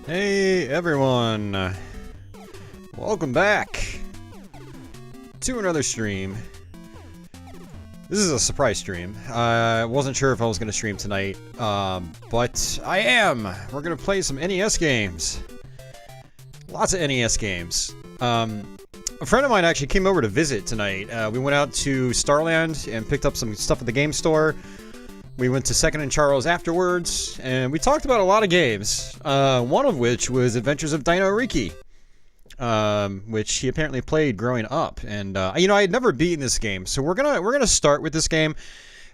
Hey everyone! Welcome back to another stream. This is a surprise stream. I wasn't sure if I was going to stream tonight, but I am! We're going to play some NES games. Lots of NES games. A friend of mine actually came over to visit tonight. We went out to Starland and picked up some stuff at the game store. We went to Second and Charles afterwards, and we talked about a lot of games. One of which was Adventures of Dino Riki, which he apparently played growing up. And you know, I had never beaten this game, so we're gonna start with this game.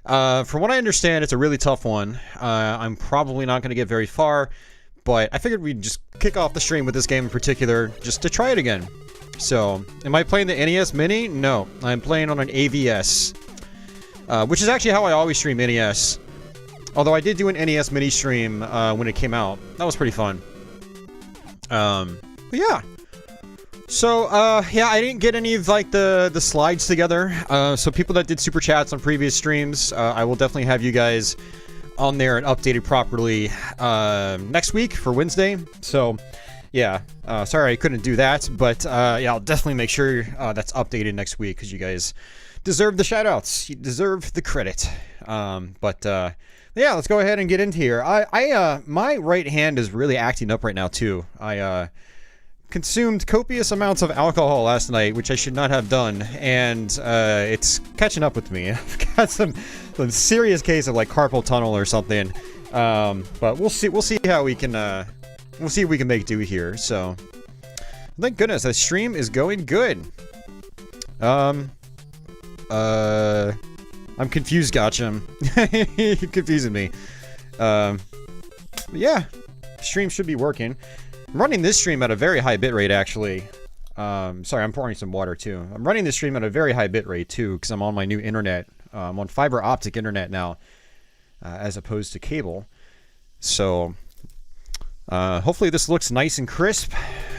From what I understand, it's a really tough one. I'm probably not gonna get very far, but I figured we'd just kick off the stream with this game in particular, just to try it again. So, am I playing the NES Mini? No, I'm playing on an AVS. Which is actually how I always stream NES. Although I did do an NES mini stream when it came out. That was pretty fun. But yeah. So, yeah, I didn't get any of, like, the slides together. So people that did super chats on previous streams, I will definitely have you guys on there and updated properly next week for Wednesday. So, yeah. Sorry I couldn't do that. But, yeah, I'll definitely make sure that's updated next week because you guys deserve the shoutouts. You deserve the credit. Yeah, let's go ahead and get into here. My right hand is really acting up right now too. I consumed copious amounts of alcohol last night, which I should not have done, and it's catching up with me. I've got some serious case of like carpal tunnel or something. But we'll see how we can we'll see if we can make do here. So thank goodness that stream is going good. I'm confused, Gotcham. You're confusing me. Yeah, stream should be working. I'm running this stream at a very high bitrate, actually. Sorry, I'm pouring some water too. I'm running this stream at a very high bit rate too, because I'm on my new internet. I'm on fiber optic internet now, as opposed to cable. So, hopefully this looks nice and crisp.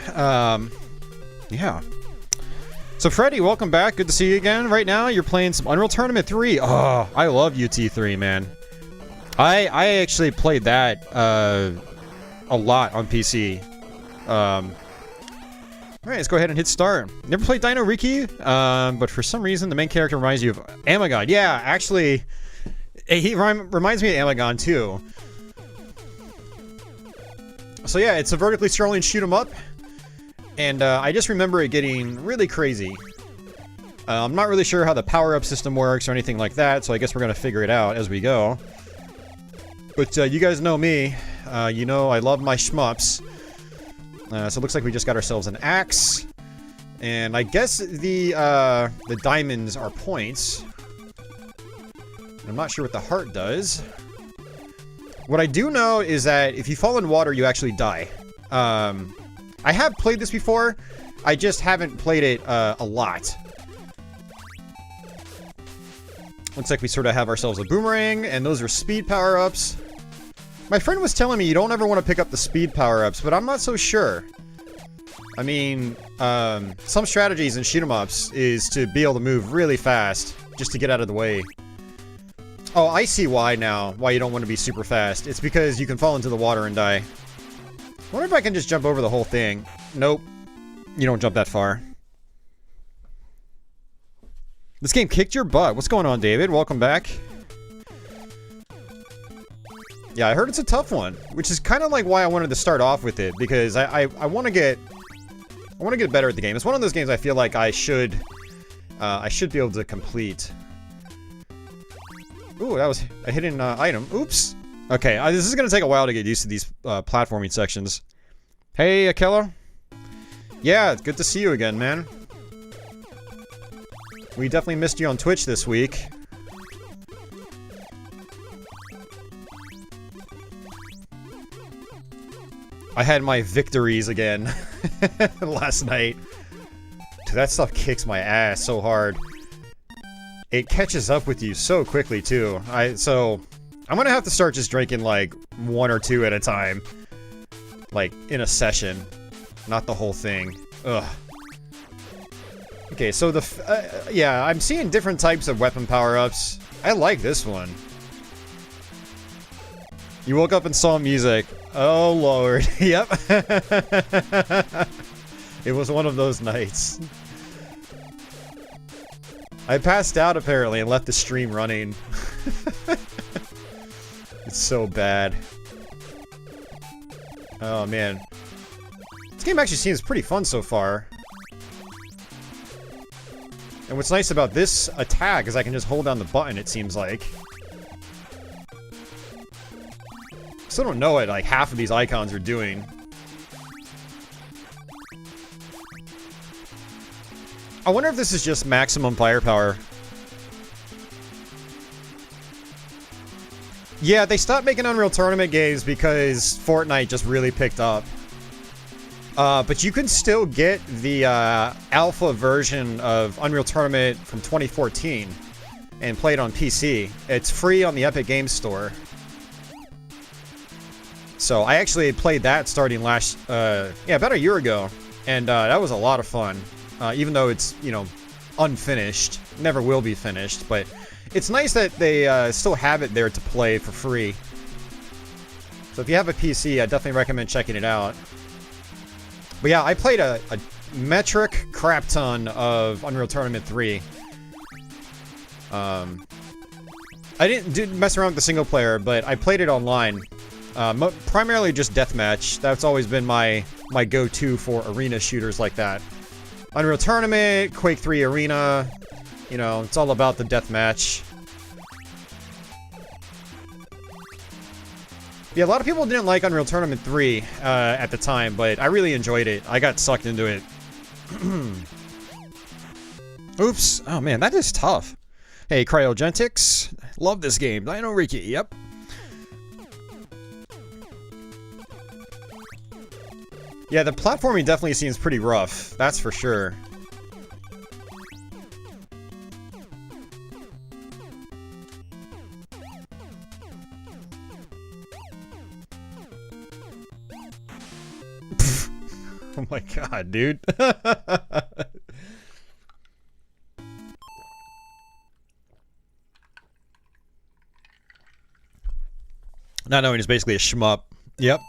Yeah. So Freddy, welcome back. Good to see you again. Right now, you're playing some Unreal Tournament 3. Oh, I love UT3, man. I actually played that a lot on PC. Alright, let's go ahead and hit start. Never played Dino Riki, but for some reason the main character reminds you of Amagon. Yeah, actually, he reminds me of Amagon too. So yeah, it's a vertically scrolling shoot 'em up. And I just remember it getting really crazy. I'm not really sure how the power-up system works or anything like that, so I guess we're going to figure it out as we go. But you guys know me. You know I love my shmups. So it looks like we just got ourselves an axe. And I guess the diamonds are points. I'm not sure what the heart does. What I do know is that if you fall in water, you actually die. I have played this before, I just haven't played it a lot. Looks like we sort of have ourselves a boomerang, and those are speed power-ups. My friend was telling me you don't ever want to pick up the speed power-ups, but I'm not so sure. I mean, some strategies in shoot-em-ups is to be able to move really fast, just to get out of the way. Oh, I see why now, why you don't want to be super fast. It's because you can fall into the water and die. I wonder if I can just jump over the whole thing. Nope. You don't jump that far. This game kicked your butt. What's going on, David? Welcome back. Yeah, I heard it's a tough one, which is kind of like why I wanted to start off with it, because I want to get better at the game. It's one of those games I feel like I should be able to complete. Ooh, that was a hidden item. Oops. Okay, this is going to take a while to get used to these platforming sections. Hey, Akela. Yeah, it's good to see you again, man. We definitely missed you on Twitch this week. I had my victories again last night. Dude, that stuff kicks my ass so hard. It catches up with you so quickly, too. So, I'm gonna have to start just drinking, like, 1 or 2 at a time. Like, in a session. Not the whole thing. Ugh. Okay, so yeah, I'm seeing different types of weapon power-ups. I like this one. You woke up and saw music. Oh, Lord. Yep. It was one of those nights. I passed out, apparently, and left the stream running. It's so bad. Oh, man. This game actually seems pretty fun so far. And what's nice about this attack is I can just hold down the button, it seems like. Still don't know what, like, half of these icons are doing. I wonder if this is just maximum firepower. Yeah, they stopped making Unreal Tournament games because Fortnite just really picked up. But you can still get the alpha version of Unreal Tournament from 2014 and play it on PC. It's free on the Epic Games Store. So I actually played that starting last, yeah, about a year ago. And that was a lot of fun. Even though it's, you know, unfinished. Never will be finished, but it's nice that they still have it there to play for free. So if you have a PC, I definitely recommend checking it out. But yeah, I played a metric crap ton of Unreal Tournament 3. I didn't mess around with the single player, but I played it online. Primarily just deathmatch. That's always been my go-to for arena shooters like that. Unreal Tournament, Quake 3 Arena, you know, it's all about the deathmatch. Yeah, a lot of people didn't like Unreal Tournament 3 at the time, but I really enjoyed it. I got sucked into it. Oops. Oh man, that is tough. Hey, Cryogentics. Love this game. Dino Riki, yep. Yeah, the platforming definitely seems pretty rough. That's for sure. Oh my god, dude. Not knowing is basically a shmup. Yep.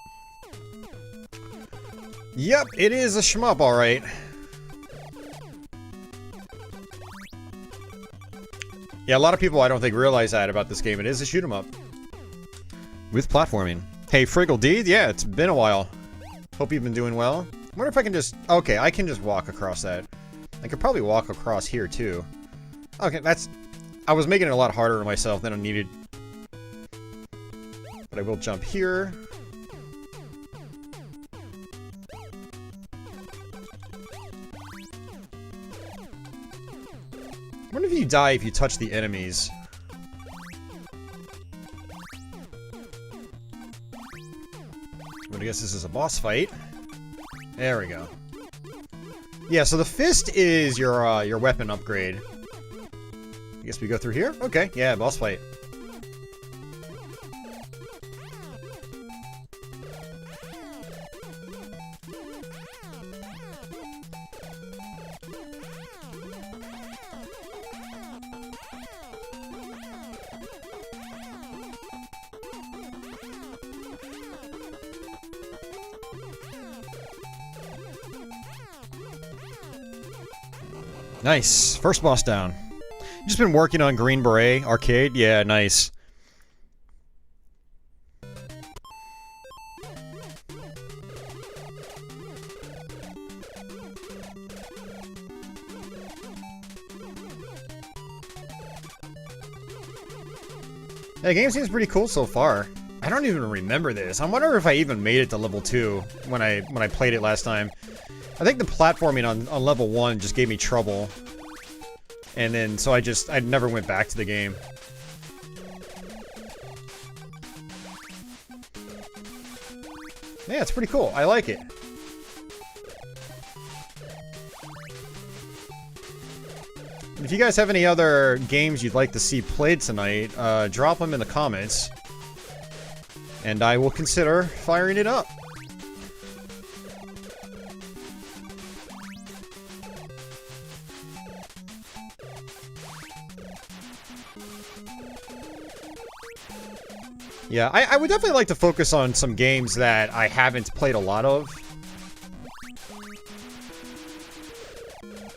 Yep, it is a shmup, alright. Yeah, a lot of people I don't think realize that about this game. It is a shoot 'em up. With platforming. Hey, Friggle D, yeah, it's been a while. Hope you've been doing well. I wonder if I can just... Okay, I can just walk across that. I could probably walk across here, too. Okay, that's... I was making it a lot harder on myself than I needed. But I will jump here. I wonder if you die if you touch the enemies. But I guess this is a boss fight. There we go. Yeah, so the fist is your weapon upgrade. I guess we go through here? Okay, yeah, boss fight. Nice. First boss down. You just been working on Green Beret Arcade? Yeah, nice. Yeah, the game seems pretty cool so far. I don't even remember this. I wonder if I even made it to level 2 when I played it last time. I think the platforming on level 1 just gave me trouble. And then, so I never went back to the game. Yeah, it's pretty cool. I like it. If you guys have any other games you'd like to see played tonight, drop them in the comments. And I will consider firing it up. Yeah, I would definitely like to focus on some games that I haven't played a lot of.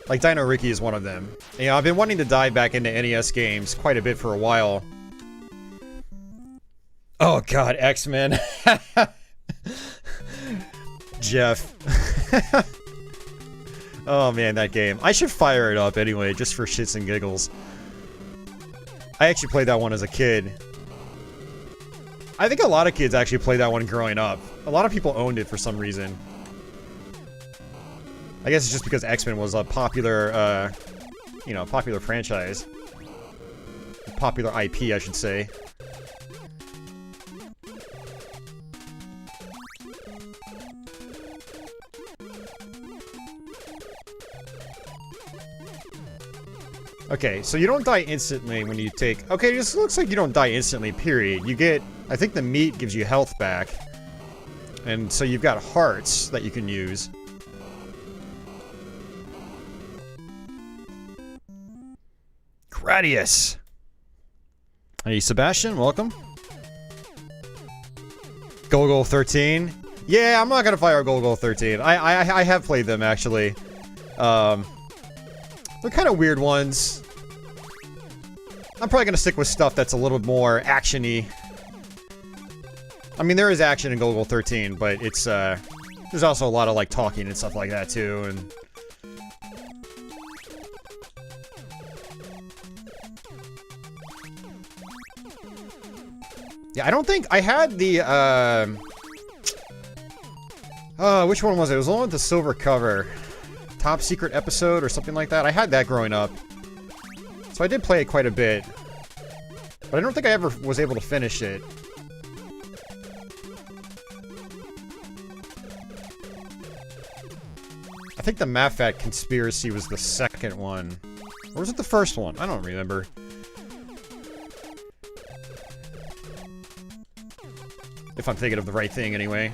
Like Dino Riki is one of them. You know, I've been wanting to dive back into NES games quite a bit for a while. Oh god, X-Men. Jeff. Oh man, that game. I should fire it up anyway, just for shits and giggles. I actually played that one as a kid. I think a lot of kids actually played that one growing up. A lot of people owned it for some reason. I guess it's just because X-Men was a popular, you know, popular franchise. Popular IP, I should say. Okay, so you don't die instantly when you take... Okay, this looks like you don't die instantly, period. You get... I think the meat gives you health back. And so you've got hearts that you can use. Gradius! Hey, Sebastian, welcome. Golgo 13. Yeah, I'm not gonna fire Golgo 13. I have played them, actually. They're kind of weird ones. I'm probably gonna stick with stuff that's a little more action-y. I mean, there is action in Golgo 13, but it's, there's also a lot of, like, talking and stuff like that, too, and... Yeah, I don't think... I had the, which one was it? It was the one with the silver cover. Top Secret Episode or something like that. I had that growing up. So I did play it quite a bit. But I don't think I ever was able to finish it. think the Mafat conspiracy was the second one. Or was it the first one? I don't remember. If I'm thinking of the right thing, anyway.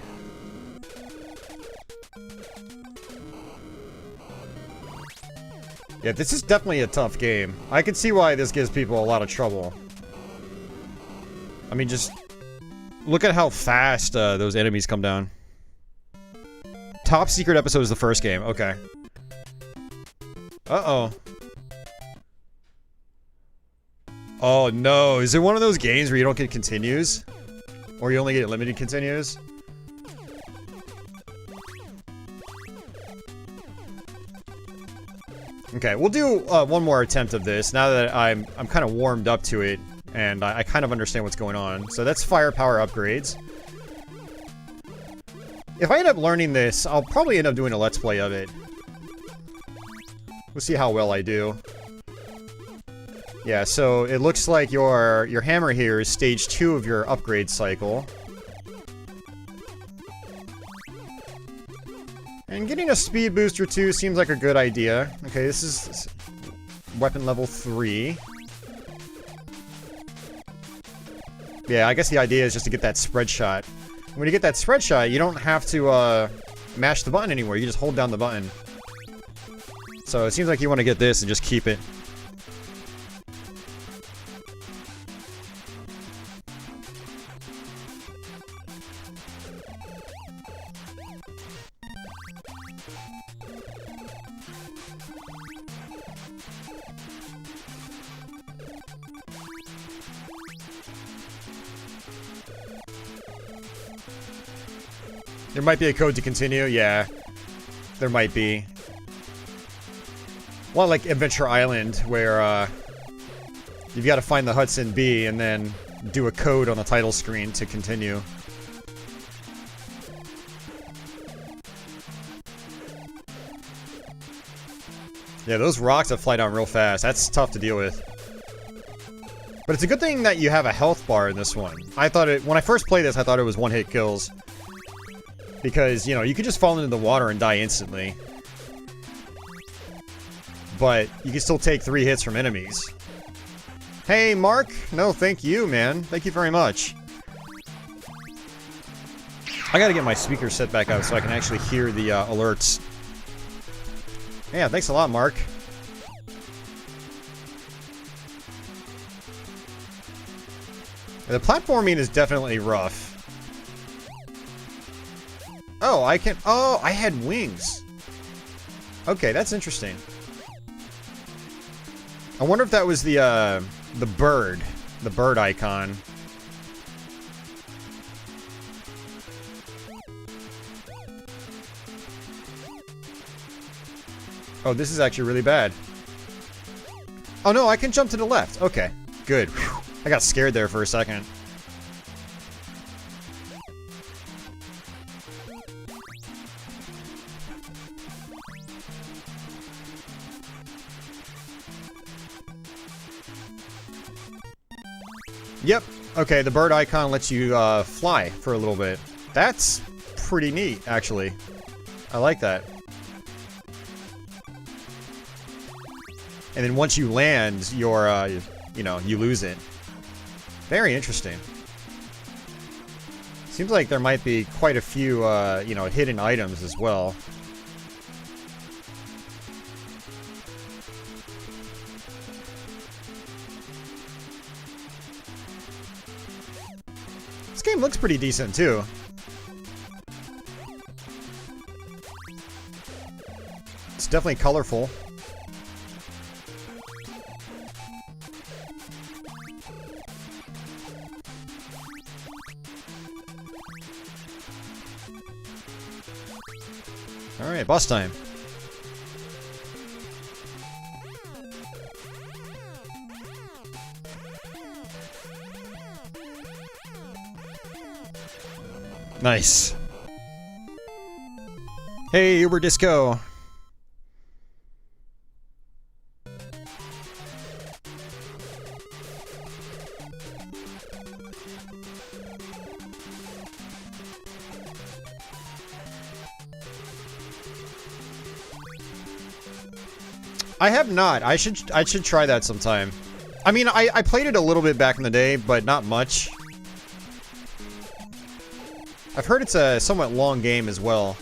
Yeah, this is definitely a tough game. I can see why this gives people a lot of trouble. I mean, just look at how fast those enemies come down. Top secret episode is the first game. Okay. Uh-oh. Oh, no. Is it one of those games where you don't get continues? Or you only get limited continues? Okay, we'll do one more attempt of this now that I'm kind of warmed up to it and I kind of understand what's going on. So that's firepower upgrades. If I end up learning this, I'll probably end up doing a Let's Play of it. We'll see how well I do. Yeah, so it looks like your hammer here is stage 2 of your upgrade cycle. And getting a speed boost or 2 seems like a good idea. Okay, this is weapon level 3. Yeah, I guess the idea is just to get that spread shot. When you get that spread shot, you don't have to mash the button anymore. You just hold down the button. So it seems like you want to get this and just keep it. There might be a code to continue, yeah. There might be. Well, like Adventure Island, where you've got to find the Hudson B and then do a code on the title screen to continue. Yeah, those rocks that fly down real fast, that's tough to deal with. But it's a good thing that you have a health bar in this one. I thought it, when I first played this, I thought it was one-hit kills. Because, you know, you could just fall into the water and die instantly. But you can still take 3 hits from enemies. Hey, Mark! No, thank you, man. Thank you very much. I gotta get my speaker set back up so I can actually hear the alerts. Yeah, thanks a lot, Mark. The platforming is definitely rough. Oh, I can... Oh, I had wings. Okay, that's interesting. I wonder if that was the bird. The bird icon. Oh, this is actually really bad. Oh no, I can jump to the left. Okay, good. Whew. I got scared there for a second. Yep. Okay, the bird icon lets you fly for a little bit. That's pretty neat, actually. I like that. And then once you land, you're, you know, you lose it. Very interesting. Seems like there might be quite a few, you know, hidden items as well. This game looks pretty decent, too. It's definitely colorful. Alright, boss time. Nice. Hey, Uber Disco. I have not. I should try that sometime. I mean, I played it a little bit back in the day, but not much. I've heard it's a somewhat long game as well.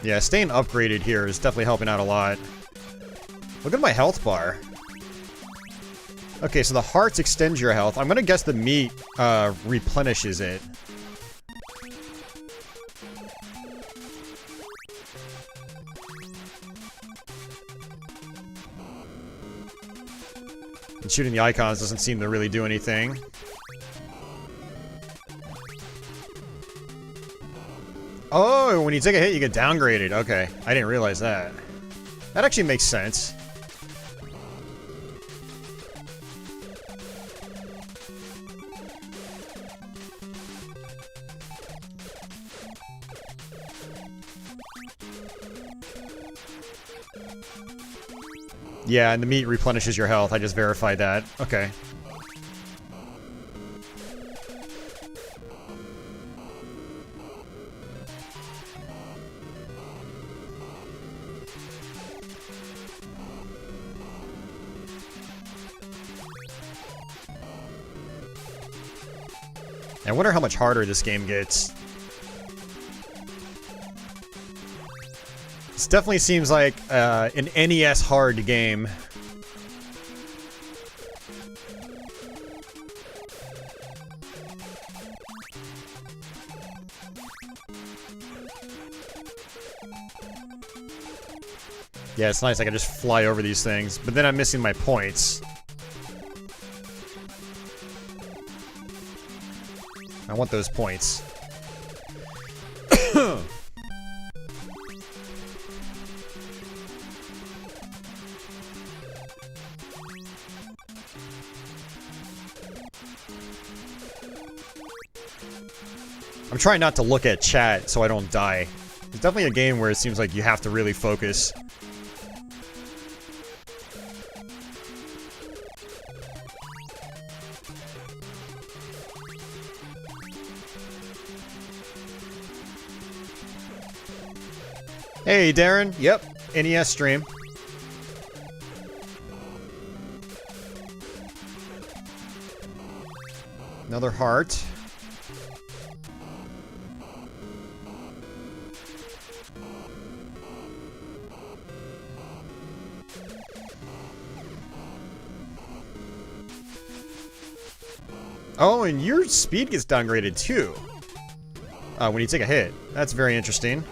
Yeah, staying upgraded here is definitely helping out a lot. Look at my health bar. Okay, so the hearts extend your health. I'm gonna guess the meat replenishes it. And shooting the icons doesn't seem to really do anything. Oh, when you take a hit, you get downgraded. Okay, I didn't realize that. That actually makes sense. Yeah, and the meat replenishes your health. I just verified that. Okay. I wonder how much harder this game gets. This definitely seems like an NES hard game. Yeah, it's nice I can just fly over these things, but then I'm missing my points. I want those points. I'm trying not to look at chat so I don't die. It's definitely a game where it seems like you have to really focus. Hey, Darren. Yep, NES stream. Another heart. Oh, and your speed gets downgraded too. When you take a hit. That's very interesting.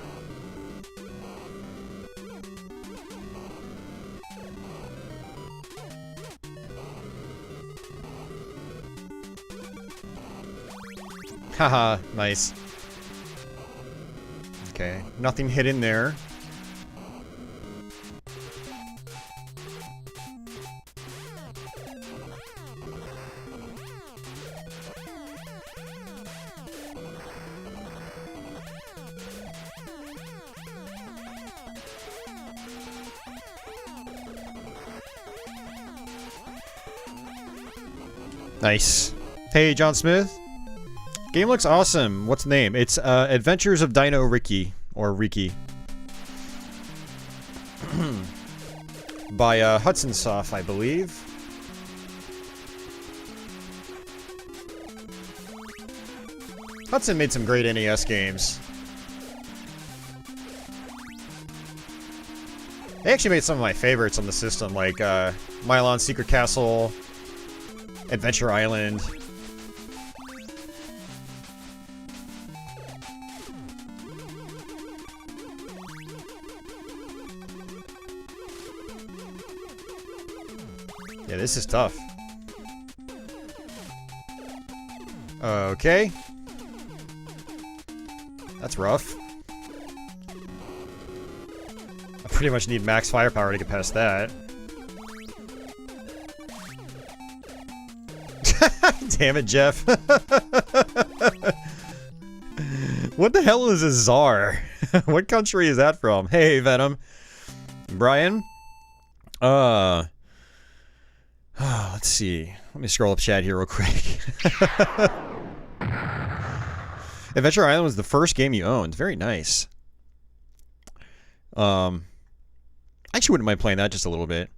Haha, nice. Okay, nothing hidden there. Nice. Hey, John Smith. Game looks awesome. What's the name? It's Adventures of Dino Riki, or Riki. By Hudson Soft, I believe. Hudson made some great NES games. They actually made some of my favorites on the system, like Mylon Secret Castle, Adventure Island. Yeah, this is tough. Okay. That's rough. I pretty much need max firepower to get past that. Damn it, Jeff. What the hell is a czar? What country is that from? Hey, Venom. Brian? Let's see. Let me scroll up chat here real quick. Adventure Island was the first game you owned. Very nice. I actually wouldn't mind playing that just a little bit.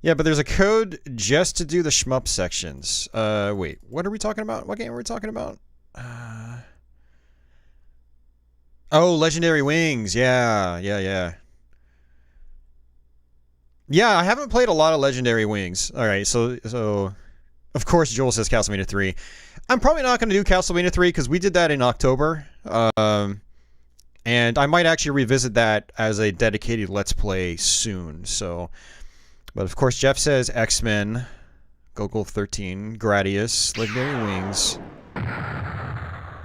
Yeah, but there's a code just to do the shmup sections. Wait, what are we talking about? What game are we talking about? Oh, Legendary Wings. Yeah. Yeah, I haven't played a lot of Legendary Wings. Alright, so of course Joel says Castlevania 3. I'm probably not going to do Castlevania 3 because we did that in October. And I might actually revisit that as a dedicated Let's Play soon. So, but of course Jeff says X-Men, Gogol 13, Gradius, Legendary Wings.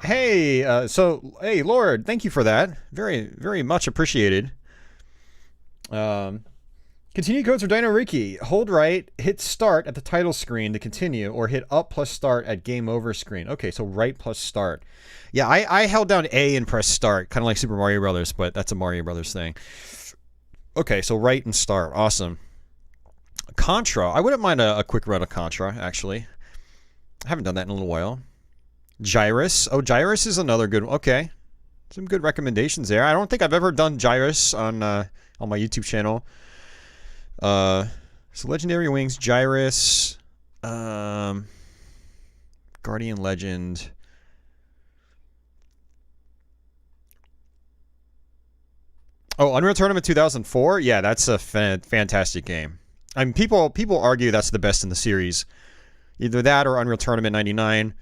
Hey, hey Lord, thank you for that. Very, very much appreciated. Continue codes for Dino Riki. Hold right, hit start at the title screen to continue, or hit up plus start at game over screen. Okay, so right plus start. Yeah, I held down A and pressed start, kind of like Super Mario Brothers, but that's a Mario Brothers thing. Okay, so right and start. Awesome. Contra. I wouldn't mind a quick run of Contra, actually. I haven't done that in a little while. Gyrus. Oh, Gyrus is another good one. Okay. Some good recommendations there. I don't think I've ever done Gyrus on my YouTube channel. So Legendary Wings, Gyrus, Guardian Legend. Oh, Unreal Tournament 2004? Yeah, that's a fantastic game. I mean, people argue that's the best in the series. Either that or Unreal Tournament 99.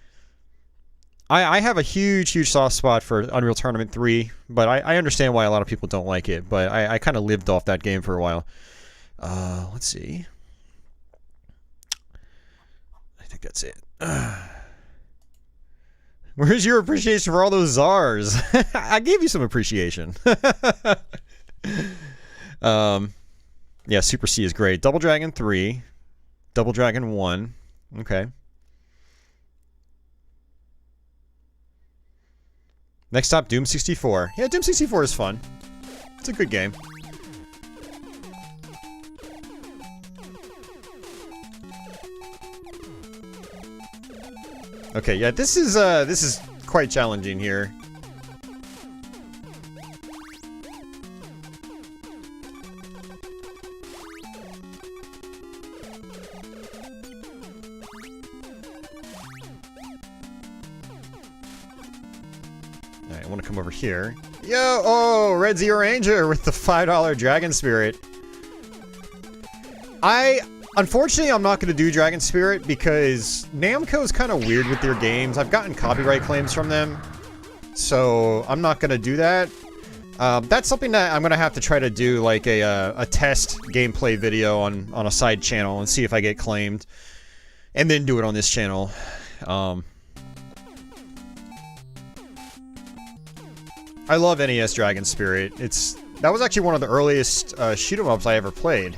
I have a huge soft spot for Unreal Tournament 3, but I understand why a lot of people don't like it, but I kind of lived off that game for a while. Let's see. I think that's it. Where's your appreciation for all those czars? I gave you some appreciation. Yeah, Super C is great. Double Dragon 3. Double Dragon 1. Okay. Next up, Doom 64. Yeah, Doom 64 is fun. It's a good game. Okay, yeah, this is quite challenging here. Alright, I want to come over here. Yo! Oh, Red Zero Ranger with the $5 Dragon Spirit. Unfortunately, I'm not going to do Dragon Spirit because Namco's kind of weird with their games. I've gotten copyright claims from them, so I'm not going to do that. That's something that I'm going to have to try to do, like a test gameplay video on a side channel and see if I get claimed, and then do it on this channel. I love NES Dragon Spirit. That was actually one of the earliest shoot 'em ups I ever played.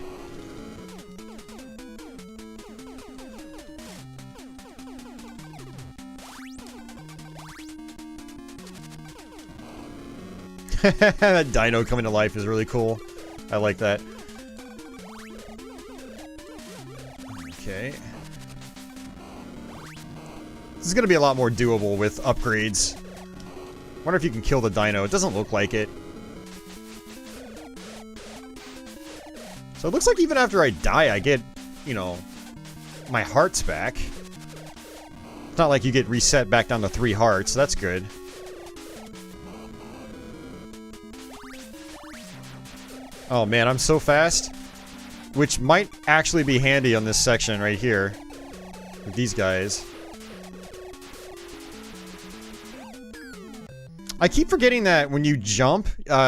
That Dino coming to life is really cool. I like that. Okay. This is gonna be a lot more doable with upgrades. Wonder if you can kill the Dino. It doesn't look like it. So it looks like even after I die, I get, you know, my hearts back. It's not like you get reset back down to 3 hearts. That's good. Oh man, I'm so fast. Which might actually be handy on this section right here. With these guys. I keep forgetting that when you jump,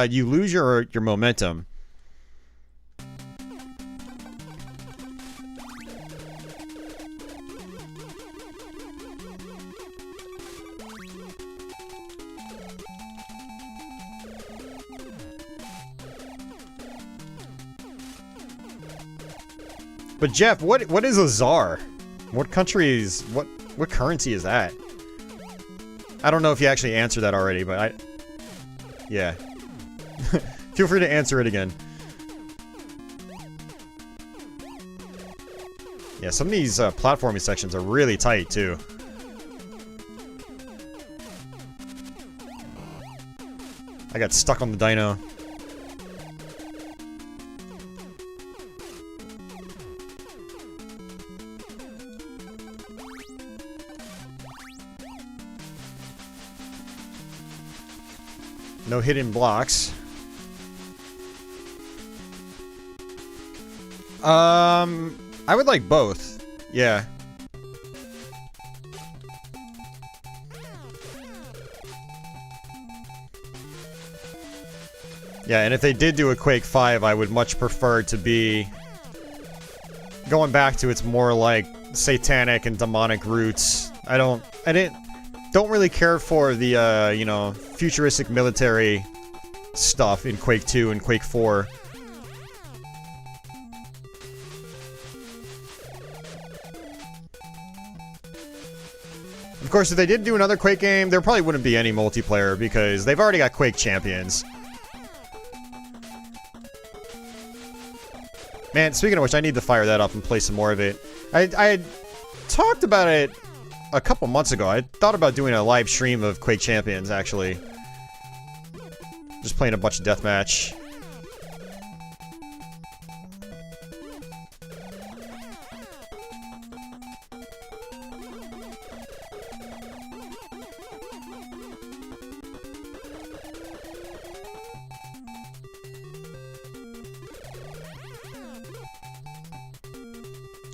you lose your momentum. But Jeff, what is a czar? What country is what currency is that? I don't know if you actually answered that already, but Yeah. Feel free to answer it again. Yeah, some of these platforming sections are really tight, too. I got stuck on the Dino. No hidden blocks. I would like both. Yeah. Yeah, and if they did do a Quake 5, I would much prefer to be going back to its more like satanic and demonic roots. I don't really care for the you know, futuristic military stuff in Quake 2 and Quake 4. Of course, if they did do another Quake game, there probably wouldn't be any multiplayer because they've already got Quake champions. Man, speaking of which, I need to fire that up and play some more of it. I had talked about it a couple months ago. I thought about doing a live stream of Quake Champions, actually. Just playing a bunch of deathmatch.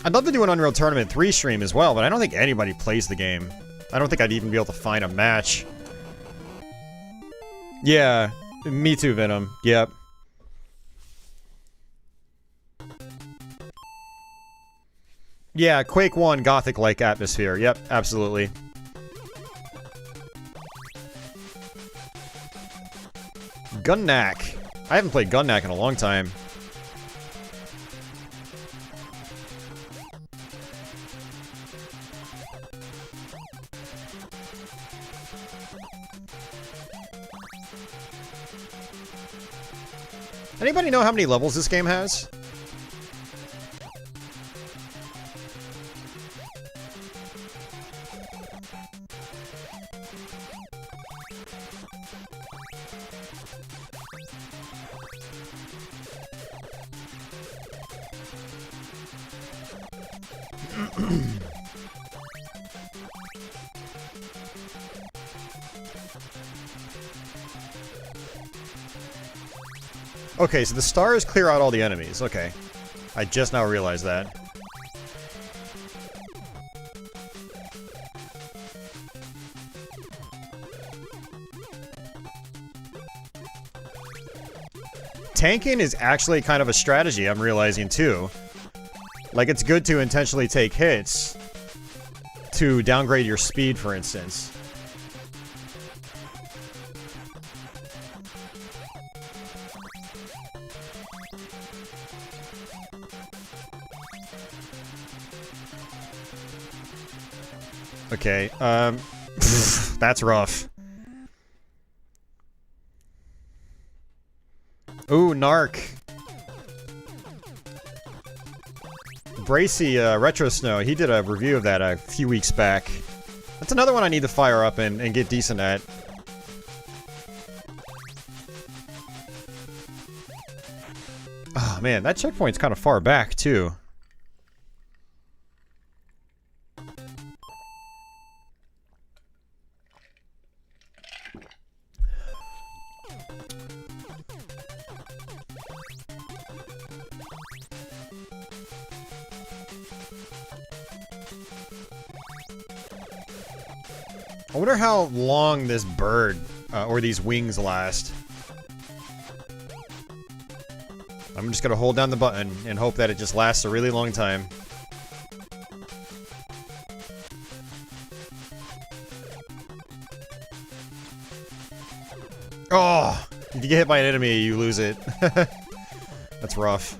I'd love to do an Unreal Tournament 3 stream as well, but I don't think anybody plays the game. I don't think I'd even be able to find a match. Yeah, me too, Venom. Yep. Yeah, Quake 1 Gothic-like atmosphere. Yep, absolutely. Gunnack. I haven't played Gunnack in a long time. Anybody know how many levels this game has? Okay, so the stars clear out all the enemies. Okay. I just now realized that. Tanking is actually kind of a strategy, I'm realizing too. Like, it's good to intentionally take hits to downgrade your speed, for instance. Okay, that's rough. Ooh, Narc. Bracy, Retro Snow, he did a review of that a few weeks back. That's another one I need to fire up and get decent at. Oh man, that checkpoint's kind of far back, too. I wonder how long this bird, or these wings last. I'm just gonna hold down the button and hope that it just lasts a really long time. Oh! If you get hit by an enemy, you lose it. That's rough.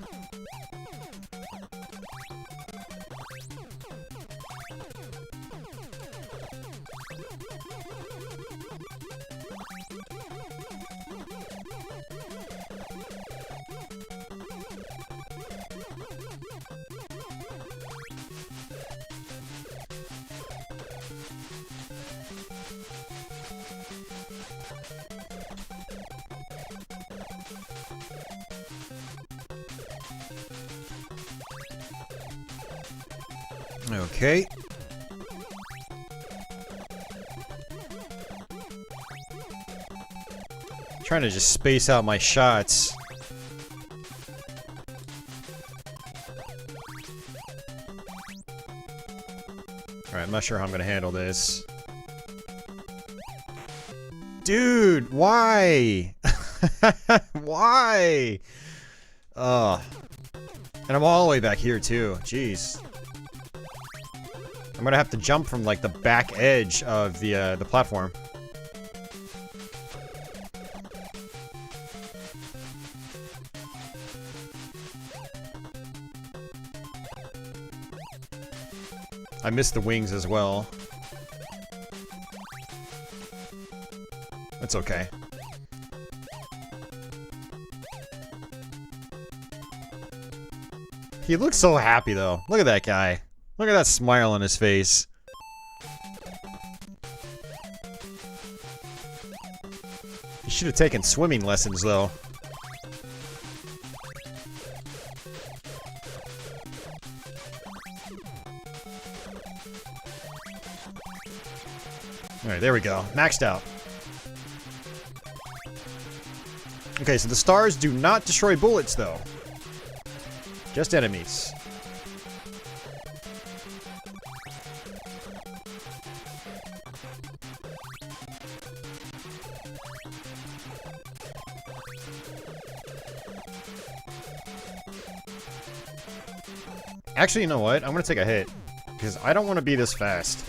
Okay. Trying to just space out my shots. Alright, I'm not sure how I'm gonna handle this. Dude, why? Why? Ugh. And I'm all the way back here too. Jeez. I'm gonna have to jump from like the back edge of the platform. I missed the wings as well. That's okay. He looks so happy though. Look at that guy. Look at that smile on his face. He should have taken swimming lessons though. Alright, there we go. Maxed out. Okay, so the stars do not destroy bullets, though. Just enemies. Actually, you know what? I'm gonna take a hit. Because I don't want to be this fast.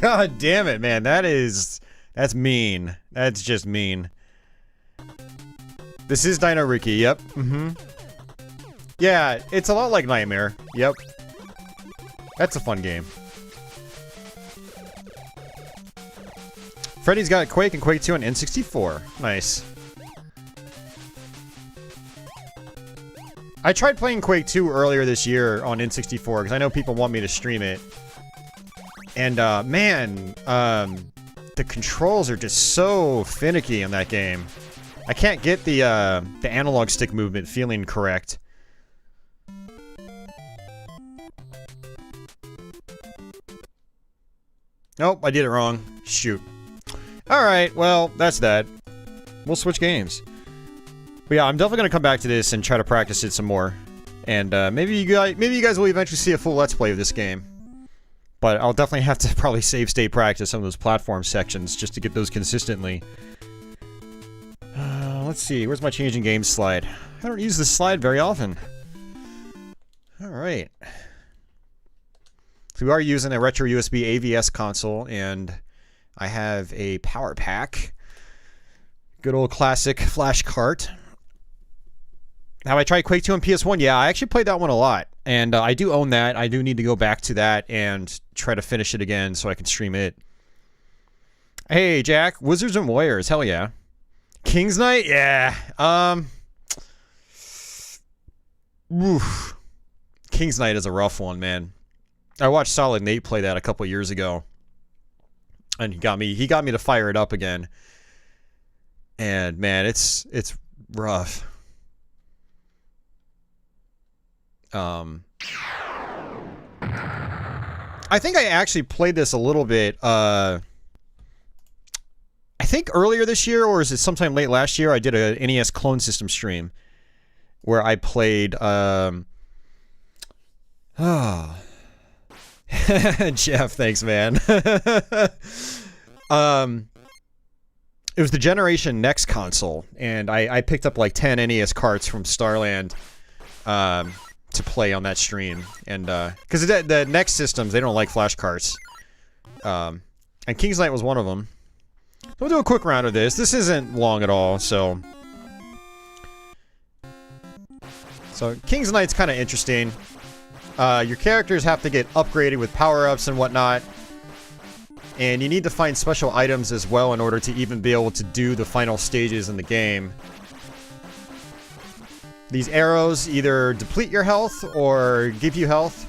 God damn it, man. That's mean. That's just mean. This is Dino Riki, yep. Mm-hmm. Yeah, it's a lot like Nightmare. Yep. That's a fun game. Freddy's got Quake and Quake 2 on N64. Nice. I tried playing Quake 2 earlier this year on N64 because I know people want me to stream it. And, man, the controls are just so finicky in that game. I can't get the analog stick movement feeling correct. Nope, I did it wrong. Shoot. Alright, well, that's that. We'll switch games. But yeah, I'm definitely gonna come back to this and try to practice it some more. And, maybe you guys will eventually see a full Let's Play of this game. But I'll definitely have to probably save state practice some of those platform sections just to get those consistently. Let's see, where's my changing games slide? I don't use this slide very often. Alright. So we are using a RetroUSB AVS console, and I have a power pack. Good old classic flash cart. Have I tried Quake 2 on PS1? Yeah, I actually played that one a lot. And I do own that. I do need to go back to that and try to finish it again so I can stream it. Hey, Jack. Wizards and Warriors. Hell yeah. King's Knight? Yeah. Oof. King's Knight is a rough one, man. I watched Solid Nate play that a couple years ago. And he got me to fire it up again. And man, it's rough. I think I actually played this a little bit, I think earlier this year, or is it sometime late last year, I did a NES clone system stream where I played, Jeff, thanks, man. It was the Generation Next console, and I picked up like 10 NES carts from Starland, to play on that stream, and because the Next systems, they don't like flash carts, and King's Knight was one of them. We'll do a quick round of this. This isn't long at all, so King's Knight's kind of interesting. Your characters have to get upgraded with power-ups and whatnot, and you need to find special items as well in order to even be able to do the final stages in the game. These arrows either deplete your health or give you health.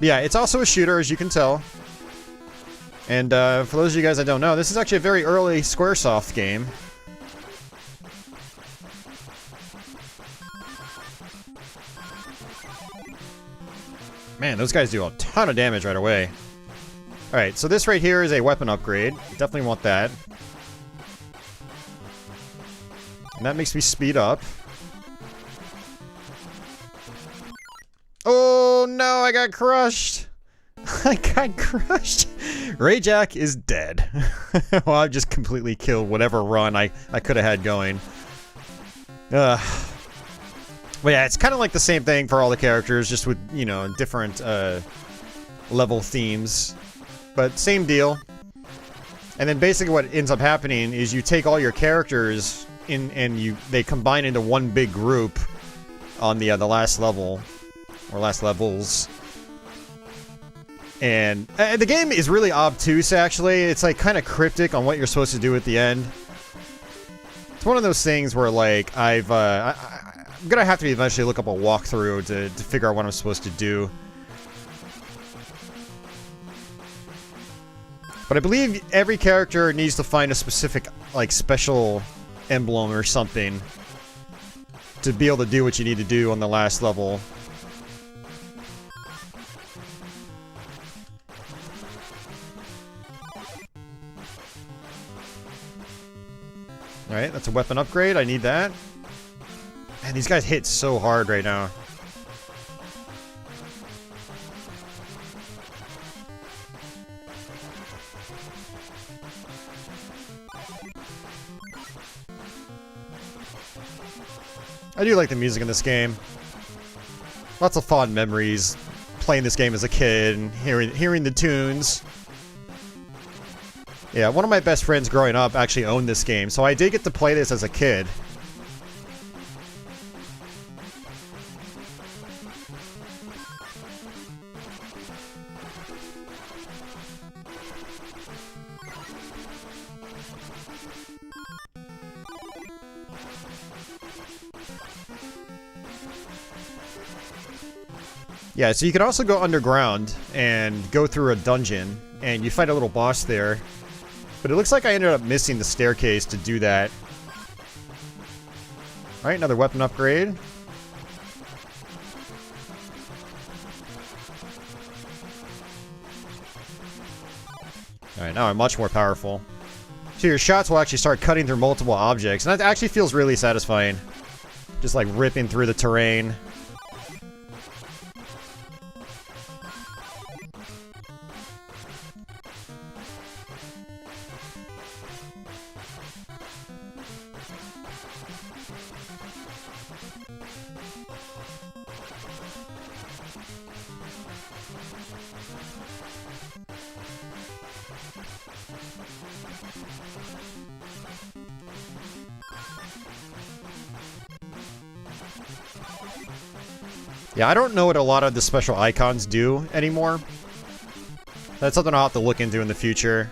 Yeah, it's also a shooter, as you can tell. And for those of you guys that don't know, this is actually a very early Squaresoft game. Man, those guys do a ton of damage right away. Alright, so this right here is a weapon upgrade. Definitely want that. And that makes me speed up. Oh no, I got crushed! I got crushed! Rayjack is dead. Well, I just completely killed whatever run I could have had going. But yeah, it's kind of like the same thing for all the characters, just with, you know, different level themes. But same deal. And then basically what ends up happening is you take all your characters in and they combine into one big group on the last level. Or last levels. And the game is really obtuse, actually. It's like kind of cryptic on what you're supposed to do at the end. It's one of those things where, like, I'm gonna have to eventually look up a walkthrough to figure out what I'm supposed to do. But I believe every character needs to find a specific, like, special emblem or something to be able to do what you need to do on the last level. Alright, that's a weapon upgrade. I need that. Man, these guys hit so hard right now. I do like the music in this game. Lots of fond memories playing this game as a kid and hearing the tunes. Yeah, one of my best friends growing up actually owned this game, so I did get to play this as a kid. Yeah, so you can also go underground and go through a dungeon, and you fight a little boss there. But it looks like I ended up missing the staircase to do that. Alright, another weapon upgrade. Alright, now I'm much more powerful. So your shots will actually start cutting through multiple objects, and that actually feels really satisfying. Just like ripping through the terrain. Yeah, I don't know what a lot of the special icons do anymore. That's something I'll have to look into in the future.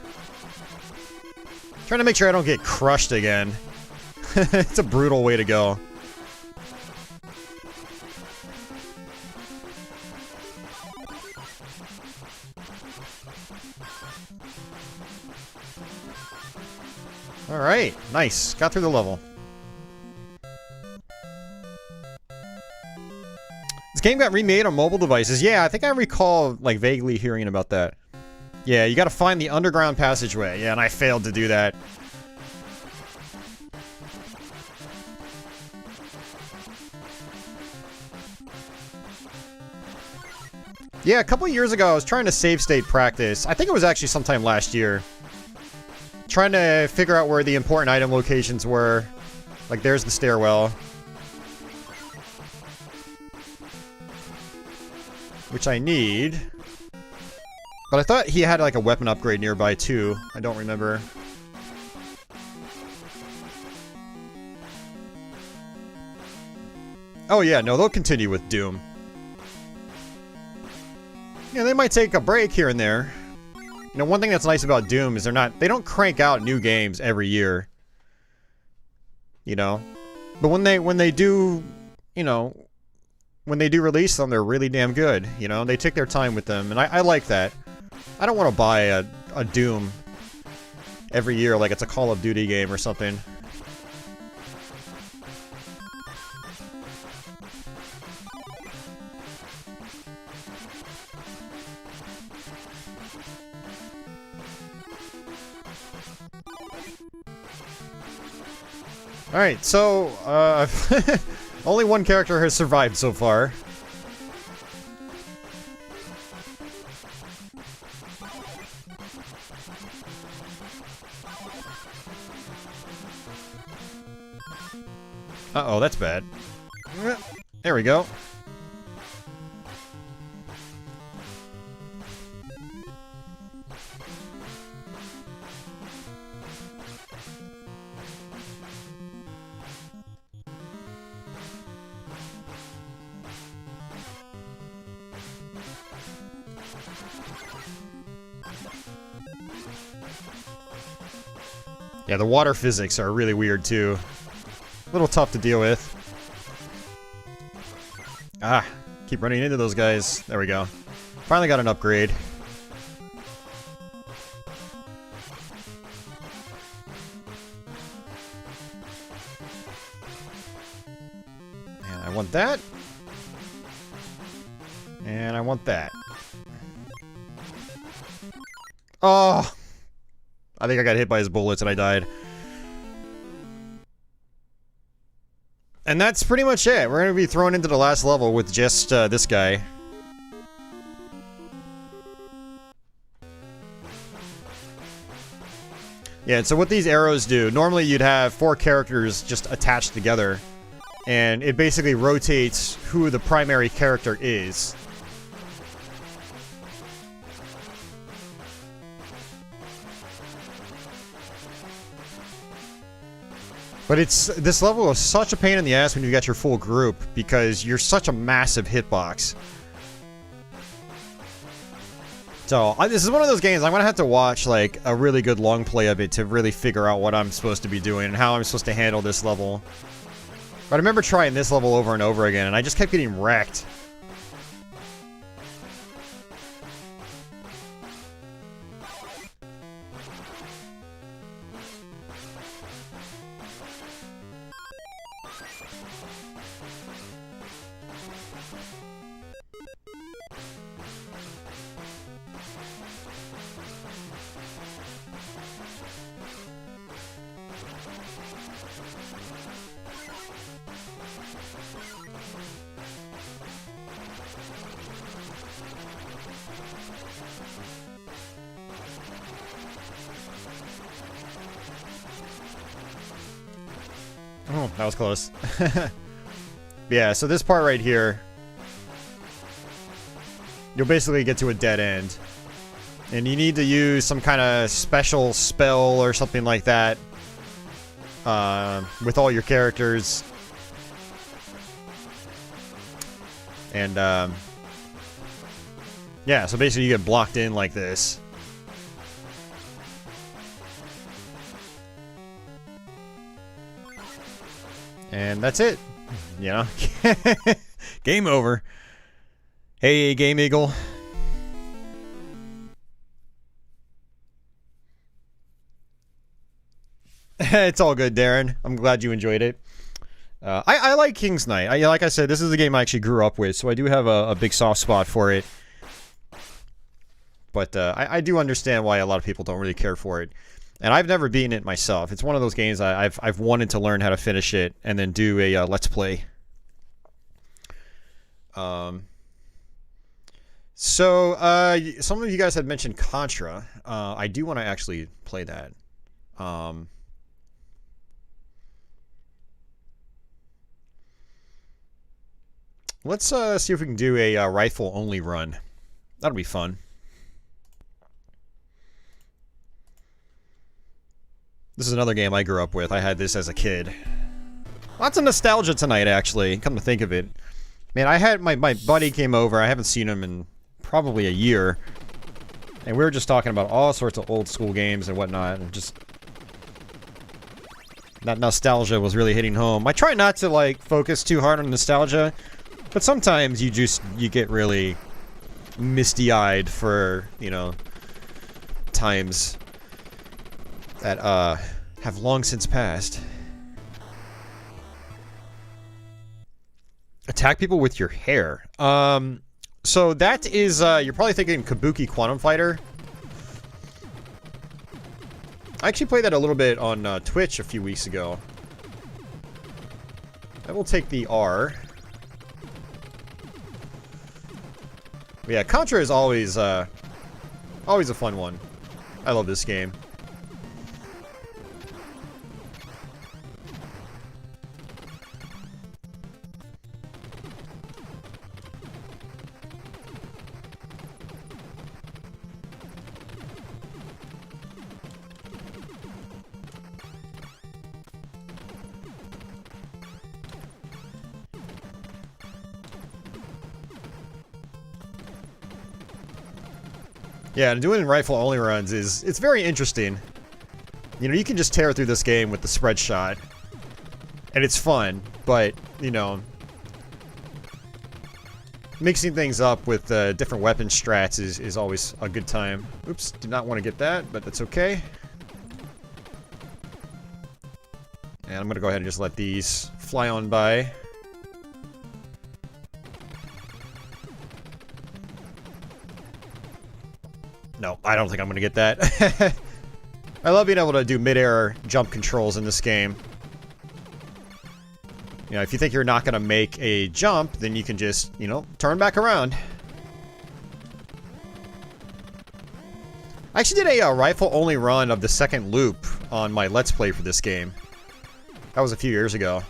Trying to make sure I don't get crushed again. It's a brutal way to go. Alright, nice. Got through the level. This game got remade on mobile devices. Yeah, I think I recall, like, vaguely hearing about that. Yeah, you gotta find the underground passageway. Yeah, and I failed to do that. Yeah, a couple years ago, I was trying to save state practice. I think it was actually sometime last year. Trying to figure out where the important item locations were. Like, there's the stairwell. Which I need. But I thought he had, like, a weapon upgrade nearby, too. I don't remember. Oh, yeah, no, they'll continue with Doom. Yeah, they might take a break here and there. You know, one thing that's nice about Doom is they don't crank out new games every year. You know? But when they do, you know, when they do release them, they're really damn good. You know, they take their time with them, and I like that. I don't want to buy a Doom every year like it's a Call of Duty game or something. Alright, so, only one character has survived so far. Uh-oh, that's bad. There we go. Yeah, the water physics are really weird too. A little tough to deal with. Ah, keep running into those guys. There we go. Finally got an upgrade. And I want that. And I want that. Oh! I think I got hit by his bullets and I died. And that's pretty much it. We're going to be thrown into the last level with just this guy. Yeah, so what these arrows do, normally you'd have 4 characters just attached together. And it basically rotates who the primary character is. But this level is such a pain in the ass when you got your full group, because you're such a massive hitbox. So, this is one of those games I'm gonna have to watch, like, a really good long play of it to really figure out what I'm supposed to be doing and how I'm supposed to handle this level. But I remember trying this level over and over again, and I just kept getting wrecked. Oh, that was close. Yeah, so this part right here, you'll basically get to a dead end. And you need to use some kind of special spell or something like that with all your characters. And, yeah, so basically you get blocked in like this. And that's it. You know? Game over. Hey, Game Eagle. It's all good, Darren. I'm glad you enjoyed it. I like King's Knight. Like I said, this is a game I actually grew up with, so I do have a big soft spot for it. But I do understand why a lot of people don't really care for it. And I've never beaten it myself. It's one of those games I've wanted to learn how to finish it and then do a Let's Play. So, some of you guys had mentioned Contra. I do want to actually play that. Let's see if we can do a rifle-only run. That'll be fun. This is another game I grew up with. I had this as a kid. Lots of nostalgia tonight, actually, come to think of it. Man, I had my buddy came over. I haven't seen him in probably a year. And we were just talking about all sorts of old school games and whatnot, and just... that nostalgia was really hitting home. I try not to, like, focus too hard on nostalgia, but sometimes you get really misty-eyed for, you know, times that, have long since passed. Attack people with your hair. So that is, you're probably thinking Kabuki Quantum Fighter. I actually played that a little bit on Twitch a few weeks ago. I will take the R. But yeah, Contra is always a fun one. I love this game. Yeah, doing rifle-only runs it's very interesting. You know, you can just tear through this game with the spread shot. And it's fun, but, you know... mixing things up with different weapon strats is always a good time. Oops, did not want to get that, but that's okay. And I'm gonna go ahead and just let these fly on by. No, I don't think I'm gonna get that. I love being able to do mid-air jump controls in this game. You know, if you think you're not gonna make a jump, then you can just, you know, turn back around. I actually did a rifle-only run of the second loop on my Let's Play for this game. That was a few years ago.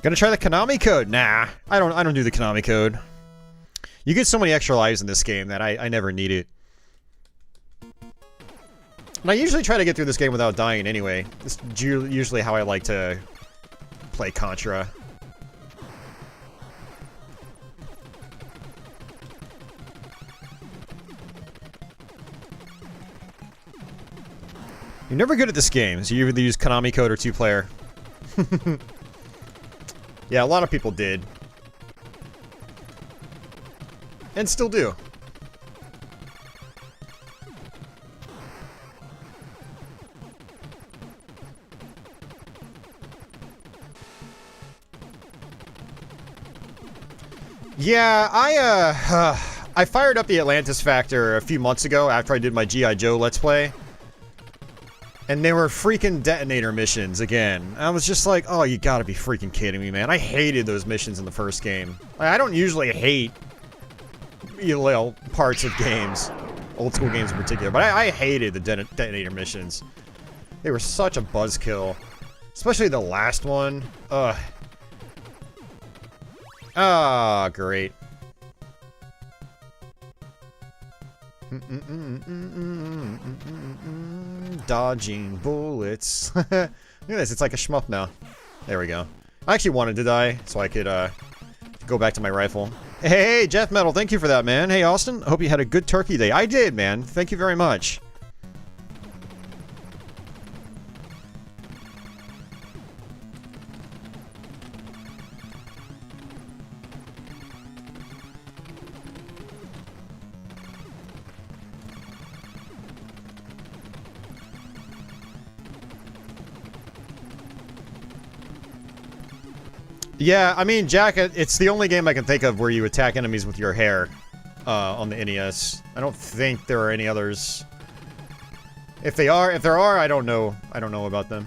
Gonna try the Konami code? Nah, I don't do the Konami code. You get so many extra lives in this game that I never need it. And I usually try to get through this game without dying anyway. This is usually how I like to play Contra. You're never good at this game, so you either use Konami code or 2-player. Yeah, a lot of people did. And still do. Yeah, I fired up the Atlantis Factor a few months ago after I did my G.I. Joe Let's Play. And they were freaking detonator missions again. I was just like, oh, you gotta be freaking kidding me, man. I hated those missions in the first game. I don't usually hate, you know, parts of games. Old school games in particular. But I hated the detonator missions. They were such a buzzkill. Especially the last one. Ugh. Ah, great. Dodging bullets. Look at this, it's like a shmup now. There we go. I actually wanted to die, so I could go back to my rifle. Hey, Jeff Metal, thank you for that, man. Hey, Austin, hope you had a good turkey day. I did, man. Thank you very much. Yeah, I mean, Jack, it's the only game I can think of where you attack enemies with your hair on the NES. I don't think there are any others. If there are, I don't know. I don't know about them.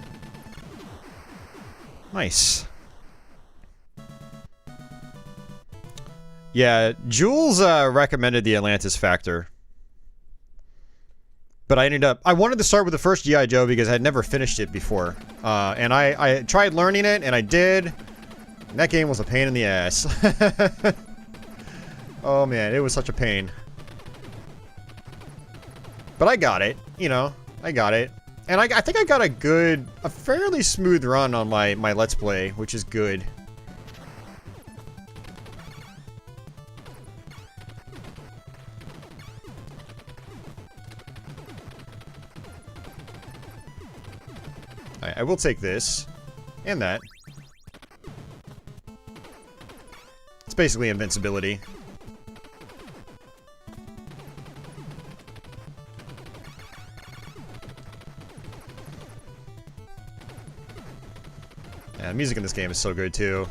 Nice. Yeah, Jules recommended the Atlantis Factor. But I wanted to start with the first G.I. Joe because I had never finished it before. And I tried learning it, and I did. And that game was a pain in the ass. Oh man, it was such a pain. But I got it, you know, I got it. And I think I got a fairly smooth run on my Let's Play, which is good. Alright, I will take this. And that. It's basically invincibility. Yeah, the music in this game is so good too.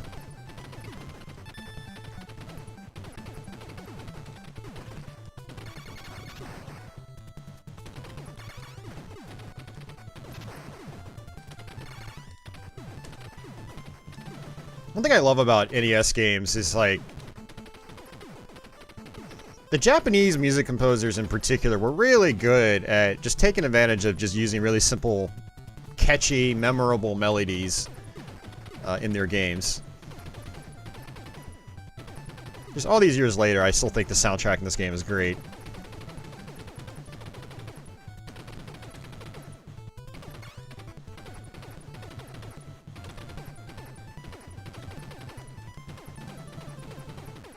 One thing I love about NES games is, like, the Japanese music composers in particular were really good at just taking advantage of just using really simple, catchy, memorable melodies in their games. Just all these years later, I still think the soundtrack in this game is great.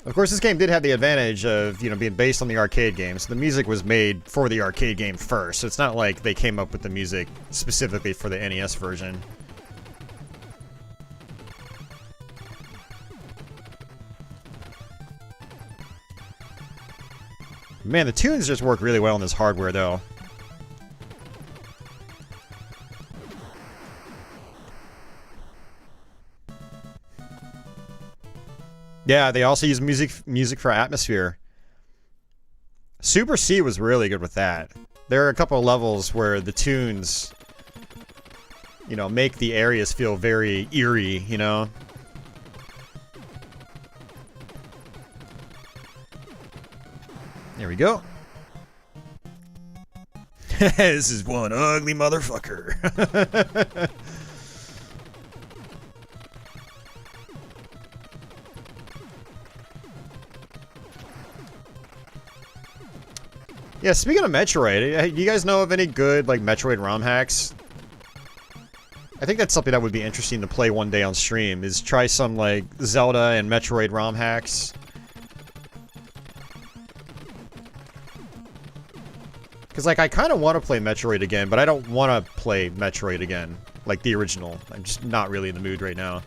Of course, this game did have the advantage of, you know, being based on the arcade game, so the music was made for the arcade game first, so it's not like they came up with the music specifically for the NES version. Man, the tunes just work really well on this hardware, though. Yeah, they also use music for atmosphere. Super C was really good with that. There are a couple of levels where the tunes, you know, make the areas feel very eerie, you know? There we go. This is one ugly motherfucker. Yeah, speaking of Metroid, you guys know of any good, like, Metroid ROM hacks? I think that's something that would be interesting to play one day on stream, is try some, like, Zelda and Metroid ROM hacks. Because, like, I kind of want to play Metroid again, but I don't want to play Metroid again, like the original. I'm just not really in the mood right now.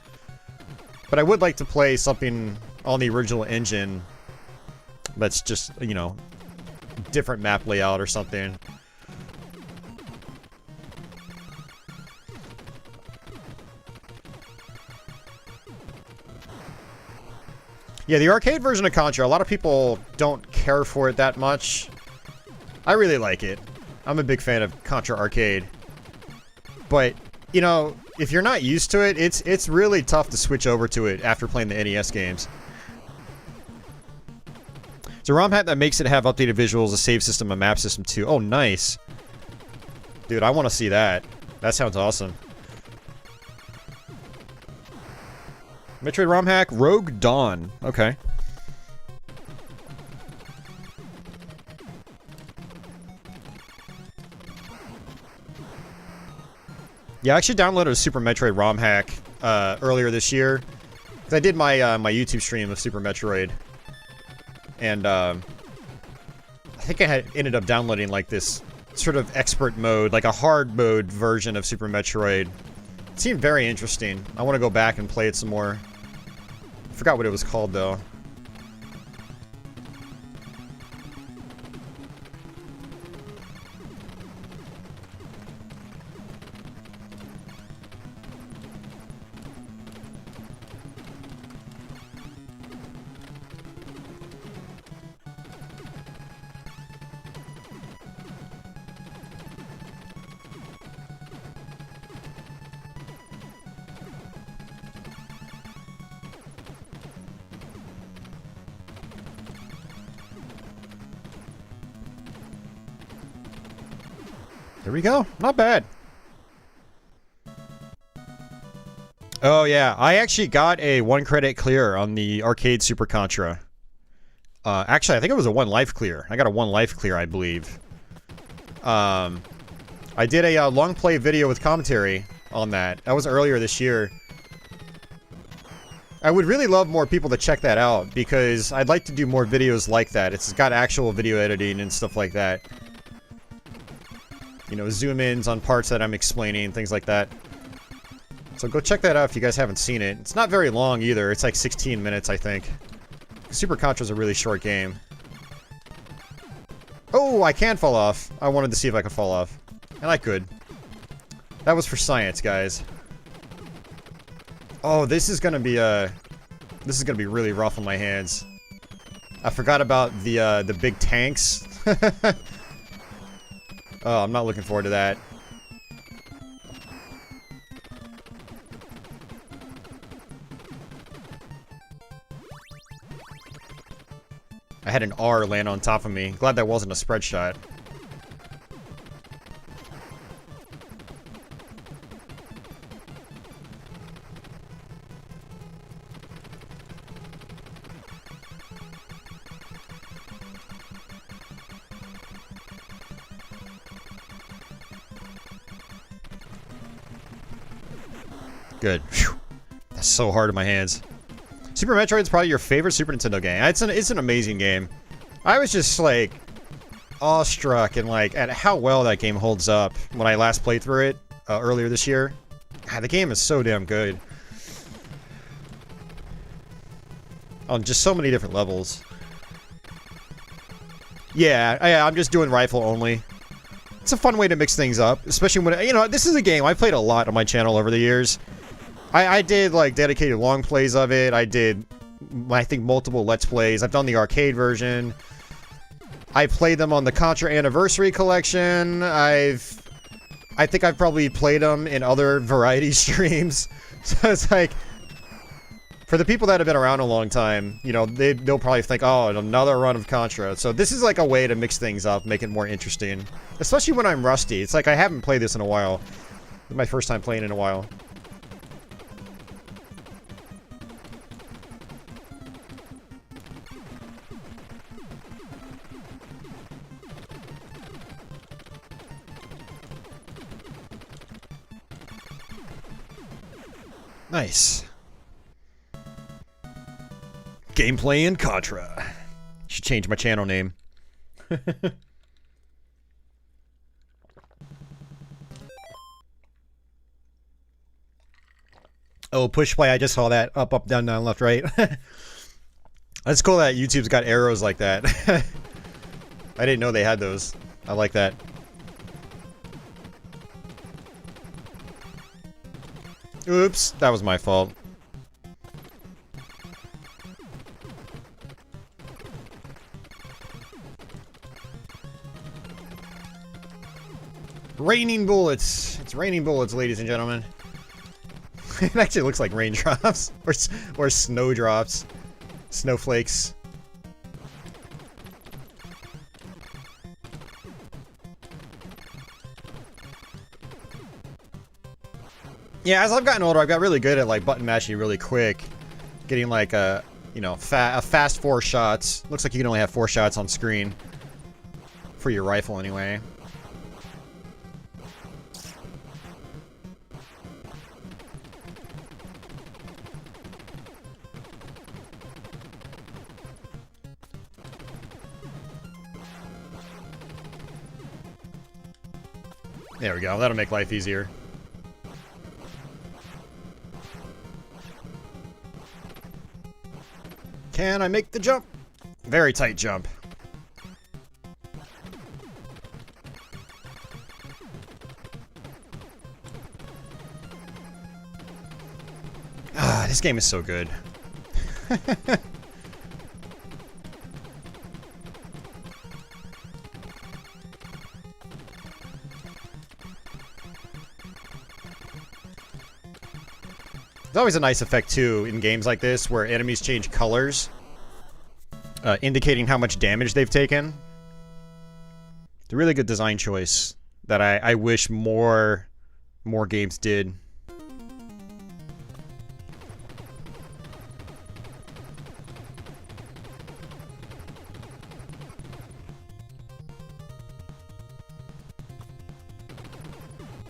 But I would like to play something on the original engine that's just, you know, different map layout or something. Yeah, the arcade version of Contra, a lot of people don't care for it that much. I really like it. I'm a big fan of Contra Arcade. But, you know, if you're not used to it, it's really tough to switch over to it after playing the NES games. It's a ROM hack that makes it have updated visuals, a save system, a map system too. Oh, nice. Dude, I want to see that. That sounds awesome. Metroid ROM hack, Rogue Dawn. Okay. Yeah, I actually downloaded a Super Metroid ROM hack earlier this year. Because I did my my YouTube stream of Super Metroid. And I think I had ended up downloading like this sort of expert mode, like a hard mode version of Super Metroid. It seemed very interesting. I want to go back and play it some more. I forgot what it was called though. There we go. Not bad. Oh yeah, I actually got a 1 credit clear on the arcade Super Contra. Actually, I think it was a 1 life clear. I got a 1 life clear, I believe. I did a long play video with commentary on that. That was earlier this year. I would really love more people to check that out, because I'd like to do more videos like that. It's got actual video editing and stuff like that. You know, zoom-ins on parts that I'm explaining, things like that. So go check that out if you guys haven't seen it. It's not very long either. It's like 16 minutes, I think. Super Contra's a really short game. Oh, I can fall off. I wanted to see if I could fall off. And I could. That was for science, guys. Oh, this is gonna be really rough on my hands. I forgot about the big tanks. Oh, I'm not looking forward to that. I had an R land on top of me. Glad that wasn't a spread shot. Good. Whew. That's so hard in my hands. Super Metroid's probably your favorite Super Nintendo game. It's an amazing game. I was just like awestruck and like at how well that game holds up when I last played through it earlier this year. God, the game is so damn good on just so many different levels. Yeah, I'm just doing rifle only. It's a fun way to mix things up, especially when, you know, this is a game I played a lot on my channel over the years. I did, like, dedicated long plays of it. I did, I think, multiple Let's Plays. I've done the arcade version. I played them on the Contra Anniversary Collection. I think I've probably played them in other variety streams. So it's like, for the people that have been around a long time, you know, they'll probably think, oh, another run of Contra. So this is like a way to mix things up, make it more interesting. Especially when I'm rusty. It's like I haven't played this in a while. This is my first time playing in a while. Nice. Gameplay in Contra. Should change my channel name. Oh, push play, I just saw that. Up, up, down, down, left, right. That's cool that YouTube's got arrows like that. I didn't know they had those. I like that. Oops, that was my fault. Raining bullets. It's raining bullets, ladies and gentlemen. It actually looks like raindrops or snowdrops, snowflakes. Yeah, as I've gotten older, I've got really good at like button mashing really quick, getting like a fast 4 shots. Looks like you can only have 4 shots on screen for your rifle anyway. There we go. That'll make life easier. Can I make the jump? Very tight jump. Ah, this game is so good. There's always a nice effect, too, in games like this, where enemies change colors, indicating how much damage they've taken. It's a really good design choice that I wish more games did.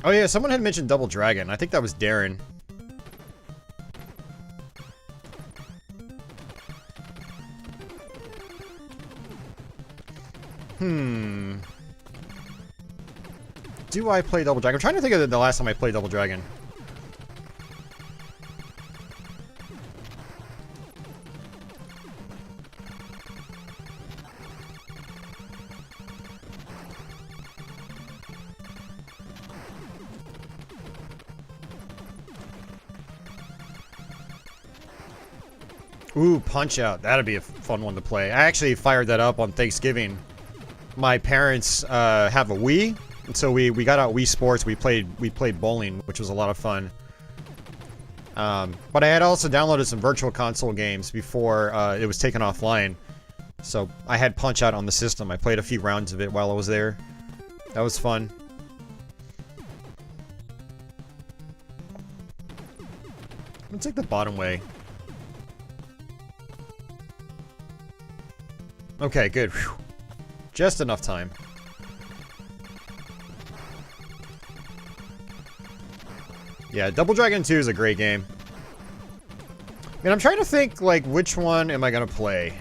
Oh yeah, someone had mentioned Double Dragon. I think that was Darren. Do I play Double Dragon? I'm trying to think of the last time I played Double Dragon. Ooh, Punch-Out! That'd be a fun one to play. I actually fired that up on Thanksgiving. My parents have a Wii, and so we got out Wii Sports. We played bowling, which was a lot of fun. But I had also downloaded some Virtual Console games before it was taken offline. So I had Punch-Out on the system. I played a few rounds of it while I was there. That was fun. Let's take the bottom way. Okay, good. Whew. Just enough time. Yeah, Double Dragon 2 is a great game. And I'm trying to think, like, which one am I gonna play?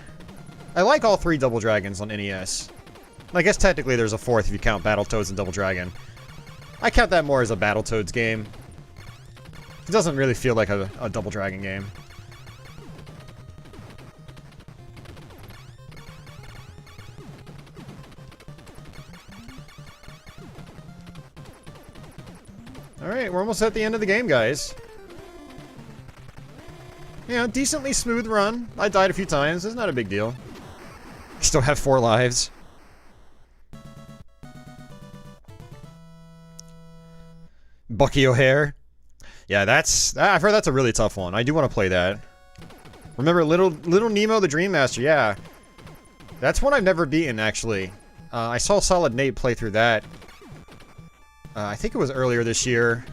I like all three Double Dragons on NES. I guess technically there's a fourth if you count Battletoads and Double Dragon. I count that more as a Battletoads game. It doesn't really feel like a Double Dragon game. Alright, we're almost at the end of the game, guys. Yeah, decently smooth run. I died a few times. It's not a big deal. Still have 4 lives. Bucky O'Hare. Yeah, I've heard that's a really tough one. I do want to play that. Remember Little Nemo the Dream Master? Yeah. That's one I've never beaten, actually. I saw Solid Nate play through that. I think it was earlier this year.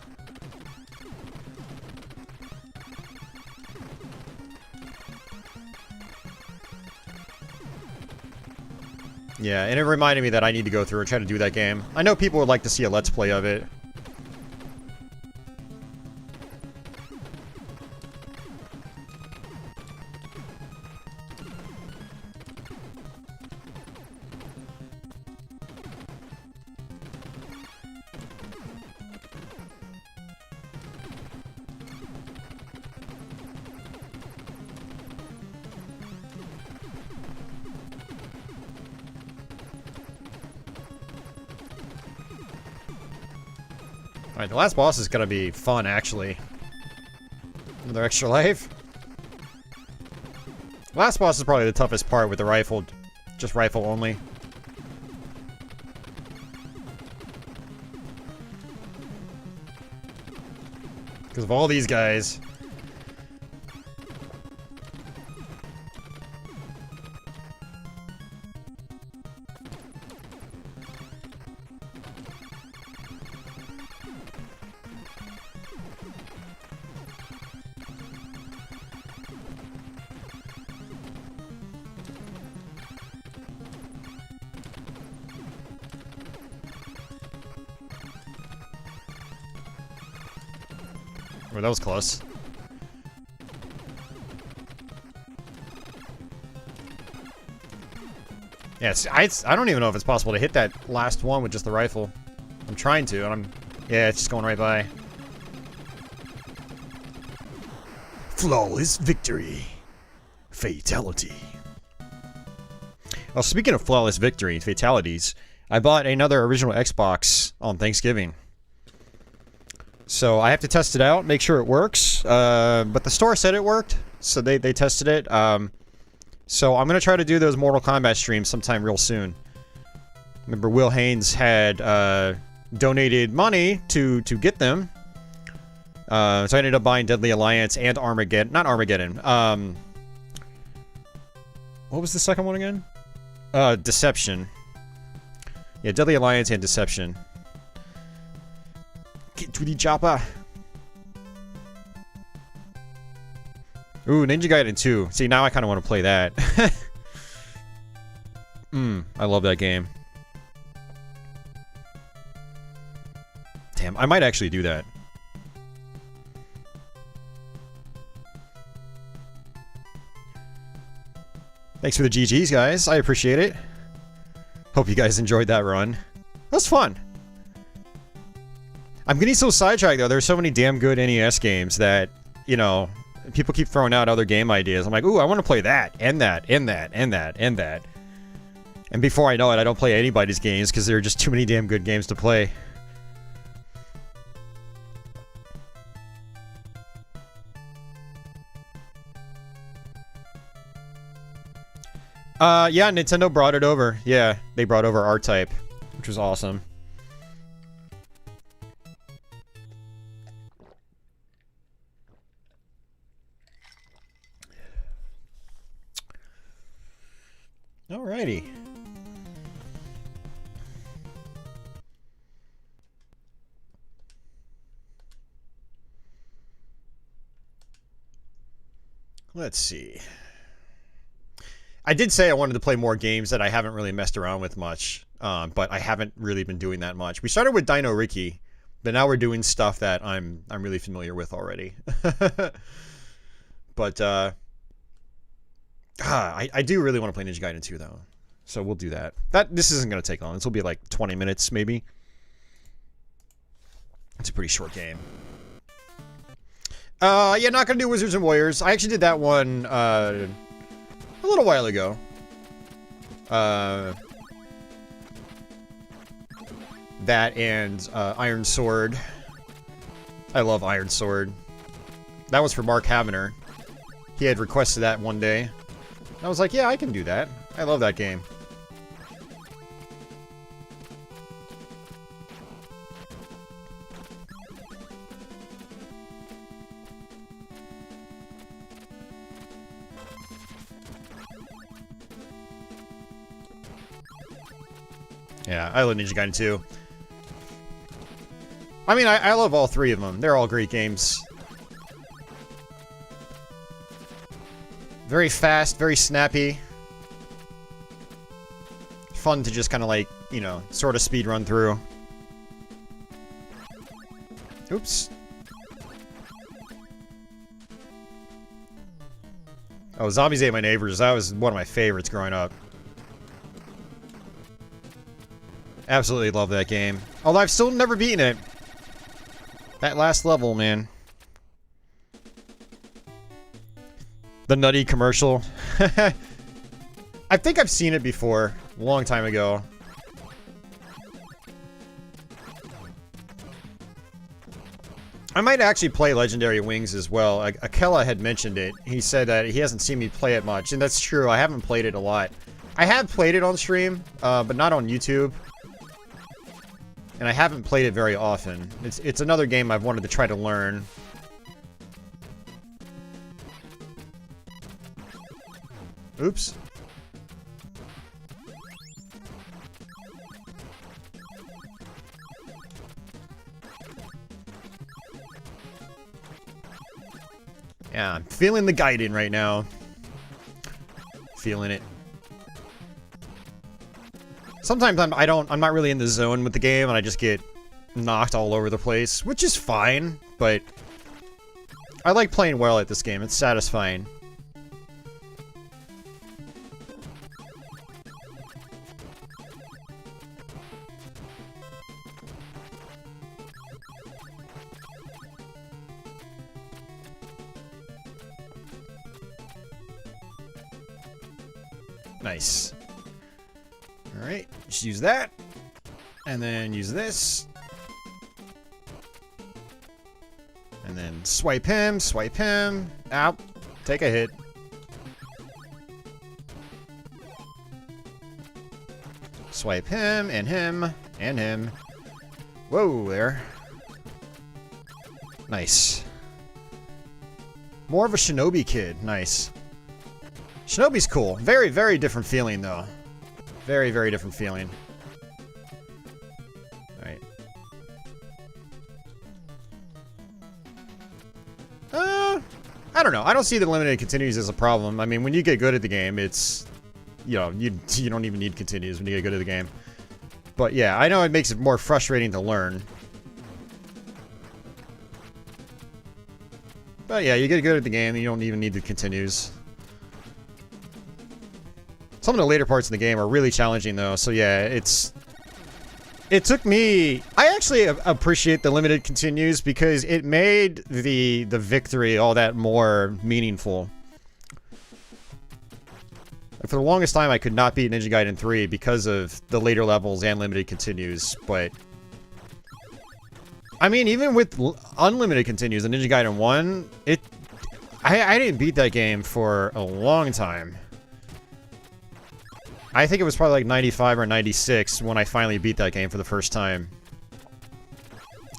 Yeah, and it reminded me that I need to go through and try to do that game. I know people would like to see a Let's Play of it. Alright, the last boss is gonna be fun, actually. Another extra life. Last boss is probably the toughest part with the rifle. Just rifle only. Because of all these guys. Oh, that was close. Yeah, I don't even know if it's possible to hit that last one with just the rifle. I'm trying to, and yeah, it's just going right by. Flawless victory. Fatality. Well, speaking of flawless victory and fatalities, I bought another original Xbox on Thanksgiving. So I have to test it out, make sure it works. But the store said it worked, so they tested it. So I'm going to try to do those Mortal Kombat streams sometime real soon. Remember, Will Haynes had donated money to get them. So I ended up buying Deadly Alliance and Armageddon. Not Armageddon. What was the second one again? Deception. Yeah, Deadly Alliance and Deception. Get to the chopper. Ooh, Ninja Gaiden 2. See, now I kind of want to play that. I love that game. Damn, I might actually do that. Thanks for the GGs, guys. I appreciate it. Hope you guys enjoyed that run. That was fun. I'm getting so sidetracked, though. There's so many damn good NES games that, you know, people keep throwing out other game ideas. I'm like, ooh, I want to play that, and that, and that, and that, and that. And before I know it, I don't play anybody's games because there are just too many damn good games to play. Yeah, Nintendo brought it over. Yeah, they brought over R-Type, which was awesome. Alrighty. Let's see. I did say I wanted to play more games that I haven't really messed around with much, but I haven't really been doing that much. We started with Dino Riki, but now we're doing stuff that I'm really familiar with already. But I do really want to play Ninja Gaiden 2 though, so we'll do that. This isn't gonna take long. This will be like 20 minutes maybe. It's a pretty short game. Yeah, not gonna do Wizards and Warriors. I actually did that one a little while ago. That and Iron Sword. I love Iron Sword. That was for Mark Havener. He had requested that one day. I was like, yeah, I can do that. I love that game. Yeah, I love Ninja Gaiden 2. I mean, I love all three of them. They're all great games. Very fast, very snappy. Fun to just kind of like, you know, sort of speed run through. Oops. Oh, Zombies Ate My Neighbors. That was one of my favorites growing up. Absolutely love that game. Although I've still never beaten it. That last level, man. The nutty commercial. I think I've seen it before. A long time ago. I might actually play Legendary Wings as well. Akela had mentioned it. He said that he hasn't seen me play it much. And that's true. I haven't played it a lot. I have played it on stream, but not on YouTube. And I haven't played it very often. It's another game I've wanted to try to learn. Oops. Yeah, I'm feeling the Gaiden right now. Feeling it. Sometimes I'm not really in the zone with the game, and I just get knocked all over the place, which is fine, but I like playing well at this game. It's satisfying. Nice. Alright, just use that. And then use this. And then swipe him, swipe him. Ow. Take a hit. Swipe him, and him, and him. Whoa, there. Nice. More of a shinobi kid. Nice. Shinobi's cool. Very, very different feeling, though. Very, very different feeling. Alright. I don't know. I don't see the limited continues as a problem. I mean, when you get good at the game, it's... You know, you don't even need continues when you get good at the game. But yeah, I know it makes it more frustrating to learn. But yeah, you get good at the game, you don't even need the continues. Some of the later parts of the game are really challenging though, so yeah, it took me... I actually appreciate the limited continues because it made the victory all that more meaningful. For the longest time, I could not beat Ninja Gaiden 3 because of the later levels and limited continues, but... I mean, even with unlimited continues in Ninja Gaiden 1, I didn't beat that game for a long time. I think it was probably like 95 or 96 when I finally beat that game for the first time.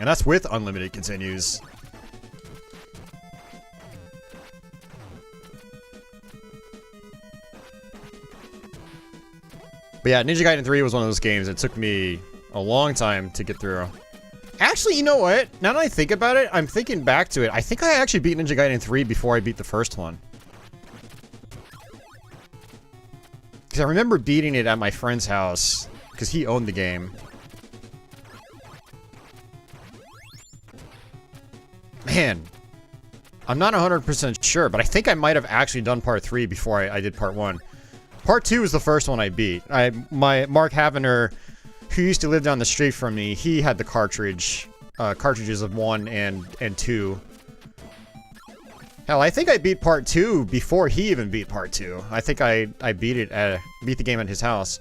And that's with unlimited continues. But yeah, Ninja Gaiden 3 was one of those games that took me a long time to get through. Actually, you know what? Now that I think about it, I'm thinking back to it. I think I actually beat Ninja Gaiden 3 before I beat the first one. Because I remember beating it at my friend's house, because he owned the game. Man, I'm not 100% sure, but I think I might have actually done part 3 before I did part 1. Part 2 was the first one I beat. My Mark Havener, who used to live down the street from me, he had the cartridges of 1 and 2. Hell, I think I beat part 2 before he even beat part 2. I think I beat the game at his house.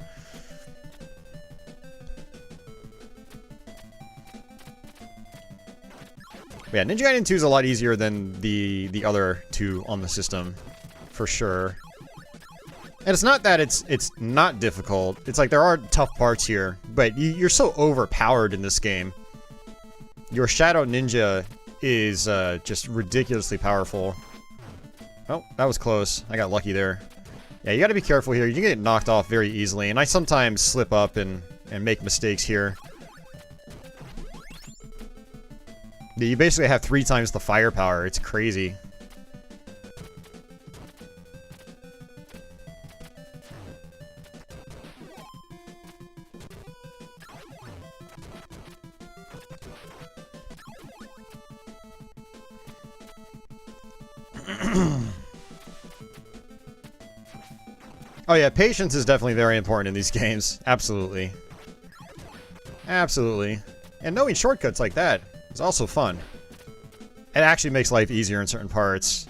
But yeah, Ninja Gaiden 2 is a lot easier than the other two on the system, for sure. And it's not that it's not difficult. It's like there are tough parts here, but you're so overpowered in this game. Your Shadow Ninja is just ridiculously powerful. Oh, that was close. I got lucky there. Yeah, you gotta be careful here. You can get knocked off very easily, and I sometimes slip up and make mistakes here. You basically have 3 times the firepower. It's crazy. Oh yeah, patience is definitely very important in these games. Absolutely. Absolutely. And knowing shortcuts like that is also fun. It actually makes life easier in certain parts.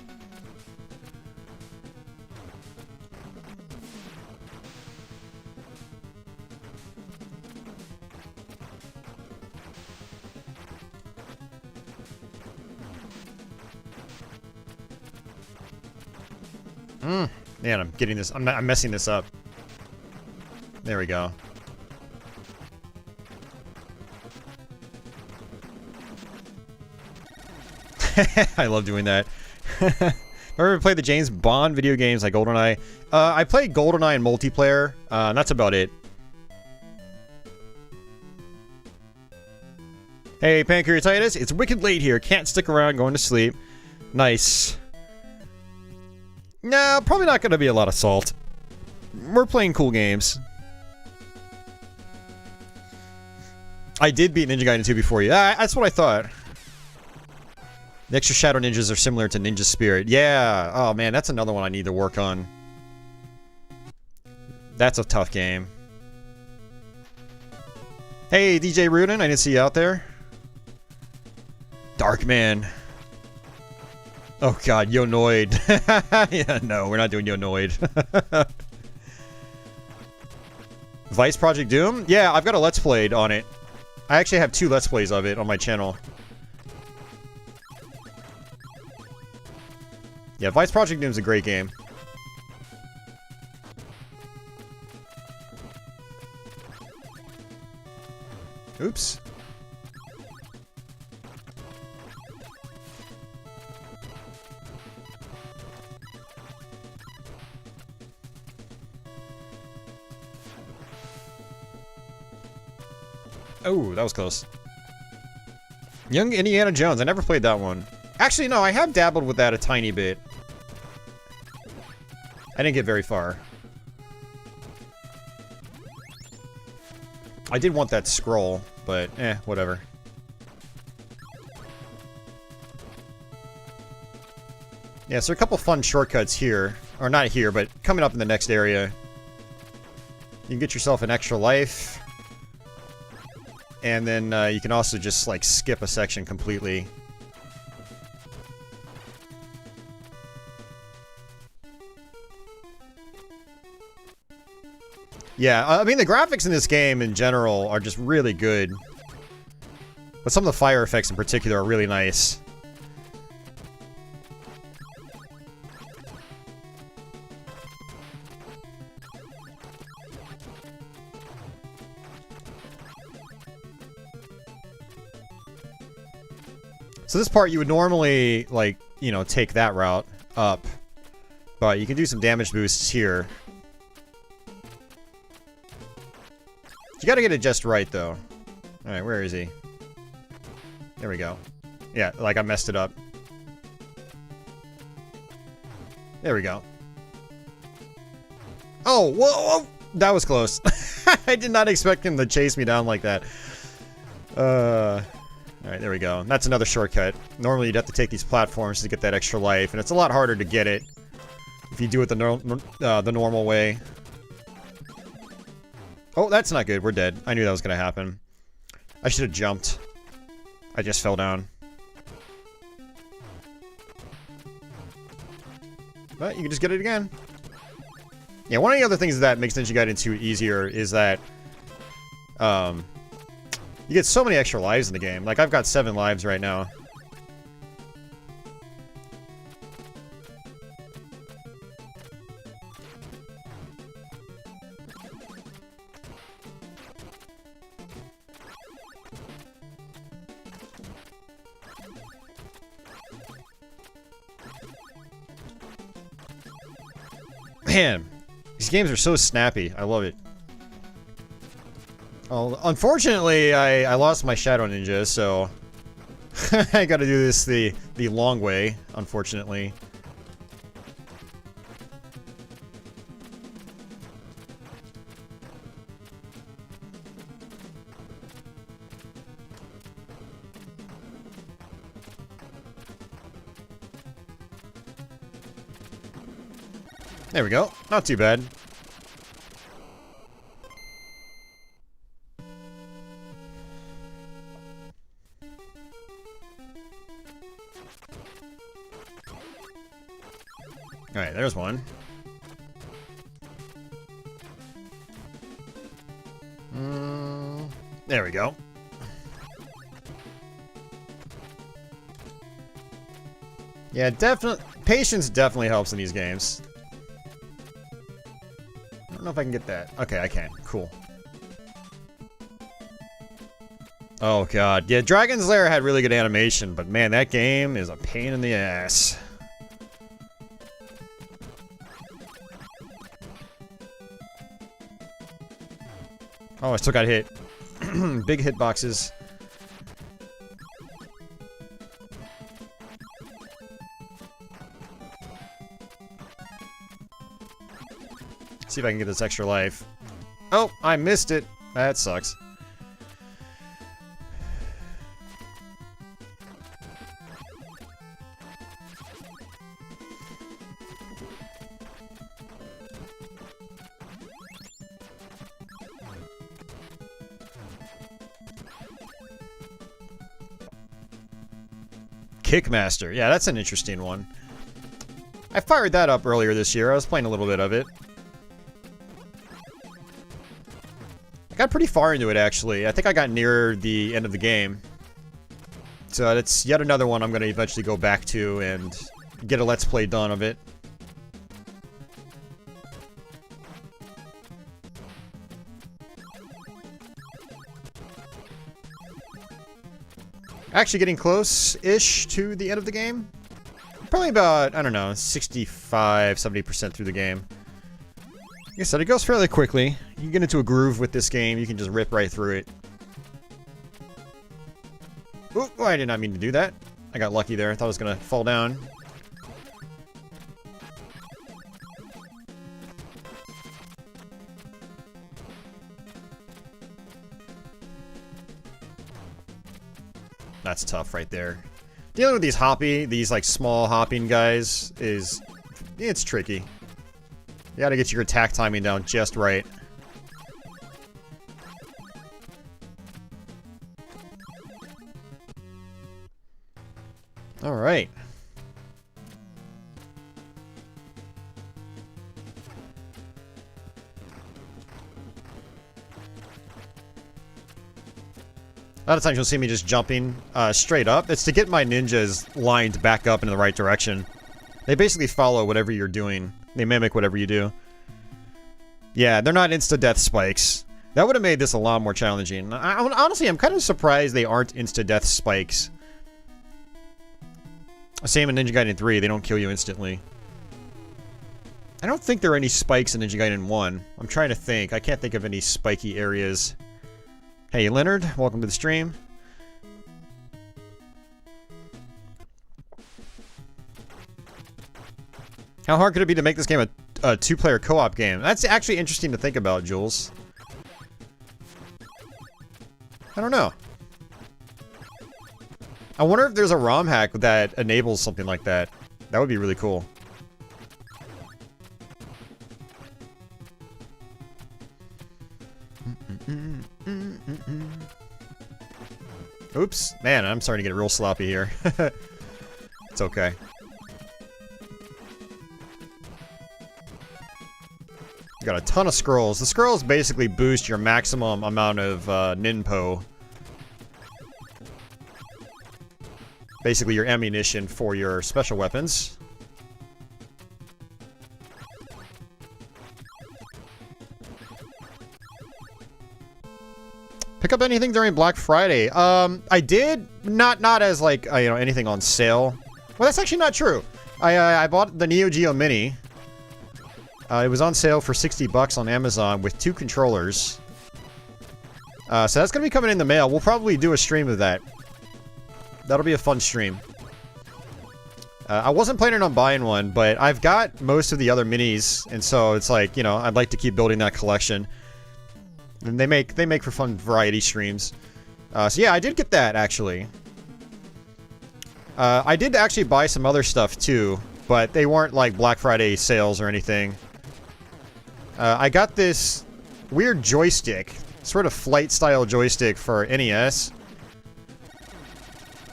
Man, I'm getting this. I'm messing this up. There we go. I love doing that. Ever played the James Bond video games like GoldenEye? I played GoldenEye in multiplayer. And that's about it. Hey, Pancreatitis, it's wicked late here. Can't stick around, going to sleep. Nice. No, probably not going to be a lot of salt. We're playing cool games. I did beat Ninja Gaiden 2 before you. That's what I thought. The extra Shadow Ninjas are similar to Ninja Spirit. Yeah. Oh, man, that's another one I need to work on. That's a tough game. Hey, DJ Rudin, I didn't see you out there. Darkman. Oh god, Yonoid. Yeah, no, we're not doing Yonoid. Vice Project Doom? Yeah, I've got a Let's Play on it. I actually have 2 Let's Plays of it on my channel. Yeah, Vice Project Doom's a great game. Oops. Oh, that was close. Young Indiana Jones. I never played that one. Actually, no, I have dabbled with that a tiny bit. I didn't get very far. I did want that scroll, but whatever. Yeah, so a couple fun shortcuts here. Or not here, but coming up in the next area. You can get yourself an extra life. And then you can also just, like, skip a section completely. Yeah, I mean, the graphics in this game in general are just really good. But some of the fire effects in particular are really nice. So this part you would normally, like, you know, take that route up. But you can do some damage boosts here. You gotta get it just right, though. Alright, where is he? There we go. Yeah, like I messed it up. There we go. Oh, whoa, whoa! That was close. I did not expect him to chase me down like that. Alright, there we go. That's another shortcut. Normally you'd have to take these platforms to get that extra life, and it's a lot harder to get it if you do it the normal way. Oh, that's not good. We're dead. I knew that was going to happen. I should have jumped. I just fell down. But you can just get it again. Yeah, one of the other things that makes Ninja Gaiden 2 easier is that you get so many extra lives in the game. Like, I've got 7 lives right now. Man, these games are so snappy. I love it. Well, unfortunately, I lost my Shadow Ninja, so I gotta do this the long way, unfortunately. There we go. Not too bad. Alright, there's one. There we go. Yeah, patience definitely helps in these games. I don't know if I can get that. Okay, I can. Cool. Oh god. Yeah, Dragon's Lair had really good animation, but man, that game is a pain in the ass. Oh, I still got hit. Big hitboxes. See if I can get this extra life. Oh, I missed it. That sucks. Kickmaster. Yeah, that's an interesting one. I fired that up earlier this year. I was playing a little bit of it. I got pretty far into it, actually. I think I got near the end of the game. So that's yet another one I'm going to eventually go back to and get a Let's Play done of it. Actually getting close-ish to the end of the game. Probably about, I don't know, 65, 70% through the game. Like I said, it goes fairly quickly. You can get into a groove with this game, you can just rip right through it. Ooh, oh, I did not mean to do that. I got lucky there. I thought I was gonna fall down. That's tough right there. Dealing with these like small hopping guys it's tricky. You gotta get your attack timing down just right. Alright. A lot of times you'll see me just jumping straight up. It's to get my ninjas lined back up in the right direction. They basically follow whatever you're doing. They mimic whatever you do. Yeah, they're not insta-death spikes. That would have made this a lot more challenging. Honestly, I'm kind of surprised they aren't insta-death spikes. Same in Ninja Gaiden 3, they don't kill you instantly. I don't think there are any spikes in Ninja Gaiden 1. I'm trying to think. I can't think of any spiky areas. Hey, Leonard, welcome to the stream. How hard could it be to make this game a two-player co-op game? That's actually interesting to think about, Jules. I don't know. I wonder if there's a ROM hack that enables something like that. That would be really cool. Oops. Man, I'm starting to get real sloppy here. It's okay. You got a ton of scrolls. The scrolls basically boost your maximum amount of ninpo. Basically your ammunition for your special weapons. Pick up anything during Black Friday? I did, not as like you know, anything on sale. Well, that's actually not true. I bought the Neo Geo Mini. It was on sale for 60 bucks on Amazon with 2 controllers. So that's gonna be coming in the mail. We'll probably do a stream of that. That'll be a fun stream. I wasn't planning on buying one, but I've got most of the other minis, and so it's like, you know, I'd like to keep building that collection. And they make for fun variety streams. So yeah, I did get that, actually. I did actually buy some other stuff, too, but they weren't, like, Black Friday sales or anything. I got this weird joystick, sort of flight-style joystick for NES.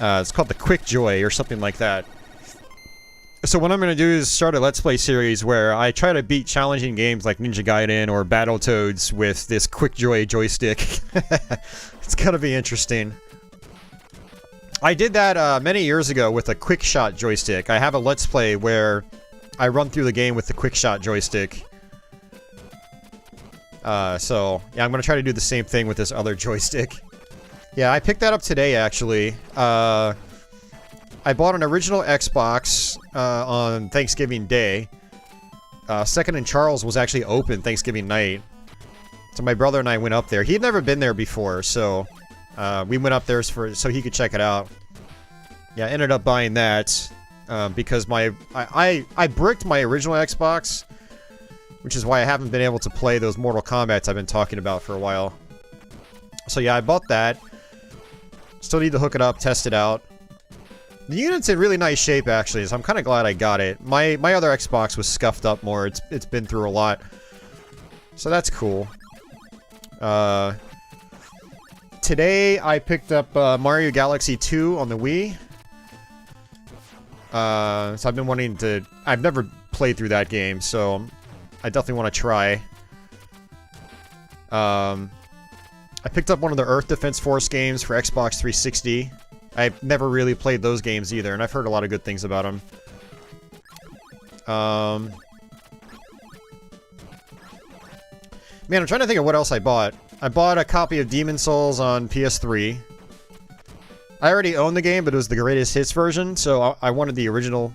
It's called the Quick Joy, or something like that. So what I'm going to do is start a Let's Play series where I try to beat challenging games like Ninja Gaiden or Battletoads with this Quick Joy joystick. It's going to be interesting. I did that many years ago with a Quick Shot joystick. I have a Let's Play where I run through the game with the Quick Shot joystick. So, yeah, I'm going to try to do the same thing with this other joystick. Yeah, I picked that up today, actually. I bought an original Xbox on Thanksgiving Day. Second and Charles was actually open Thanksgiving night. So my brother and I went up there. He had never been there before, so we went up there so he could check it out. Yeah, I ended up buying that because I bricked my original Xbox, which is why I haven't been able to play those Mortal Kombats I've been talking about for a while. So yeah, I bought that. Still need to hook it up, test it out. The unit's in really nice shape, actually, so I'm kind of glad I got it. My other Xbox was scuffed up more. It's been through a lot. So that's cool. Today, I picked up Mario Galaxy 2 on the Wii. So I've been wanting to... I've never played through that game, so I definitely want to try. I picked up one of the Earth Defense Force games for Xbox 360. I've never really played those games either, and I've heard a lot of good things about them. Man, I'm trying to think of what else I bought. I bought a copy of Demon Souls on PS3. I already own the game, but it was the greatest hits version, so I wanted the original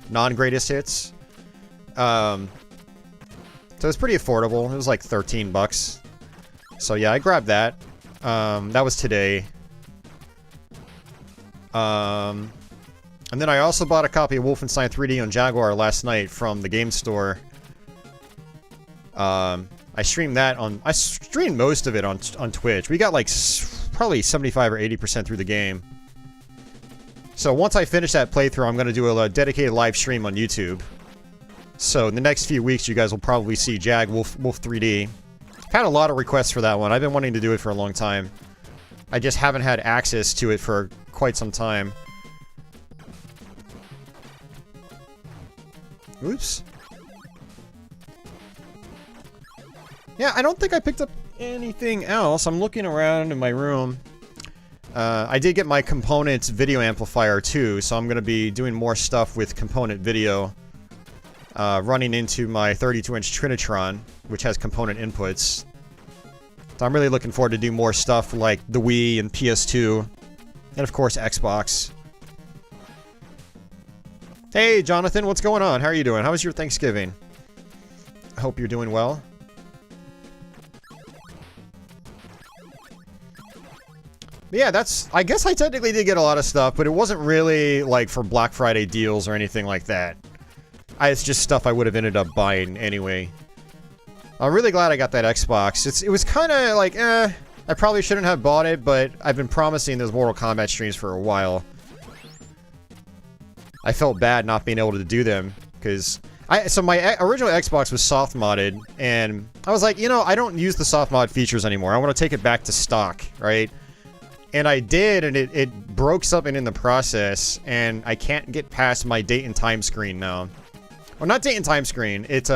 non-greatest hits. So it's pretty affordable. It was like 13 bucks. So yeah, I grabbed that. That was today. And then I also bought a copy of Wolfenstein 3D on Jaguar last night from the game store. I streamed that on... I streamed most of it on Twitch. We got like probably 75 or 80% through the game. So once I finish that playthrough, I'm going to do a dedicated live stream on YouTube. So in the next few weeks, you guys will probably see Jag Wolf 3D. I've had a lot of requests for that one. I've been wanting to do it for a long time. I just haven't had access to it for quite some time. Oops. Yeah, I don't think I picked up anything else. I'm looking around in my room. I did get my Component video amplifier too, so I'm going to be doing more stuff with Component video. Running into my 32-inch Trinitron, which has Component inputs. So I'm really looking forward to do more stuff like the Wii and PS2. And of course, Xbox. Hey, Jonathan, what's going on? How are you doing? How was your Thanksgiving? I hope you're doing well. But yeah, I guess I technically did get a lot of stuff, but it wasn't really, like, for Black Friday deals or anything like that. It's just stuff I would have ended up buying anyway. I'm really glad I got that Xbox. It was kind of like, I probably shouldn't have bought it, but I've been promising those Mortal Kombat streams for a while. I felt bad not being able to do them, because... So my original Xbox was soft modded, and I was like, you know, I don't use the soft mod features anymore. I want to take it back to stock, right? And I did, and it broke something in the process, and I can't get past my date and time screen now. Well, not date and time screen. It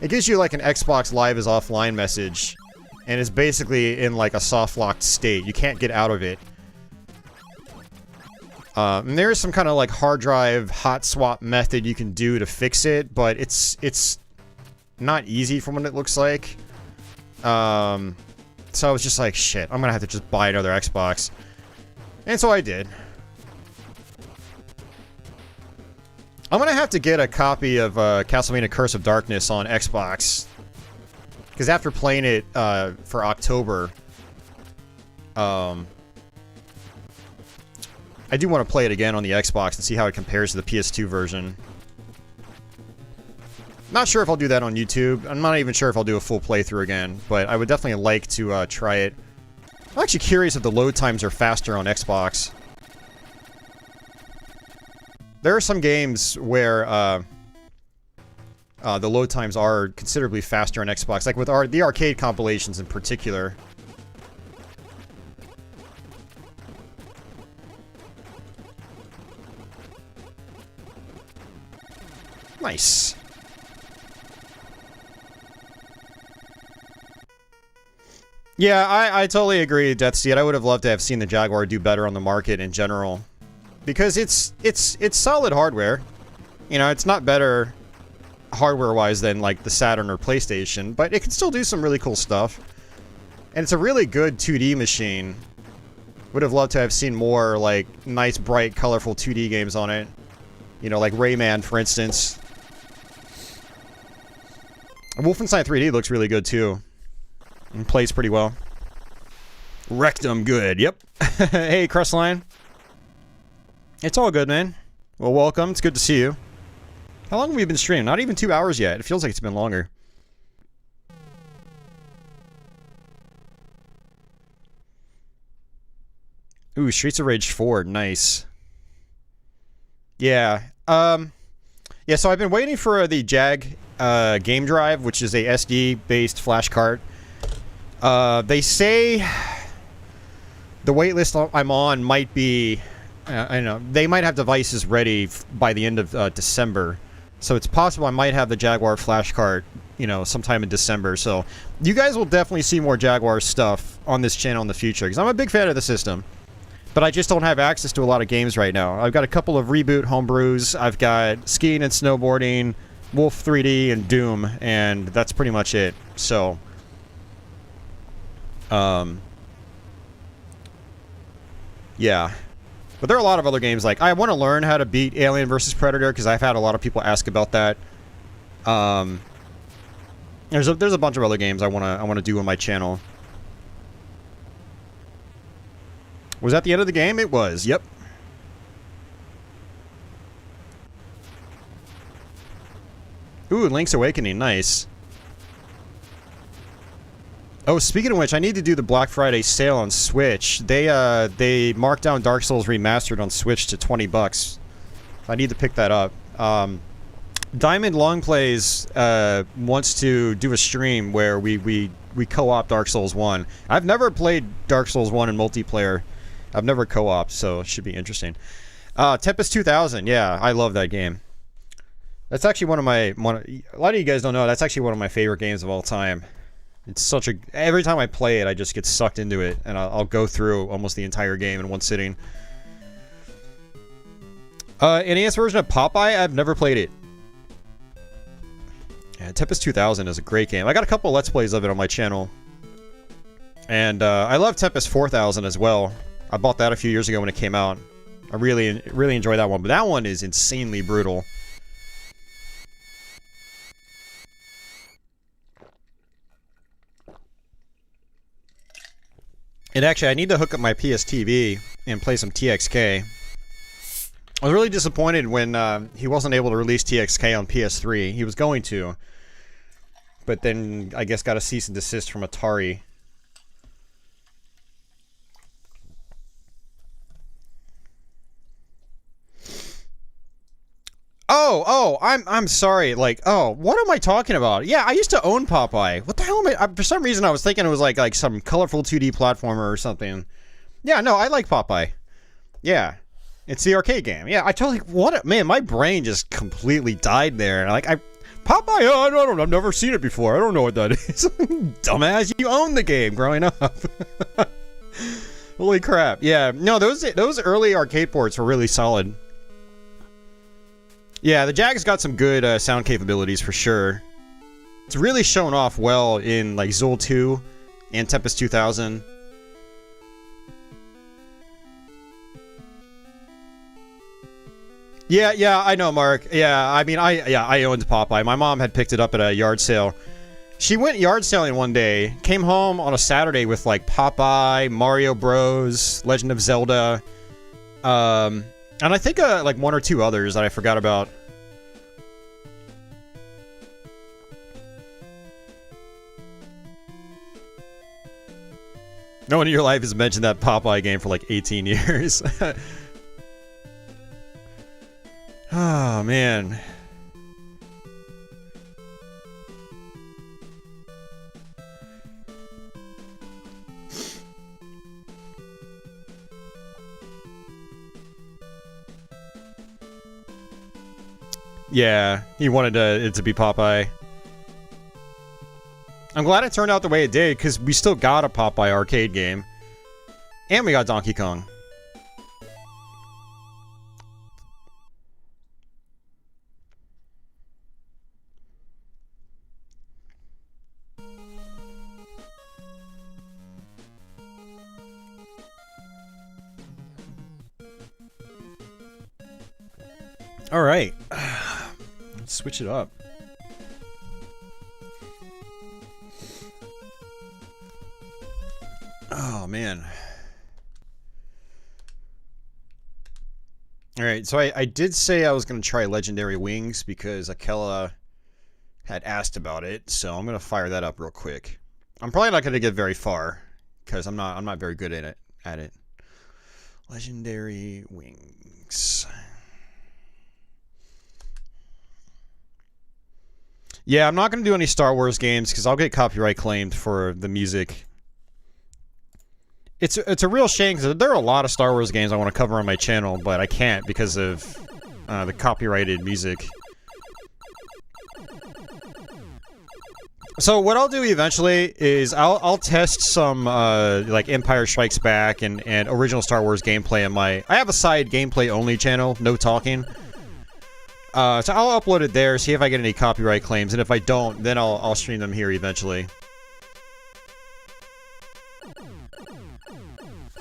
gives you like an Xbox Live is offline message, and it's basically in like a soft locked state. You can't get out of it. And there is some kind of like hard drive hot swap method you can do to fix it, but it's not easy from what it looks like. So I was just like, shit, I'm gonna have to just buy another Xbox. And so I did. I'm gonna have to get a copy of Castlevania Curse of Darkness on Xbox. Because after playing it for October, I do want to play it again on the Xbox and see how it compares to the PS2 version. Not sure if I'll do that on YouTube. I'm not even sure if I'll do a full playthrough again, but I would definitely like to try it. I'm actually curious if the load times are faster on Xbox. There are some games where the load times are considerably faster on Xbox, like with the arcade compilations in particular. Nice. Yeah, I totally agree, Deathseed. I would have loved to have seen the Jaguar do better on the market in general. Because it's solid hardware. You know, it's not better hardware-wise than, like, the Saturn or PlayStation, but it can still do some really cool stuff. And it's a really good 2D machine. Would have loved to have seen more, like, nice, bright, colorful 2D games on it. You know, like Rayman, for instance. Wolfenstein 3D looks really good, too. And plays pretty well. Rectum good, yep. Hey, Crestline. It's all good, man. Well, welcome. It's good to see you. How long have we been streaming? Not even 2 hours yet. It feels like it's been longer. Ooh, Streets of Rage 4. Nice. Yeah. Yeah, so I've been waiting for the Jag game drive, which is a SD-based flash card. They say the waitlist I'm on might be, I don't know, they might have devices ready by the end of December. So it's possible I might have the Jaguar flash card, you know, sometime in December. So you guys will definitely see more Jaguar stuff on this channel in the future, because I'm a big fan of the system. But I just don't have access to a lot of games right now. I've got a couple of Reboot homebrews. I've got skiing and snowboarding, Wolf 3D, and Doom, and that's pretty much it. So yeah. But there are a lot of other games, like, I want to learn how to beat Alien vs. Predator, because I've had a lot of people ask about that. There's a bunch of other games I wanna do on my channel. Was that the end of the game? It was, yep. Ooh, Link's Awakening, nice. Oh, speaking of which, I need to do the Black Friday sale on Switch. They marked down Dark Souls Remastered on Switch to $20. I need to pick that up. Diamond Longplays wants to do a stream where we co-op Dark Souls 1. I've never played Dark Souls 1 in multiplayer. I've never co-opted, so it should be interesting. Tempest 2000, yeah, I love that game. That's actually one of my... a lot of you guys don't know, that's actually one of my favorite games of all time. It's such a... Every time I play it, I just get sucked into it, and I'll go through almost the entire game in one sitting. NES version of Popeye, I've never played it. Yeah, Tempest 2000 is a great game. I got a couple Let's Plays of it on my channel. And I love Tempest 4000 as well. I bought that a few years ago when it came out. I really enjoyed that one, but that one is insanely brutal. And actually, I need to hook up my PS TV and play some TXK. I was really disappointed when he wasn't able to release TXK on PS3. He was going to. But then, I guess, got a cease and desist from Atari. I'm sorry, like, what am I talking about? Yeah, I used to own Popeye. What the hell am I for some reason I was thinking it was like some colorful 2D platformer or something. Yeah, no, I like Popeye. Yeah. It's the arcade game. Yeah, I totally, man, my brain just completely died there. Popeye, I don't know, I've never seen it before. I don't know what that is. Dumbass, you owned the game growing up. Holy crap. Yeah, no, those early arcade ports were really solid. Yeah, the Jag's got some good sound capabilities for sure. It's really shown off well in like Zool 2 and Tempest 2000. Yeah, I know, Mark. Yeah, I mean, I owned Popeye. My mom had picked it up at a yard sale. She went yard selling one day, came home on a Saturday with like Popeye, Mario Bros, Legend of Zelda, and I think like one or two others that I forgot about. No one in your life has mentioned that Popeye game for like 18 years. Oh, man. Yeah, he wanted it to be Popeye. I'm glad it turned out the way it did, because we still got a Popeye arcade game. And we got Donkey Kong. Alright. Let's switch it up. Oh, man. Alright, so I did say I was going to try Legendary Wings because Akela had asked about it, so I'm going to fire that up real quick. I'm probably not going to get very far because I'm not very good at it. Legendary Wings. Yeah, I'm not going to do any Star Wars games because I'll get copyright claimed for the music. It's a real shame because there are a lot of Star Wars games I want to cover on my channel, but I can't because of the copyrighted music. So what I'll do eventually is I'll test some like Empire Strikes Back and original Star Wars gameplay on my... I have a side gameplay only channel, no talking. So I'll upload it there, see if I get any copyright claims, and if I don't, then I'll stream them here eventually.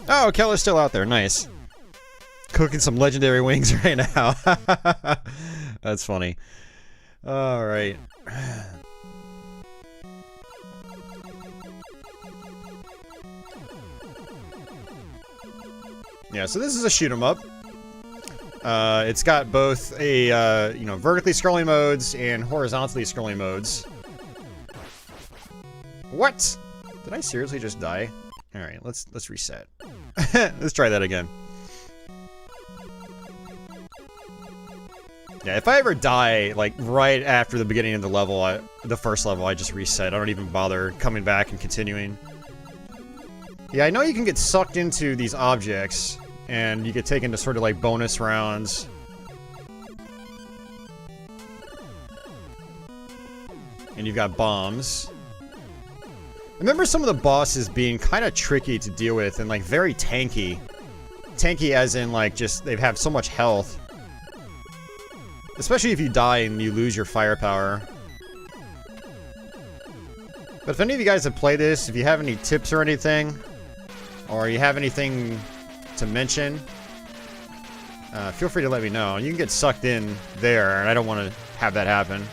Oh, Keller's still out there, nice. Cooking some Legendary Wings right now. That's funny. Alright. Yeah, so this is a shoot 'em up. It's got both a, you know, vertically scrolling modes and horizontally scrolling modes. What? Did I seriously just die? Alright, let's reset. Let's try that again. Yeah, if I ever die, like, right after the beginning of the level, the first level, I just reset. I don't even bother coming back and continuing. Yeah, I know you can get sucked into these objects, and you get taken to sort of, like, bonus rounds. And you've got bombs. I remember some of the bosses being kind of tricky to deal with and, like, very tanky. Tanky as in, like, just, they have so much health. Especially if you die and you lose your firepower. But if any of you guys have played this, if you have any tips or anything, or you have anything to mention, feel free to let me know. You can get sucked in there, and I don't want to have that happen.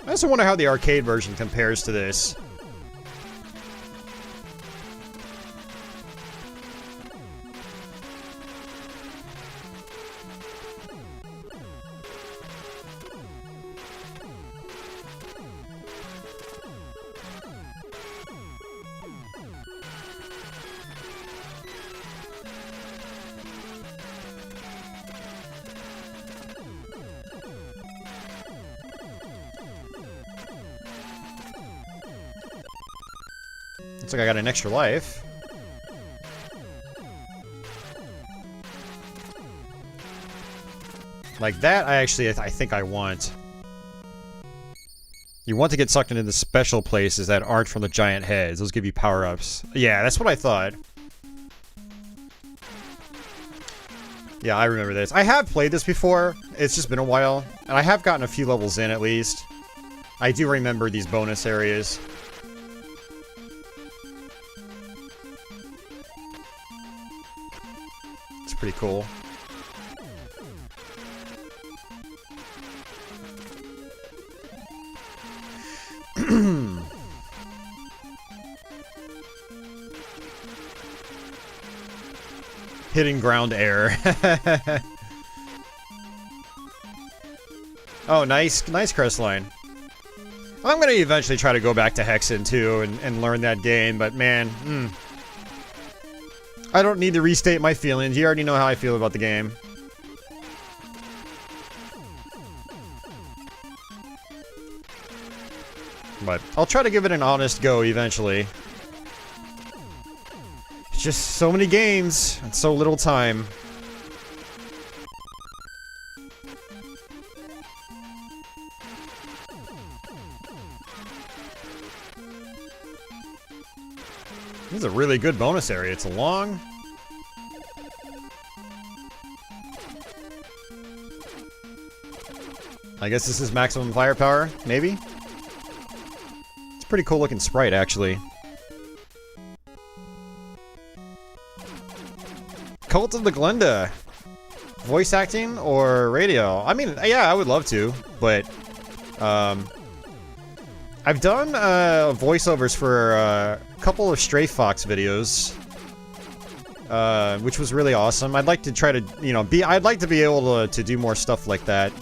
I also wonder how the arcade version compares to this. Looks like I got an extra life. Like that, I think I want. You want to get sucked into the special places that aren't from the giant heads. Those give you power-ups. Yeah, that's what I thought. Yeah, I remember this. I have played this before. It's just been a while. And I have gotten a few levels in, at least. I do remember these bonus areas. Pretty cool. Hitting ground air. Oh, nice crestline. I'm gonna eventually try to go back to Hexen too and learn that game, but man, I don't need to restate my feelings. You already know how I feel about the game. But I'll try to give it an honest go eventually. It's just so many games and so little time. This is a really good bonus area. It's long. I guess this is maximum firepower, maybe? It's a pretty cool looking sprite, actually. Cult of the Glenda. Voice acting or radio? I mean, yeah, I would love to, but I've done voiceovers for a couple of Stray Fox videos, which was really awesome. I'd like to try to, you know, I'd like to be able to do more stuff like that.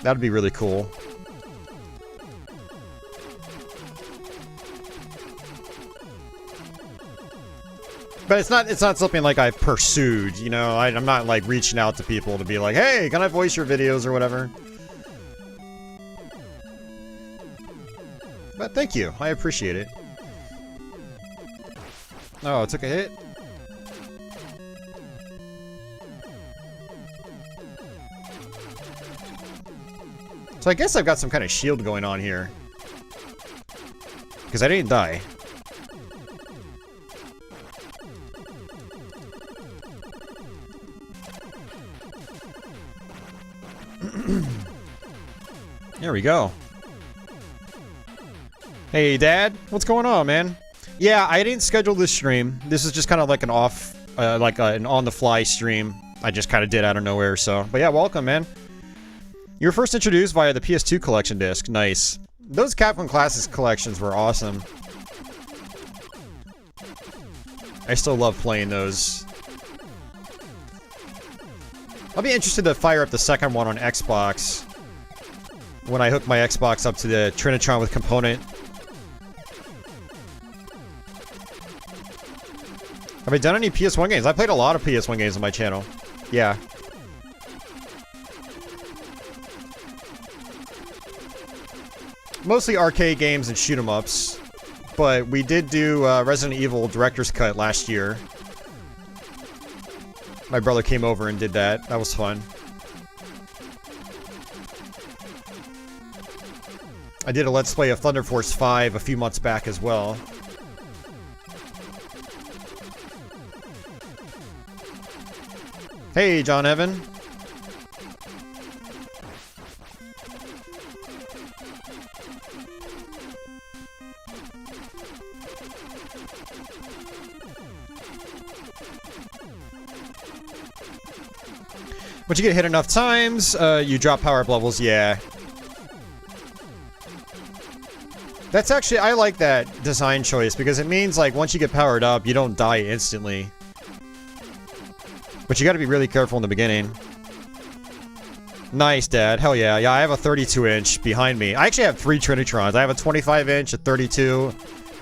That'd be really cool. But it's not something like I've pursued, you know. I'm not like reaching out to people to be like, hey, can I voice your videos or whatever? But thank you, I appreciate it. Oh, it took a hit? So I guess I've got some kind of shield going on here. Because I didn't die. There we go. Hey, Dad, what's going on, man? Yeah, I didn't schedule this stream. This is just kind of like an an on-the-fly stream. I just kind of did out of nowhere, so. But yeah, welcome, man. You were first introduced via the PS2 collection disc. Nice. Those Capcom Classics collections were awesome. I still love playing those. I'll be interested to fire up the second one on Xbox when I hook my Xbox up to the Trinitron with component. Have I done any PS1 games? I played a lot of PS1 games on my channel. Yeah. Mostly arcade games and shoot 'em ups. But we did do Resident Evil Director's Cut last year. My brother came over and did that. That was fun. I did a Let's Play of Thunder Force 5 a few months back as well. Hey, John Evan. Once you get hit enough times, you drop power-up levels, yeah. That's actually, I like that design choice, because it means, like, once you get powered up, you don't die instantly. But you gotta be really careful in the beginning. Nice, Dad. Hell yeah. Yeah, I have a 32-inch behind me. I actually have 3 Trinitrons. I have a 25-inch, a 32,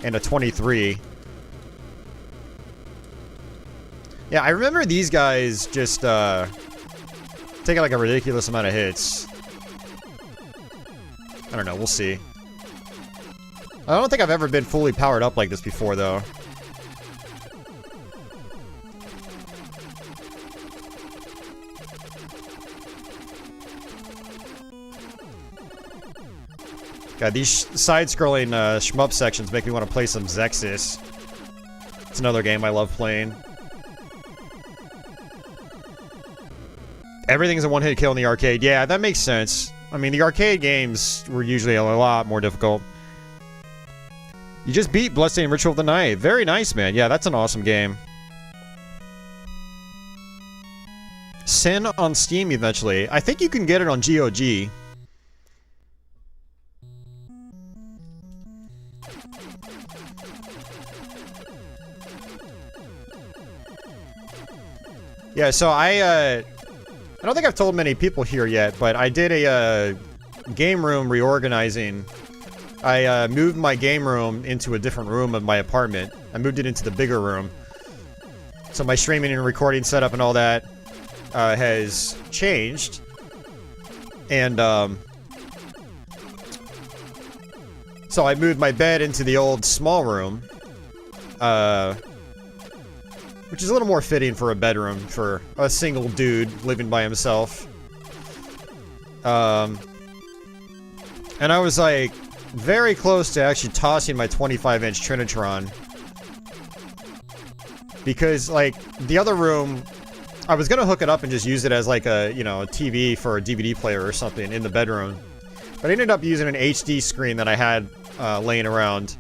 and a 23. Yeah, I remember these guys just, taking like a ridiculous amount of hits. I don't know, we'll see. I don't think I've ever been fully powered up like this before, though. God, these side-scrolling shmup sections make me want to play some Zexis. It's another game I love playing. Everything's a one-hit kill in the arcade. Yeah, that makes sense. I mean, the arcade games were usually a lot more difficult. You just beat Bloodstained Ritual of the Night. Very nice, man. Yeah, that's an awesome game. Sin on Steam eventually. I think you can get it on GOG. Yeah, so I don't think I've told many people here yet, but I did a game room reorganizing. I moved my game room into a different room of my apartment. I moved it into the bigger room. So my streaming and recording setup and all that has changed. And so I moved my bed into the old small room. Which is a little more fitting for a bedroom for a single dude living by himself. And I was like very close to actually tossing my 25-inch Trinitron. Because like the other room, I was gonna hook it up and just use it as like a, you know, a TV for a DVD player or something in the bedroom. But I ended up using an HD screen that I had laying around.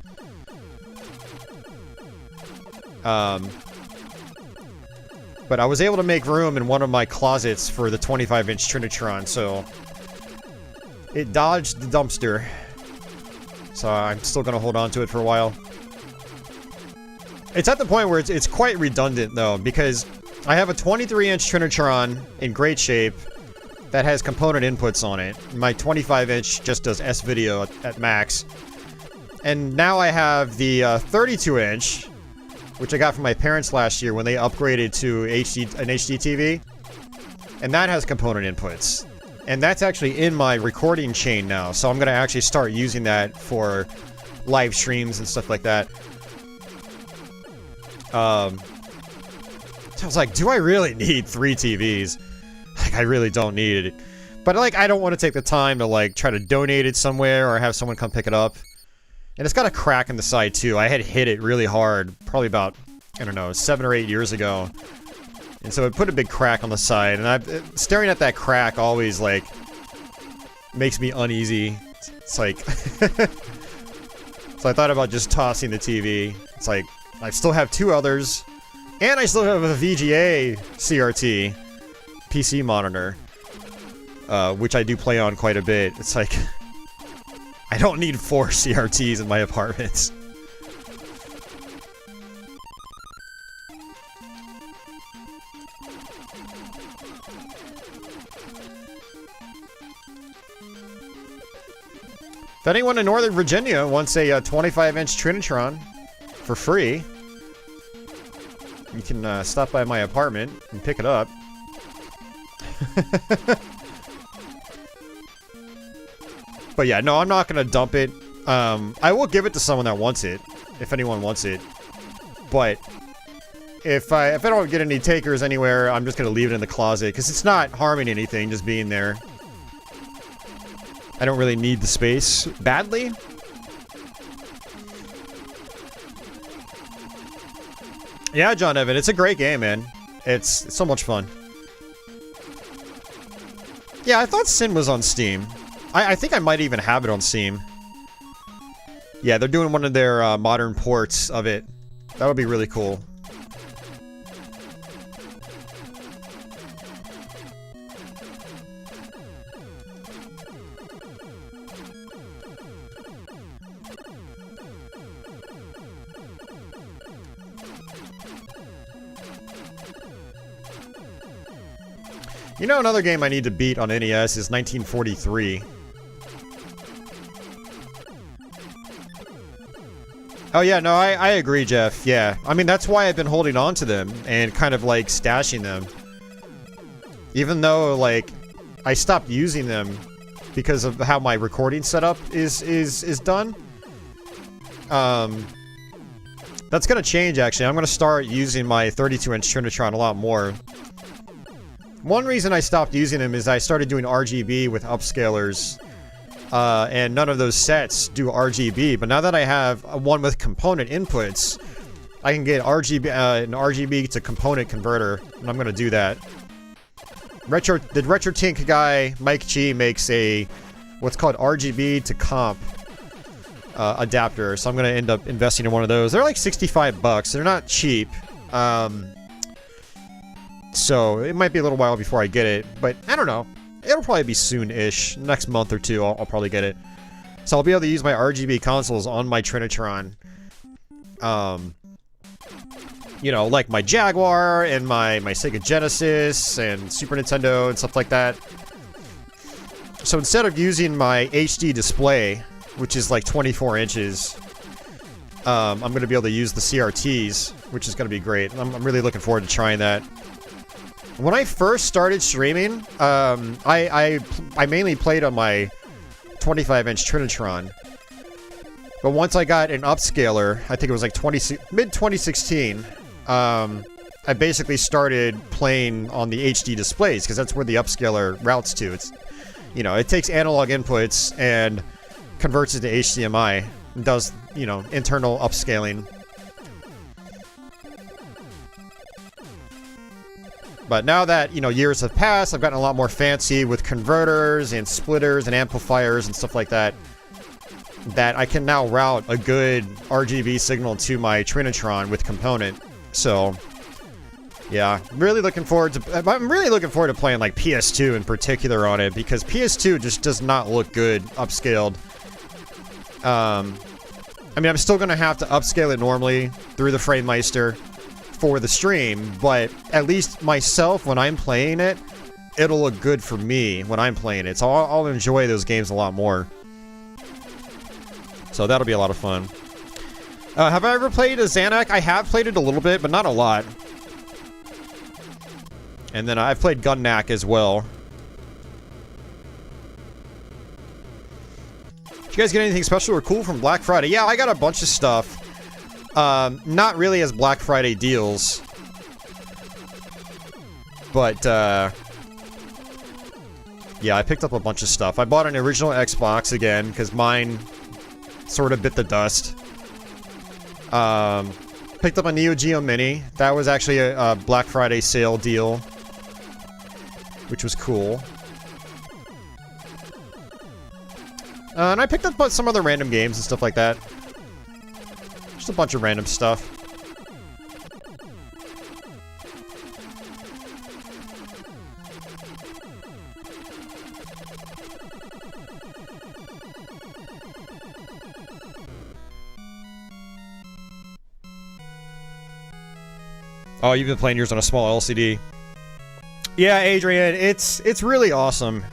But I was able to make room in one of my closets for the 25-inch Trinitron, so it dodged the dumpster. So I'm still going to hold on to it for a while. It's at the point where it's quite redundant, though, because I have a 23-inch Trinitron in great shape that has component inputs on it. My 25-inch just does S-video at max. And now I have the 32-inch... which I got from my parents last year when they upgraded to an HD TV. And that has component inputs. And that's actually in my recording chain now, so I'm going to actually start using that for live streams and stuff like that. So I was like, do I really need 3 TVs? Like, I really don't need it. But, like, I don't want to take the time to, like, try to donate it somewhere or have someone come pick it up. And it's got a crack in the side, too. I had hit it really hard, probably about, I don't know, 7 or 8 years ago. And so it put a big crack on the side, and staring at that crack always, like, makes me uneasy. It's like... So I thought about just tossing the TV. It's like, I still have 2 others, and I still have a VGA CRT PC monitor. which I do play on quite a bit. It's like, I don't need 4 CRTs in my apartment. If anyone in Northern Virginia wants a 25-inch Trinitron for free, you can stop by my apartment and pick it up. But yeah, no, I'm not gonna dump it. I will give it to someone that wants it, if anyone wants it. But if I don't get any takers anywhere, I'm just gonna leave it in the closet because it's not harming anything, just being there. I don't really need the space badly. Yeah, John Evan, it's a great game, man. It's so much fun. Yeah, I thought Sin was on Steam. I think I might even have it on Steam. Yeah, they're doing one of their modern ports of it. That would be really cool. You know, another game I need to beat on NES is 1943. Oh yeah, no, I agree, Jeff. Yeah, I mean, that's why I've been holding on to them and kind of like stashing them. Even though, like, I stopped using them because of how my recording setup is done. That's gonna change, actually. I'm gonna start using my 32-inch Trinitron a lot more. One reason I stopped using them is I started doing RGB with upscalers, and none of those sets do RGB. But now that I have one with component inputs, I can get an RGB to component converter, and I'm gonna do that. The RetroTink guy, Mike G, makes a what's called RGB to comp adapter, so I'm gonna end up investing in one of those. They're like 65 bucks. They're not cheap. So, it might be a little while before I get it, but I don't know. It'll probably be soon-ish. Next month or two, I'll probably get it. So I'll be able to use my RGB consoles on my Trinitron. You know, like my Jaguar and my Sega Genesis and Super Nintendo and stuff like that. So instead of using my HD display, which is like 24 inches, I'm going to be able to use the CRTs, which is going to be great. I'm really looking forward to trying that. When I first started streaming, I mainly played on my 25-inch Trinitron. But once I got an upscaler, I think it was like mid-2016, I basically started playing on the HD displays, because that's where the upscaler routes to. It's, you know, it takes analog inputs and converts it to HDMI and does, you know, internal upscaling. But now that, you know, years have passed, I've gotten a lot more fancy with converters and splitters and amplifiers and stuff like that, that I can now route a good RGB signal to my Trinitron with component. So, yeah, I'm really looking forward to playing like PS2 in particular on it, because PS2 just does not look good upscaled. I mean, I'm still gonna have to upscale it normally through the FrameMeister for the stream, but at least myself, when I'm playing it, it'll look good for me when I'm playing it, so I'll enjoy those games a lot more. So that'll be a lot of fun. Have I ever played a Xanac? I have played it a little bit, but not a lot. And then I've played Gunnac as well. Did you guys get anything special or cool from Black Friday? Yeah, I got a bunch of stuff. Not really as Black Friday deals. But, yeah, I picked up a bunch of stuff. I bought an original Xbox again, because mine sort of bit the dust. Picked up a Neo Geo Mini. That was actually a Black Friday sale deal, which was cool. And I picked up some other random games and stuff like that. Just a bunch of random stuff. Oh, you've been playing yours on a small LCD. Yeah, Adrian, it's really awesome.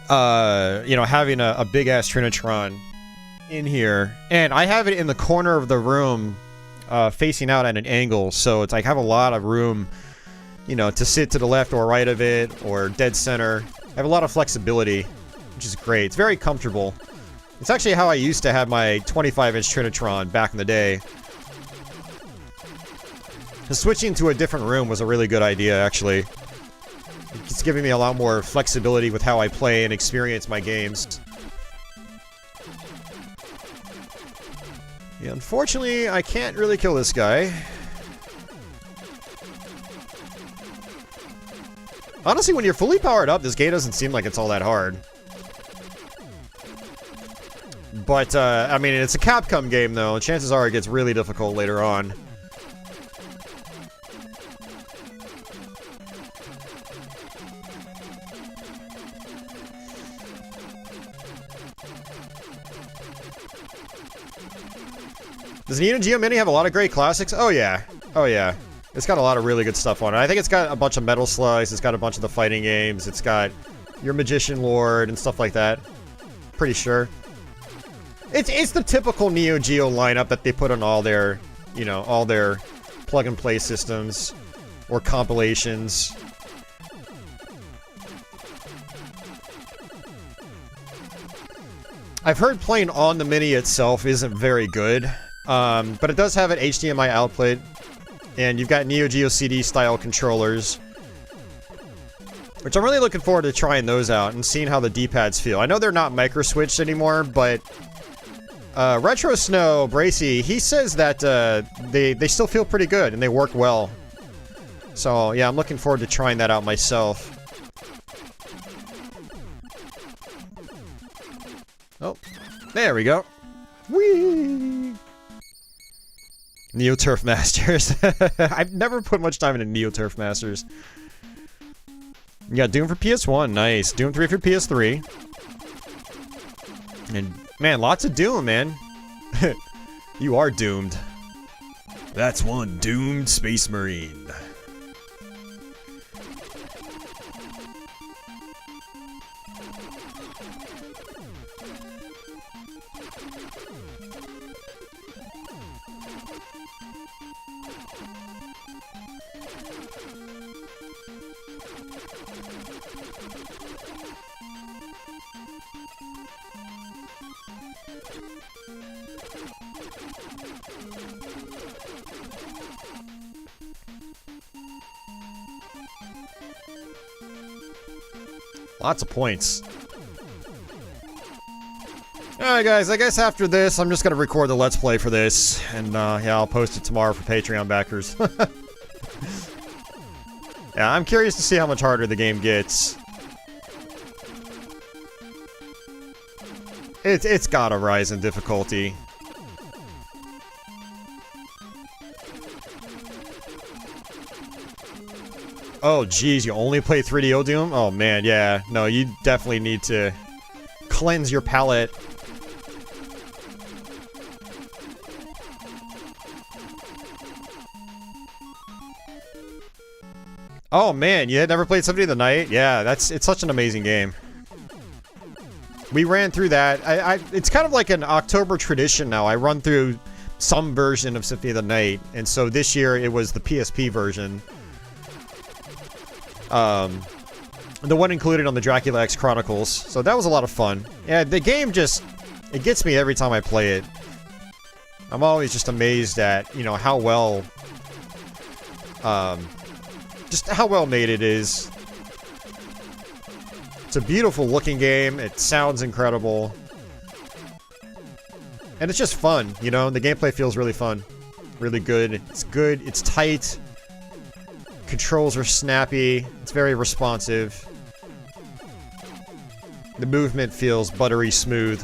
You know, having a big-ass Trinitron in here. And I have it in the corner of the room, facing out at an angle, so it's like I have a lot of room, you know, to sit to the left or right of it, or dead center. I have a lot of flexibility, which is great. It's very comfortable. It's actually how I used to have my 25-inch Trinitron back in the day. Switching to a different room was a really good idea, actually. It's giving me a lot more flexibility with how I play and experience my games. Yeah, unfortunately, I can't really kill this guy. Honestly, when you're fully powered up, this game doesn't seem like it's all that hard. But, I mean, it's a Capcom game, though. Chances are it gets really difficult later on. Does Neo Geo Mini have a lot of great classics? Oh yeah. Oh yeah. It's got a lot of really good stuff on it. I think it's got a bunch of Metal Slugs, it's got a bunch of the fighting games, it's got your Magician Lord and stuff like that. Pretty sure. It's the typical Neo Geo lineup that they put on all their, you know, all their plug-and-play systems or compilations. I've heard playing on the Mini itself isn't very good. But it does have an HDMI output, and you've got Neo Geo CD style controllers, which I'm really looking forward to trying those out and seeing how the D-pads feel. I know they're not micro-switched anymore, but Retro Snow Bracy, he says that they still feel pretty good and they work well. So yeah, I'm looking forward to trying that out myself. Oh, there we go. Whee! Neo Turf Masters. I've never put much time into Neo Turf Masters. You got Doom for PS1, nice. Doom 3 for PS3. And, man, lots of Doom, man. You are doomed. That's one doomed Space Marine. Lots of points. Alright guys, I guess after this, I'm just gonna record the Let's Play for this, and yeah, I'll post it tomorrow for Patreon backers. Yeah, I'm curious to see how much harder the game gets. It's gotta rise in difficulty. Oh, geez, you only play 3DO Doom? Oh, man, yeah. No, you definitely need to cleanse your palate. Oh, man, you had never played Symphony of the Night? Yeah, it's such an amazing game. We ran through that. It's kind of like an October tradition now. I run through some version of Symphony of the Night, and so this year it was the PSP version. The one included on the Dracula X Chronicles. So that was a lot of fun. Yeah, the game just, it gets me every time I play it. I'm always just amazed at, you know, how well, just how well made it is. It's a beautiful looking game. It sounds incredible. And it's just fun, you know? The gameplay feels really fun. Really good. It's good. It's tight. Controls are snappy. It's very responsive. The movement feels buttery smooth.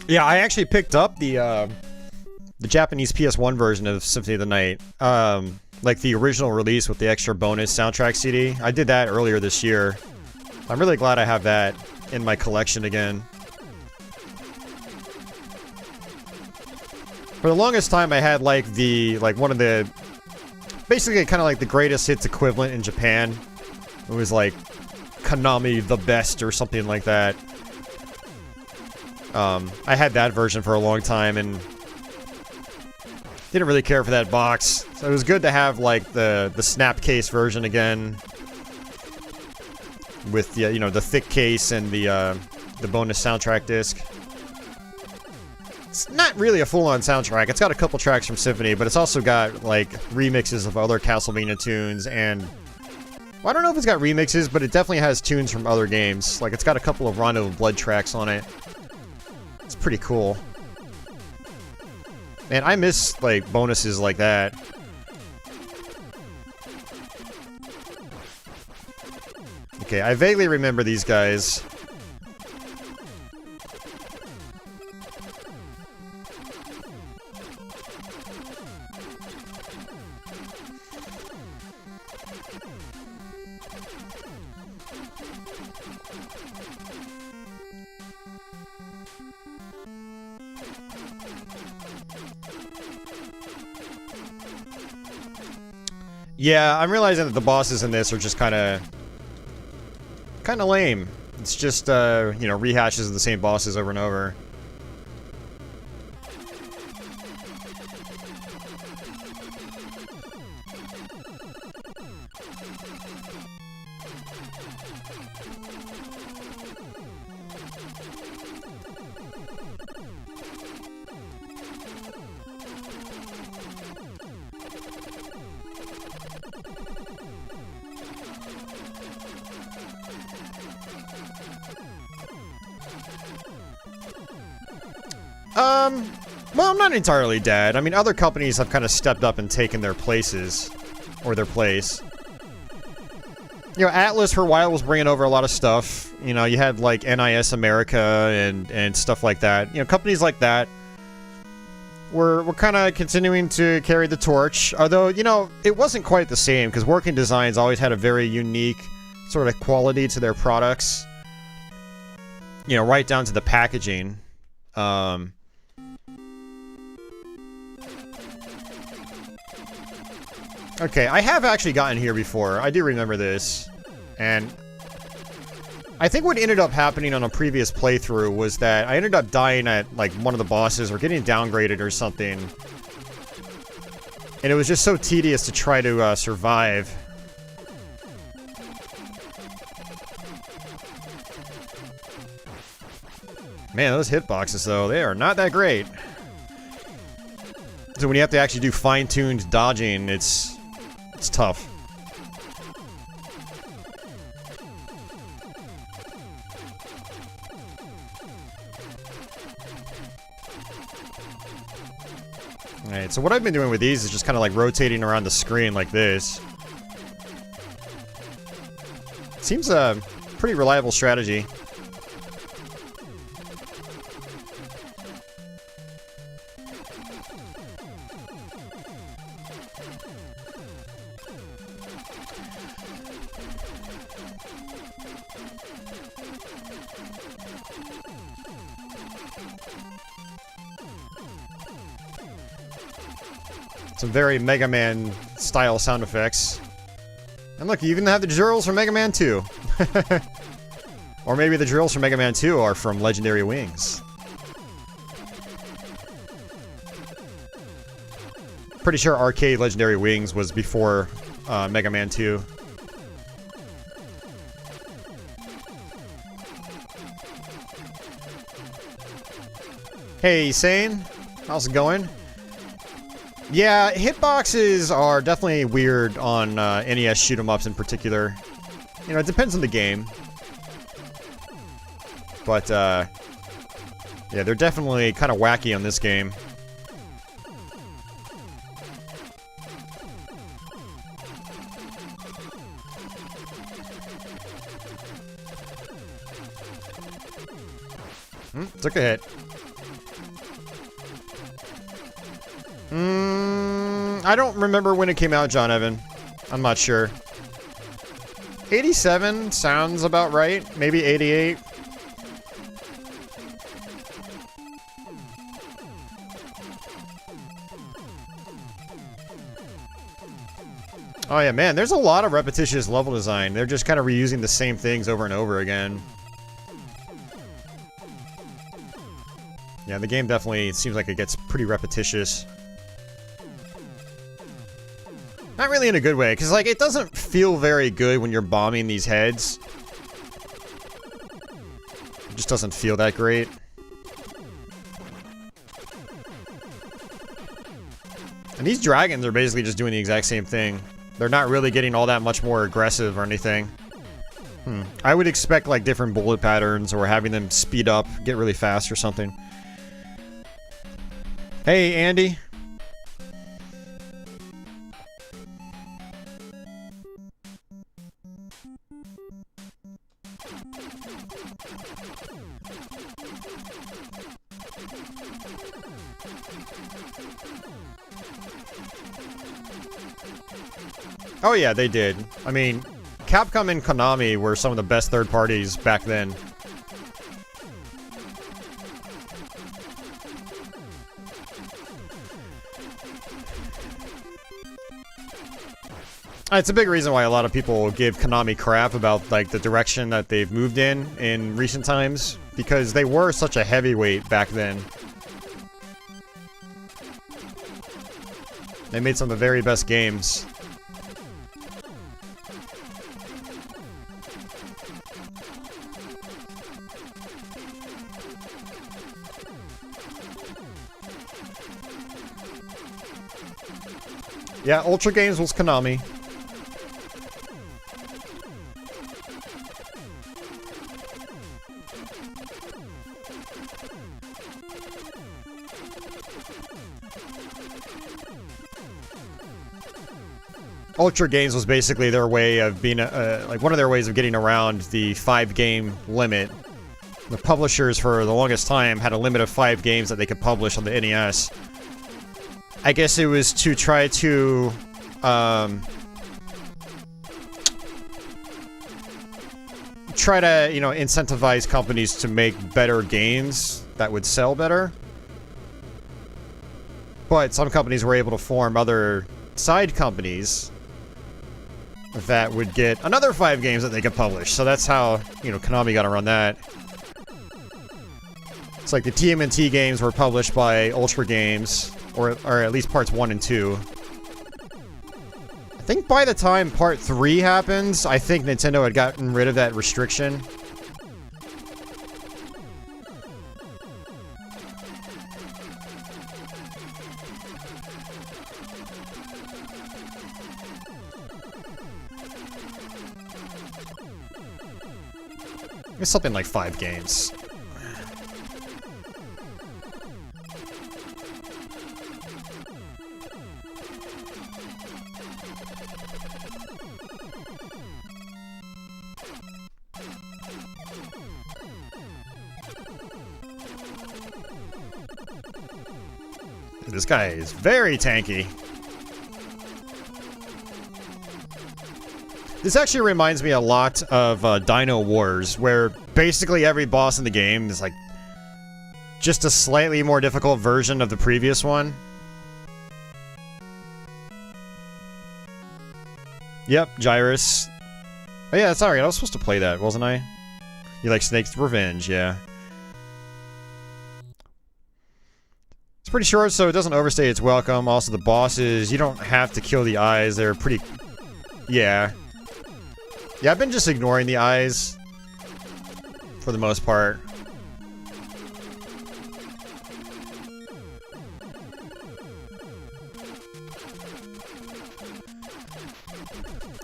Yeah, I actually picked up the Japanese PS1 version of Symphony of the Night. Like the original release with the extra bonus soundtrack CD. I did that earlier this year. I'm really glad I have that in my collection again. For the longest time, I had like one of the, basically kind of like the greatest hits equivalent in Japan. It was like Konami the best or something like that. I had that version for a long time and didn't really care for that box. So it was good to have like the snap case version again, with the, you know, the thick case and the bonus soundtrack disc. It's not really a full-on soundtrack. It's got a couple tracks from Symphony, but it's also got like remixes of other Castlevania tunes, and well, I don't know if it's got remixes, but it definitely has tunes from other games. Like it's got a couple of Rondo of Blood tracks on it. It's pretty cool. Man, I miss like bonuses like that. Okay, I vaguely remember these guys. Yeah, I'm realizing that the bosses in this are just kind of lame. It's just, you know, rehashes of the same bosses over and over. Well, I'm not entirely dead. I mean, other companies have kind of stepped up and taken their places, or their place. You know, Atlas for a while was bringing over a lot of stuff. You know, you had like NIS America and stuff like that. You know, companies like that were kind of continuing to carry the torch. Although, you know, it wasn't quite the same, because Working Designs always had a very unique sort of quality to their products. You know, right down to the packaging. Okay, I have actually gotten here before. I do remember this. And I think what ended up happening on a previous playthrough was that I ended up dying at, like, one of the bosses or getting downgraded or something. And it was just so tedious to try to survive. Man, those hitboxes, though, they are not that great. So when you have to actually do fine-tuned dodging, it's tough. Alright, so what I've been doing with these is just kind of like rotating around the screen like this. Seems a pretty reliable strategy. Some very Mega Man style sound effects. And look, you even have the drills from Mega Man 2. Or maybe the drills from Mega Man 2 are from Legendary Wings. Pretty sure Arcade Legendary Wings was before Mega Man 2. Hey, Sane. How's it going? Yeah, hitboxes are definitely weird on NES shoot-'em-ups in particular. You know, it depends on the game. But, yeah, they're definitely kind of wacky on this game. Took a hit. I don't remember when it came out, John Evan. I'm not sure. 87 sounds about right. Maybe 88. Oh yeah, man, there's a lot of repetitious level design. They're just kind of reusing the same things over and over again. Yeah, the game definitely seems like it gets pretty repetitious. Not really in a good way, because, like, it doesn't feel very good when you're bombing these heads. It just doesn't feel that great. And these dragons are basically just doing the exact same thing. They're not really getting all that much more aggressive or anything. I would expect, like, different bullet patterns or having them speed up, get really fast or something. Hey, Andy. Oh yeah, they did. I mean, Capcom and Konami were some of the best third parties back then. It's a big reason why a lot of people give Konami crap about, like, the direction that they've moved in recent times, because they were such a heavyweight back then. They made some of the very best games. Yeah, Ultra Games was Konami. Ultra Games was basically their way of being, like, one of their ways of getting around the 5-game limit. The publishers, for the longest time, had a limit of 5 games that they could publish on the NES. I guess it was to try to, you know, incentivize companies to make better games that would sell better. But some companies were able to form other side companies that would get another 5 games that they could publish. So that's how, you know, Konami got around that. It's like the TMNT games were published by Ultra Games, or at least parts 1 and 2. I think by the time part 3 happens, I think Nintendo had gotten rid of that restriction. It's something like 5 games. This guy is very tanky. This actually reminds me a lot of Dino Wars, where basically every boss in the game is like just a slightly more difficult version of the previous one. Yep, Gyrus. Oh yeah, that's alright. I was supposed to play that, wasn't I? You like Snake's Revenge, yeah. It's pretty short, so it doesn't overstay its welcome. Also, the bosses, you don't have to kill the eyes. They're pretty... Yeah. Yeah, I've been just ignoring the eyes for the most part.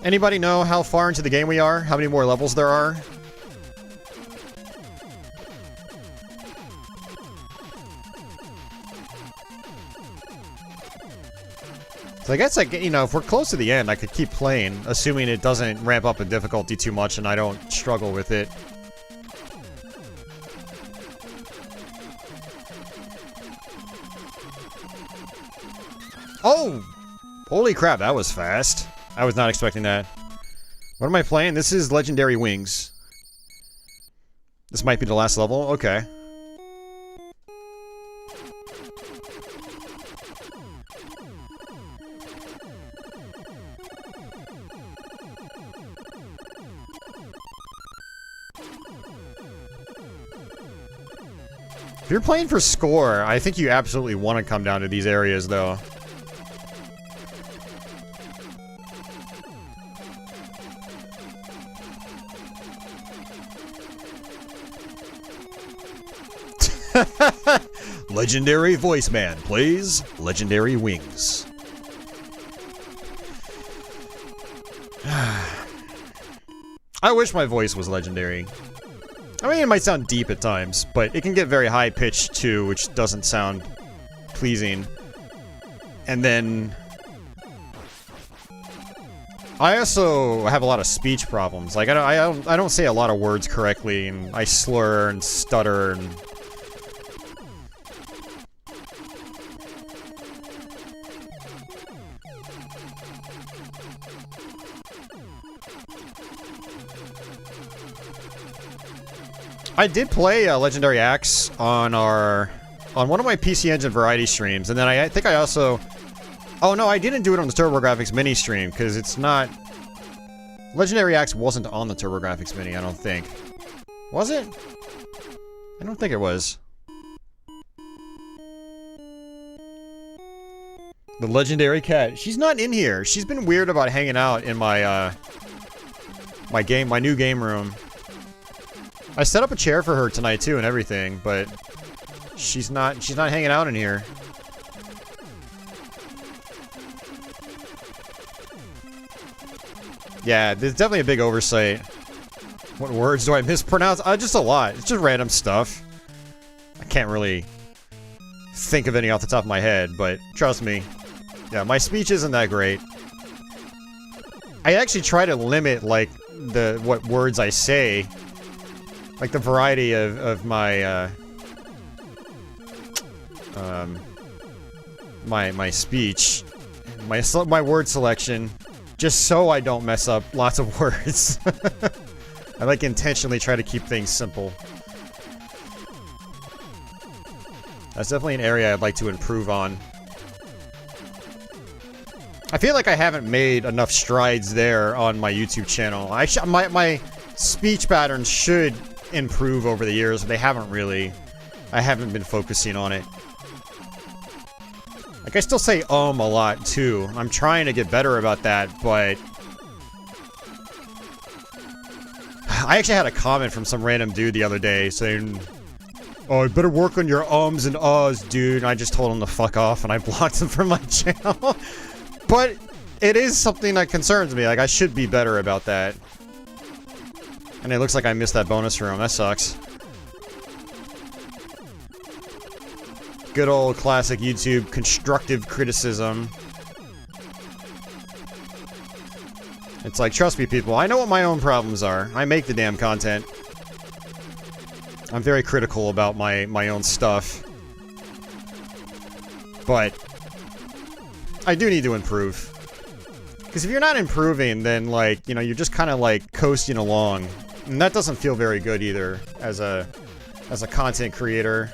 Anybody know how far into the game we are? How many more levels there are? So I guess, like, you know, if we're close to the end, I could keep playing, assuming it doesn't ramp up in difficulty too much and I don't struggle with it. Oh! Holy crap, that was fast. I was not expecting that. What am I playing? This is Legendary Wings. This might be the last level? Okay. If you're playing for score, I think you absolutely want to come down to these areas, though. Legendary voice man plays Legendary Wings. I wish my voice was legendary. I mean, it might sound deep at times, but it can get very high-pitched too, which doesn't sound pleasing. And then I also have a lot of speech problems. Like I don't say a lot of words correctly, and I slur and stutter and. I did play Legendary Axe on one of my PC Engine variety streams, and then I think I also... Oh no, I didn't do it on the TurboGrafx Mini stream, because it's not... Legendary Axe wasn't on the TurboGrafx Mini, I don't think. Was it? I don't think it was. The Legendary Cat. She's not in here. She's been weird about hanging out in my, my new game room. I set up a chair for her tonight too and everything, but she's not hanging out in here. Yeah, there's definitely a big oversight. What words do I mispronounce? Just a lot. It's just random stuff. I can't really think of any off the top of my head, but trust me. Yeah, my speech isn't that great. I actually try to limit, like, what words I say. Like the variety of my my speech, my word selection, just so I don't mess up lots of words. I like intentionally try to keep things simple. That's definitely an area I'd like to improve on. I feel like I haven't made enough strides there on my YouTube channel. My speech patterns should improve over the years, but they haven't really. I haven't been focusing on it. Like, I still say a lot, too. I'm trying to get better about that, but... I actually had a comment from some random dude the other day saying, "Oh, you better work on your ums and uhs, dude." And I just told him to fuck off, and I blocked him from my channel. But it is something that concerns me. Like, I should be better about that. And it looks like I missed that bonus room. That sucks. Good old classic YouTube constructive criticism. It's like, trust me, people, I know what my own problems are. I make the damn content. I'm very critical about my own stuff. But I do need to improve. Because if you're not improving, then, like, you know, you're just kind of, like, coasting along. And that doesn't feel very good either, as a content creator.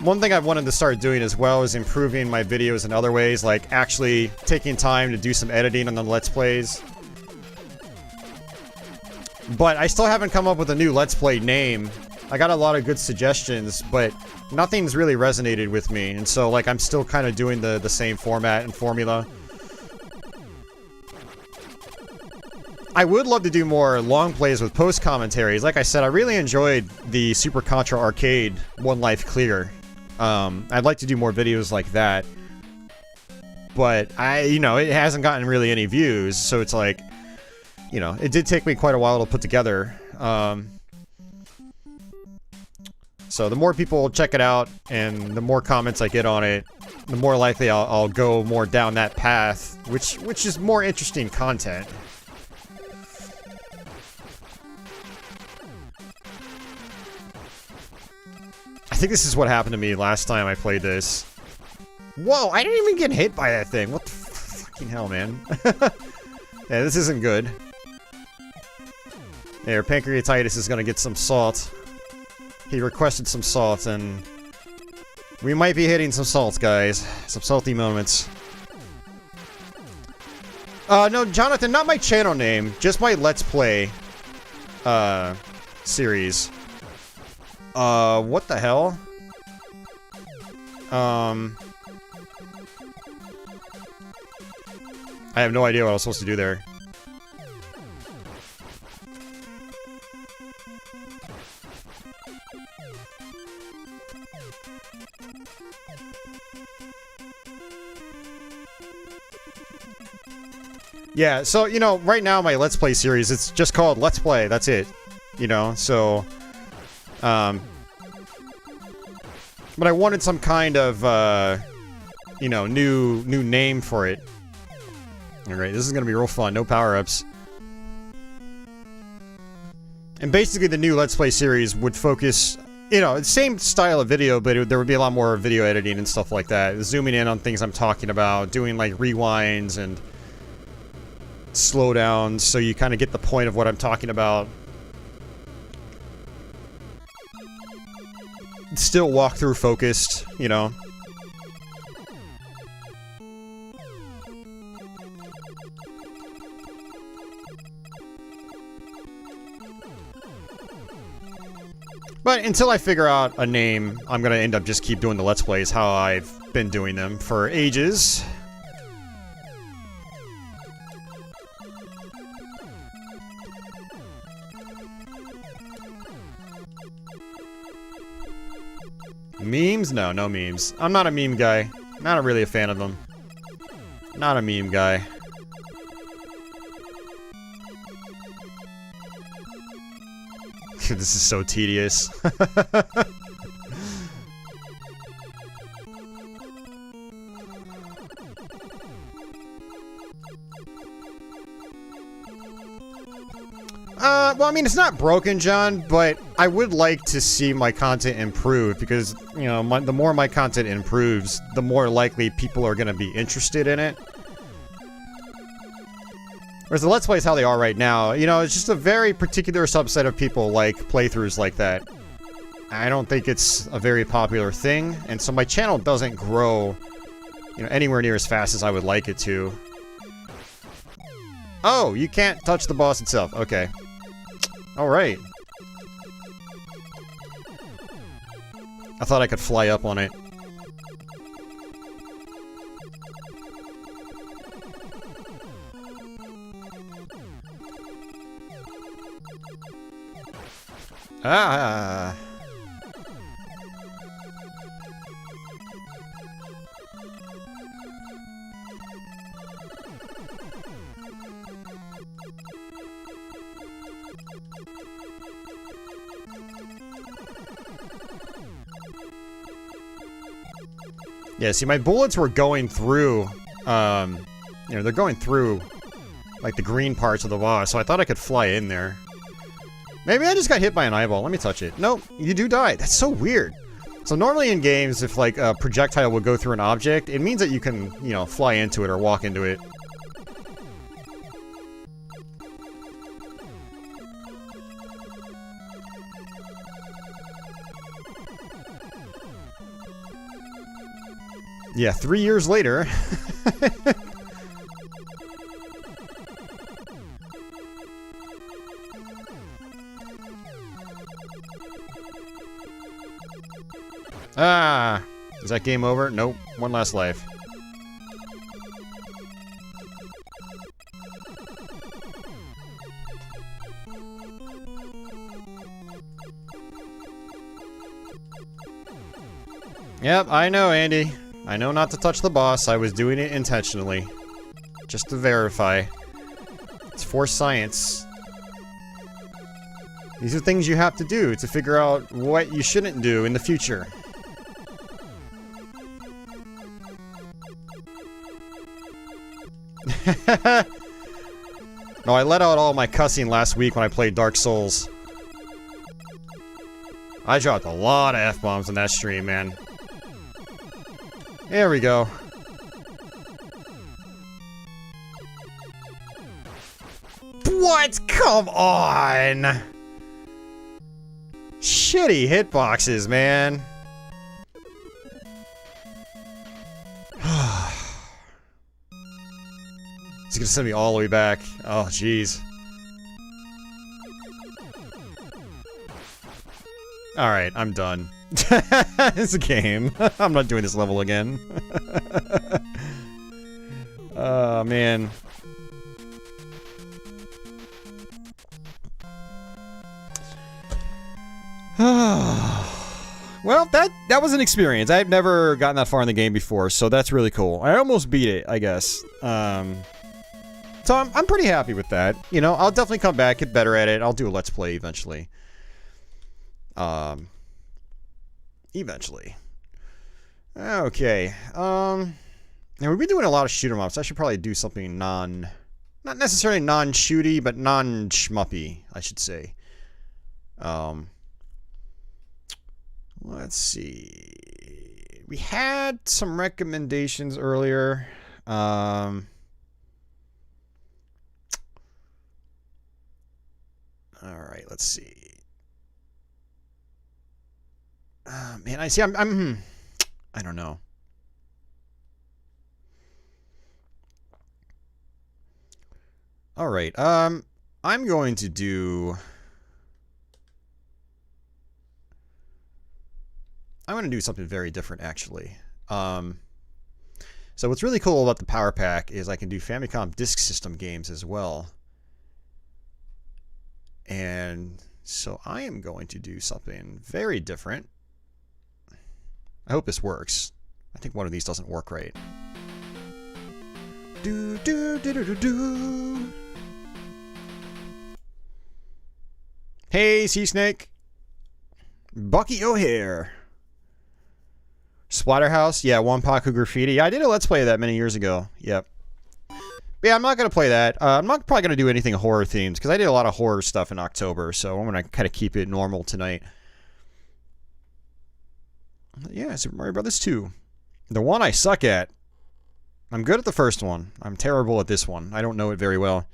One thing I've wanted to start doing as well is improving my videos in other ways, like actually taking time to do some editing on the Let's Plays. But I still haven't come up with a new Let's Play name. I got a lot of good suggestions, but nothing's really resonated with me, and so, like, I'm still kind of doing the same format and formula. I would love to do more long plays with post commentaries. Like I said, I really enjoyed the Super Contra Arcade One Life Clear. I'd like to do more videos like that. But you know, it hasn't gotten really any views, so it's like, you know, it did take me quite a while to put together. So the more people check it out, and the more comments I get on it, the more likely I'll go more down that path, which is more interesting content. I think this is what happened to me last time I played this. Whoa, I didn't even get hit by that thing. What the fucking hell, man? Yeah, this isn't good. There, Pancreatitis is gonna get some salt. He requested some salt, and we might be hitting some salt, guys. Some salty moments. No, Jonathan, not my channel name. Just my Let's Play, series. What the hell? I have no idea what I was supposed to do there. Yeah, so, you know, right now my Let's Play series, it's just called Let's Play, that's it. You know, so... but I wanted some kind of, you know, new name for it. Alright, this is gonna be real fun, no power-ups. And basically the new Let's Play series would focus, you know, the same style of video, but there would be a lot more video editing and stuff like that. Zooming in on things I'm talking about, doing like rewinds and slowdowns, so you kind of get the point of what I'm talking about. Still walkthrough focused, you know. But until I figure out a name, I'm gonna end up just keep doing the Let's Plays how I've been doing them for ages. Memes? No, no memes. I'm not a meme guy. Not really a fan of them. Not a meme guy. This is so tedious. Well, I mean, it's not broken, John, but I would like to see my content improve because, you know, the more my content improves, the more likely people are going to be interested in it. Whereas the Let's Plays how they are right now, you know, it's just a very particular subset of people like playthroughs like that. I don't think it's a very popular thing, and so my channel doesn't grow, you know, anywhere near as fast as I would like it to. Oh, you can't touch the boss itself. Okay. Alright. I thought I could fly up on it. Ah. Yeah, see, my bullets were going through, you know, they're going through, like, the green parts of the boss, so I thought I could fly in there. Maybe I just got hit by an eyeball. Let me touch it. Nope, you do die. That's so weird. So normally in games, if, like, a projectile would go through an object, it means that you can, you know, fly into it or walk into it. Yeah, 3 years later. Ah! Is that game over? Nope. One last life. Yep, I know, Andy. I know not to touch the boss. I was doing it intentionally. Just to verify. It's for science. These are things you have to do to figure out what you shouldn't do in the future. No, I let out all my cussing last week when I played Dark Souls. I dropped a lot of F-bombs in that stream, man. There we go. What? Come on! Shitty hitboxes, man. He's gonna send me all the way back. Oh, jeez. Alright, I'm done. It's a game. I'm not doing this level again. Oh, man. Well, that was an experience. I've never gotten that far in the game before, so that's really cool. I almost beat it, I guess. So I'm pretty happy with that. You know, I'll definitely come back, get better at it. I'll do a Let's Play eventually. Eventually. Okay. Now we've been doing a lot of shoot 'em ups. I should probably do something not necessarily non-shooty, but non-shmuppy, I should say. Let's see. We had some recommendations earlier. Alright, let's see. Man, I see, I don't know. Alright, I'm going to do... I'm going to do something very different, actually. So what's really cool about the Power Pack is I can do Famicom Disk System games as well. And so I am going to do something very different. I hope this works. I think one of these doesn't work right. Do do do do do do. Hey, Sea Snake. Bucky O'Hare. Splatterhouse? Yeah, Wonpaku Graffiti. Yeah, I did a Let's Play of that many years ago. Yep. But yeah, I'm not going to play that. I'm not probably going to do anything horror themed, because I did a lot of horror stuff in October, so I'm going to kind of keep it normal tonight. Yeah, Super Mario Brothers 2. The one I suck at. I'm good at the first one. I'm terrible at this one. I don't know it very well.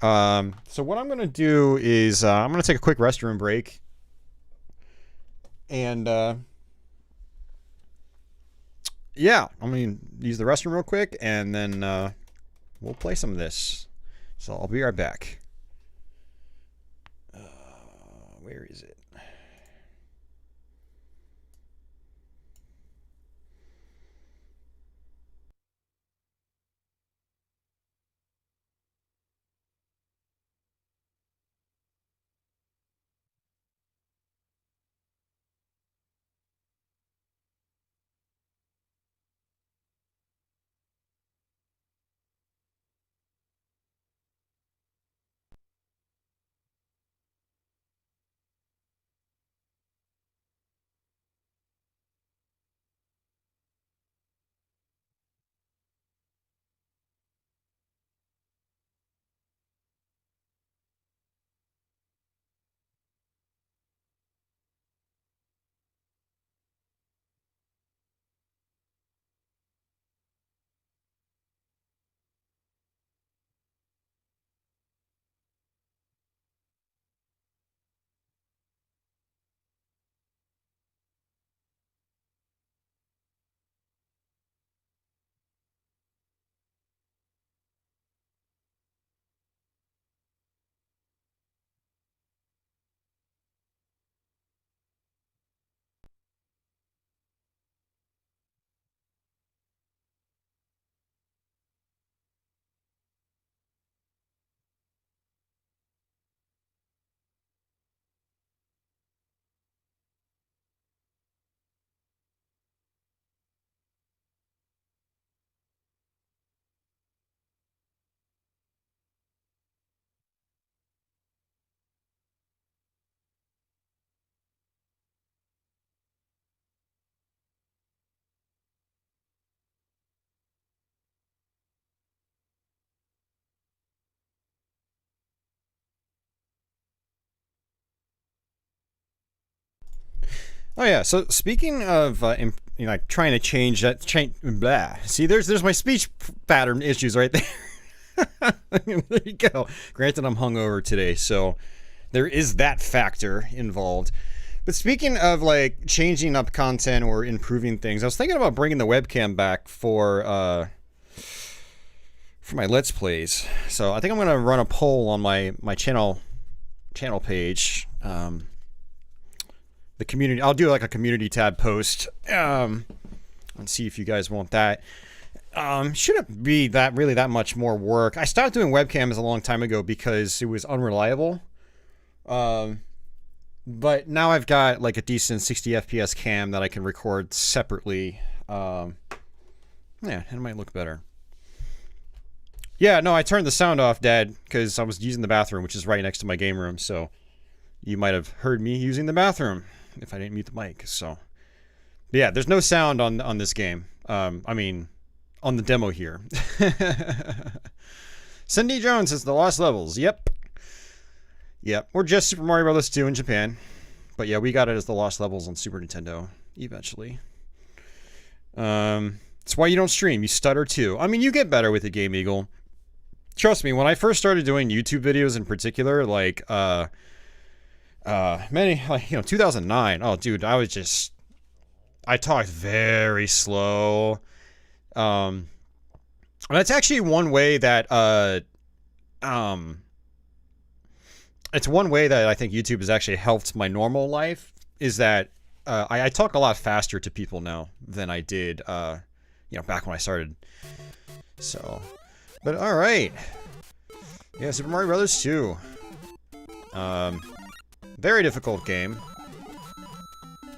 So what I'm going to do is I'm going to take a quick restroom break. And, yeah, I'm going to use the restroom real quick, and then we'll play some of this. So I'll be right back. Where is it? Oh yeah. So speaking of, like trying to change that, blah. See, there's my speech pattern issues right there. There you go. Granted, I'm hungover today, so there is that factor involved. But speaking of like changing up content or improving things, I was thinking about bringing the webcam back for my Let's Plays. So I think I'm gonna run a poll on my channel page. The community. I'll do like a community tab post. And see if you guys want that. Shouldn't be really that much more work. I stopped doing webcams a long time ago because it was unreliable. But now I've got like a decent 60 FPS cam that I can record separately. Yeah, it might look better. Yeah, no, I turned the sound off, Dad, because I was using the bathroom, which is right next to my game room. So you might have heard me using the bathroom if I didn't mute the mic. So yeah, there's no sound on this game. I mean, on the demo here. Cindy Jones says the Lost Levels. Yep. Or just Super Mario Bros. 2 in Japan. But yeah, we got it as the Lost Levels on Super Nintendo eventually. It's why you don't stream. You stutter too. I mean, you get better with the Game Eagle. Trust me, when I first started doing YouTube videos in particular, like, 2009. Oh, dude, I talked very slow. That's actually one way that, it's one way that I think YouTube has actually helped my normal life, is that I talk a lot faster to people now than I did, back when I started. So, but all right. Yeah, Super Mario Bros. 2. Very difficult game.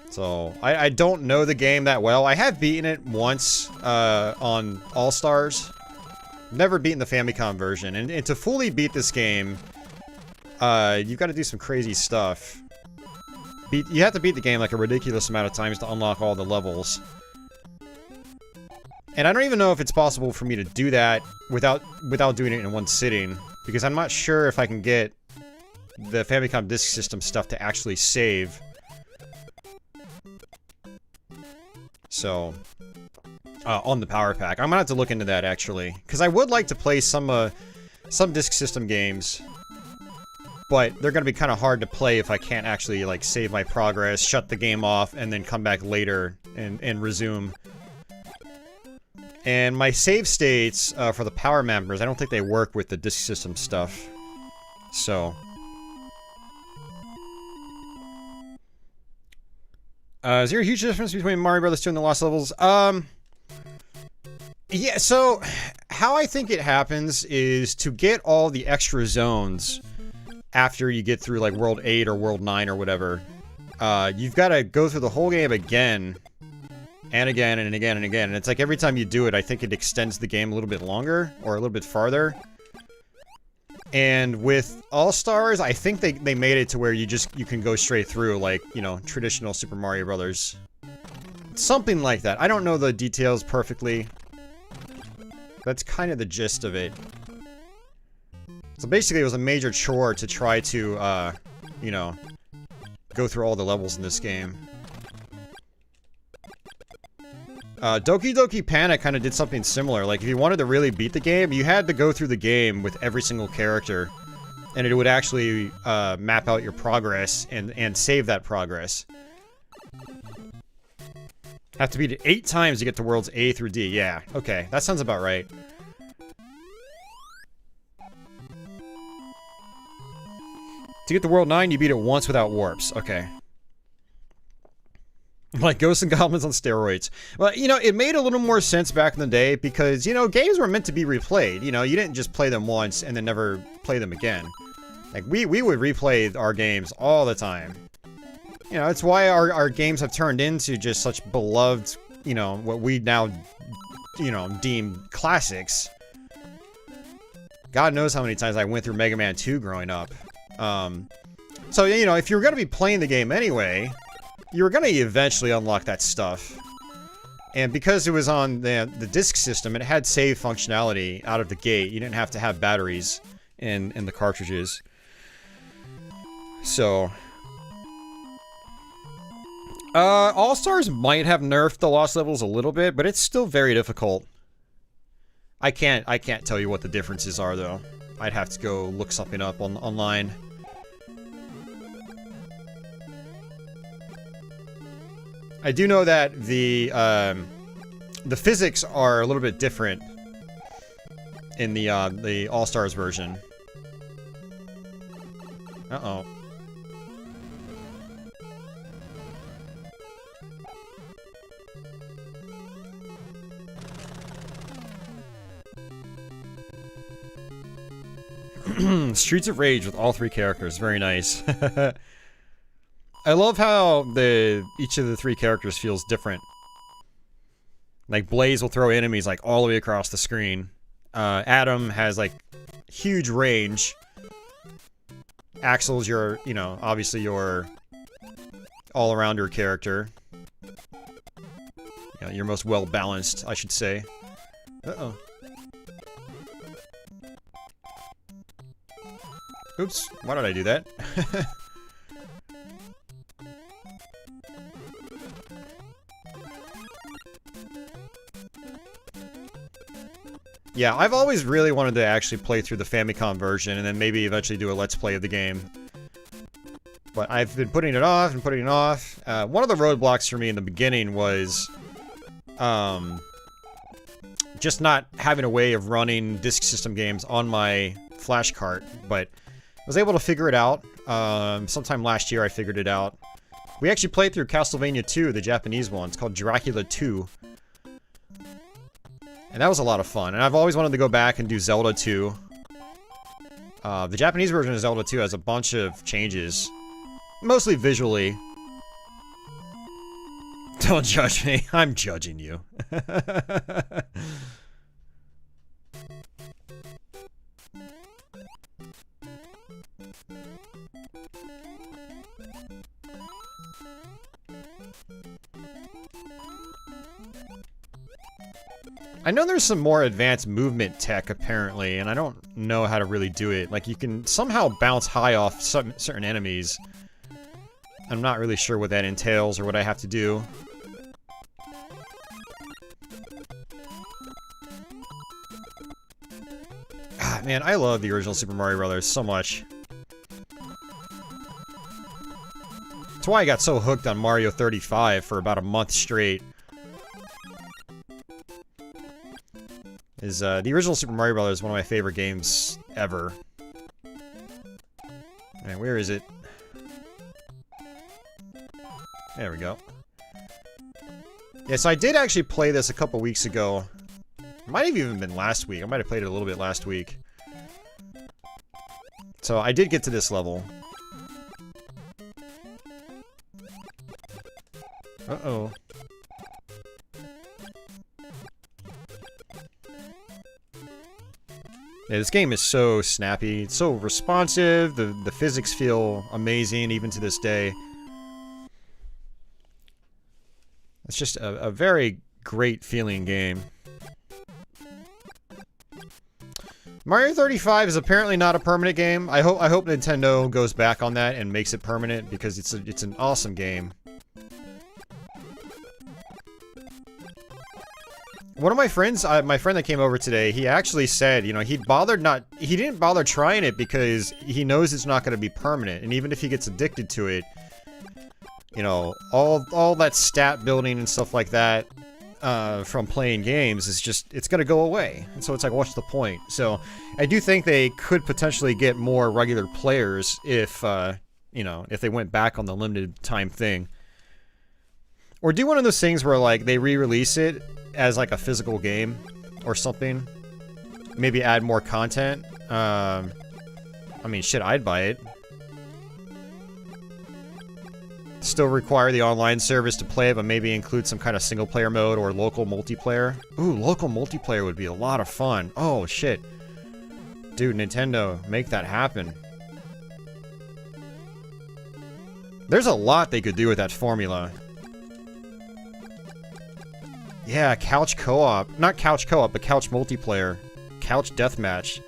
So, I don't know the game that well. I have beaten it once on All-Stars. Never beaten the Famicom version. And to fully beat this game, you've got to do some crazy stuff. You have to beat the game like a ridiculous amount of times to unlock all the levels. And I don't even know if it's possible for me to do that without doing it in one sitting, because I'm not sure if I can get the Famicom Disk System stuff to actually save. So, on the Power Pack. I'm gonna have to look into that, actually. Because I would like to play some Disk System games, but they're gonna be kind of hard to play if I can't actually, like, save my progress, shut the game off, and then come back later and resume. And my save states for the Power members, I don't think they work with the Disk System stuff. So. Is there a huge difference between Mario Bros. 2 and the Lost Levels? Yeah, so how I think it happens is to get all the extra zones after you get through like World 8 or World 9 or whatever, you've got to go through the whole game again and again and again and again. And it's like every time you do it, I think it extends the game a little bit longer or a little bit farther. And with All-Stars, I think they made it to where you can go straight through, like, you know, traditional Super Mario Brothers. Something like that. I don't know the details perfectly. That's kind of the gist of it. So basically, it was a major chore to try to, you know, go through all the levels in this game. Doki Doki Panic kind of did something similar. Like, if you wanted to really beat the game, you had to go through the game with every single character. And it would actually map out your progress and save that progress. Have to beat it 8 times to get to worlds A through D. Yeah, okay. That sounds about right. To get to World 9, you beat it once without warps. Okay. Like Ghosts and Goblins on steroids. Well, you know, it made a little more sense back in the day because, you know, games were meant to be replayed. You know, you didn't just play them once and then never play them again. Like, we would replay our games all the time. You know, it's why our games have turned into just such beloved, you know, what we now, you know, deem classics. God knows how many times I went through Mega Man 2 growing up. So, you know, if you're going to be playing the game anyway, you're going to eventually unlock that stuff. And because it was on the disk system, it had save functionality out of the gate. You didn't have to have batteries in the cartridges. So, All-Stars might have nerfed the lost levels a little bit, but it's still very difficult. I can't tell you what the differences are, though. I'd have to go look something up online. I do know that the physics are a little bit different in the All-Stars version. Uh-oh. Streets of Rage with all 3 characters. Very nice. I love how each of the 3 characters feels different. Like, Blaze will throw enemies, like, all the way across the screen. Adam has, like, huge range. Axel's your, you know, obviously your all-arounder character. You know, your most well-balanced, I should say. Uh-oh. Oops, why did I do that? Yeah, I've always really wanted to actually play through the Famicom version and then maybe eventually do a Let's Play of the game. But I've been putting it off and putting it off. One of the roadblocks for me in the beginning was just not having a way of running disk system games on my flash cart, but I was able to figure it out. Sometime last year I figured it out. We actually played through Castlevania II, the Japanese one. It's called Dracula 2. And that was a lot of fun. And I've always wanted to go back and do Zelda 2. The Japanese version of Zelda 2 has a bunch of changes. Mostly visually. Don't judge me. I'm judging you. I know there's some more advanced movement tech, apparently, and I don't know how to really do it. Like, you can somehow bounce high off certain enemies. I'm not really sure what that entails or what I have to do. Ah, man, I love the original Super Mario Bros. So much. That's why I got so hooked on Mario 35 for about a month straight. The original Super Mario Bros. Is one of my favorite games ever. Alright, where is it? There we go. Yeah, so I did actually play this a couple weeks ago. It might have even been last week. I might have played it a little bit last week. So I did get to this level. Uh-oh. Yeah, this game is so snappy. It's so responsive. The physics feel amazing even to this day. It's just a very great feeling game. Mario 35 is apparently not a permanent game. I hope Nintendo goes back on that and makes it permanent because it's an awesome game. One of my friends, my friend that came over today, he actually said, you know, he didn't bother trying it because he knows it's not going to be permanent, and even if he gets addicted to it, you know, all that stat building and stuff like that from playing games is just, it's going to go away. And so it's like, what's the point? So I do think they could potentially get more regular players if, you know, if they went back on the limited time thing. Or do one of those things where, like, they re-release it as, like, a physical game or something. Maybe add more content. I mean, shit, I'd buy it. Still require the online service to play it, but maybe include some kind of single-player mode or local multiplayer. Ooh, local multiplayer would be a lot of fun. Oh, shit. Dude, Nintendo, make that happen. There's a lot they could do with that formula. Yeah, couch co-op. Not couch co-op, but couch multiplayer. Couch deathmatch.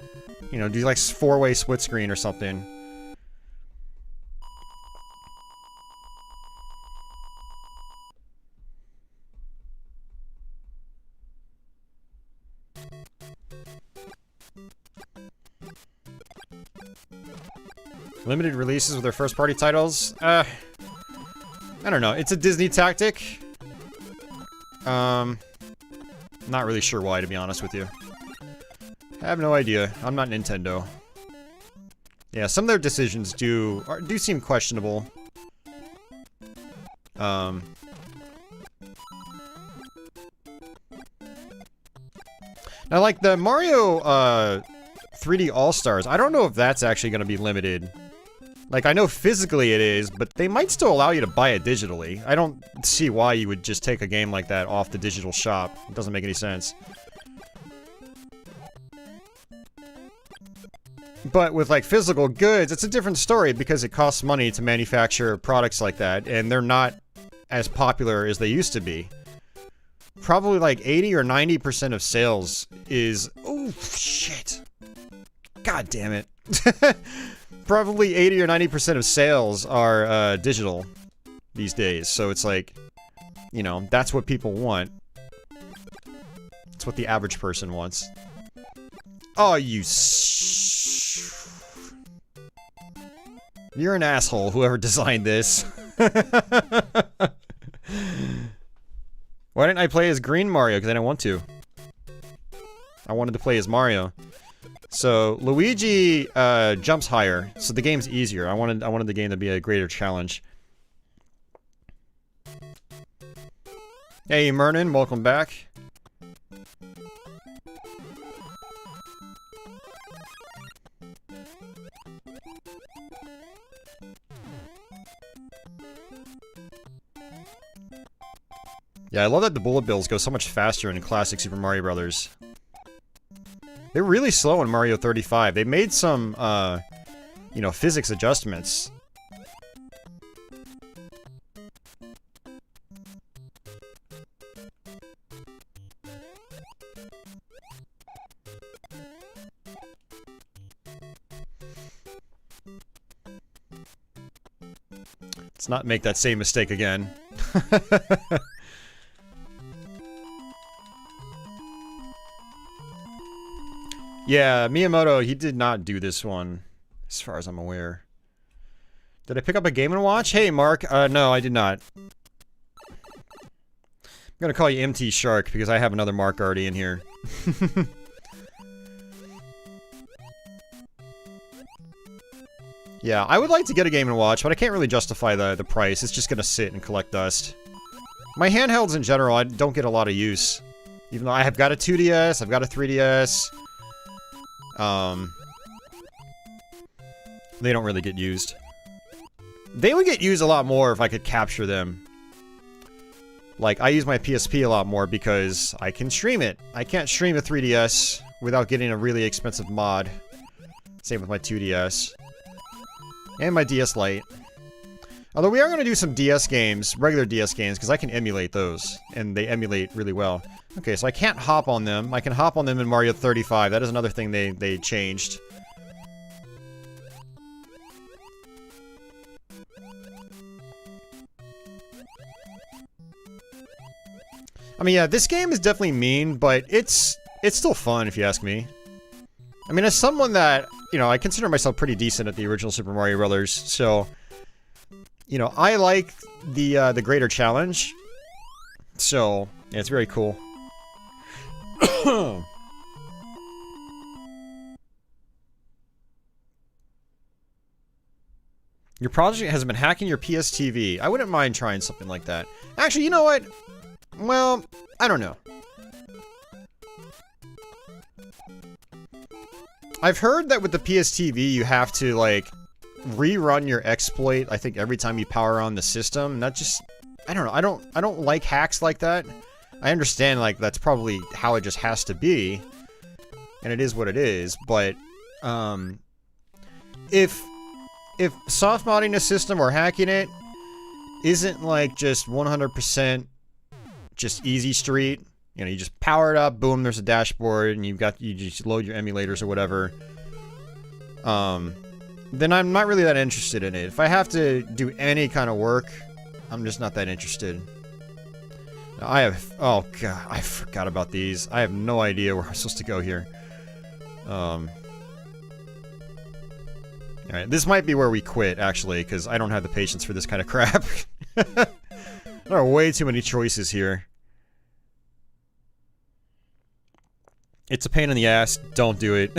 You know, do like 4-way split screen or something. Limited releases with their first-party titles? I don't know. It's a Disney tactic. Not really sure why, to be honest with you. I have no idea. I'm not Nintendo. Yeah, some of their decisions do seem questionable. Now, like the Mario 3D All-Stars, I don't know if that's actually going to be limited. Like, I know physically it is, but they might still allow you to buy it digitally. I don't see why you would just take a game like that off the digital shop. It doesn't make any sense. But with, like, physical goods, it's a different story because it costs money to manufacture products like that, and they're not as popular as they used to be. Probably like 80 or 90% of sales is... Oh, shit. God damn it. Probably 80 or 90% of sales are digital these days. So it's like, you know, that's what people want. It's what the average person wants. Oh, you... You're an asshole, whoever designed this. Why didn't I play as Green Mario? Because I didn't want to. I wanted to play as Mario. So, Luigi jumps higher, so the game's easier. I wanted the game to be a greater challenge. Hey, Mernon, welcome back. Yeah, I love that the bullet bills go so much faster in classic Super Mario Brothers. They're really slow in Mario 35. They made some, you know, physics adjustments. Let's not make that same mistake again. Yeah, Miyamoto, he did not do this one, as far as I'm aware. Did I pick up a Game & Watch? Hey, Mark. No, I did not. I'm gonna call you MT Shark, because I have another Mark already in here. Yeah, I would like to get a Game & Watch, but I can't really justify the price. It's just gonna sit and collect dust. My handhelds in general, I don't get a lot of use. Even though I have got a 2DS, I've got a 3DS. They don't really get used. They would get used a lot more if I could capture them. Like, I use my PSP a lot more because I can stream it. I can't stream a 3DS without getting a really expensive mod. Same with my 2DS. And my DS Lite. Although we are going to do some DS games, regular DS games, because I can emulate those. And they emulate really well. Okay, so I can't hop on them. I can hop on them in Mario 35. That is another thing they changed. I mean, yeah, this game is definitely mean, but it's still fun, if you ask me. I mean, as someone that, you know, I consider myself pretty decent at the original Super Mario Brothers, so... You know, I like the greater challenge. So, yeah, it's very cool. Your project has been hacking your PS TV. I wouldn't mind trying something like that. Actually, you know what? Well, I don't know. I've heard that with the PS TV, you have to, like, rerun your exploit, I think, every time you power on the system. That just... I don't know. I don't like hacks like that. I understand, like, that's probably how it just has to be. And it is what it is, but... If soft modding a system or hacking it isn't, like, just 100% just easy street, you know, you just power it up, boom, there's a dashboard, and you just load your emulators or whatever, then I'm not really that interested in it. If I have to do any kind of work, I'm just not that interested. Now, I have... Oh, God, I forgot about these. I have no idea where I'm supposed to go here. Alright, this might be where we quit, actually, because I don't have the patience for this kind of crap. There are way too many choices here. It's a pain in the ass. Don't do it.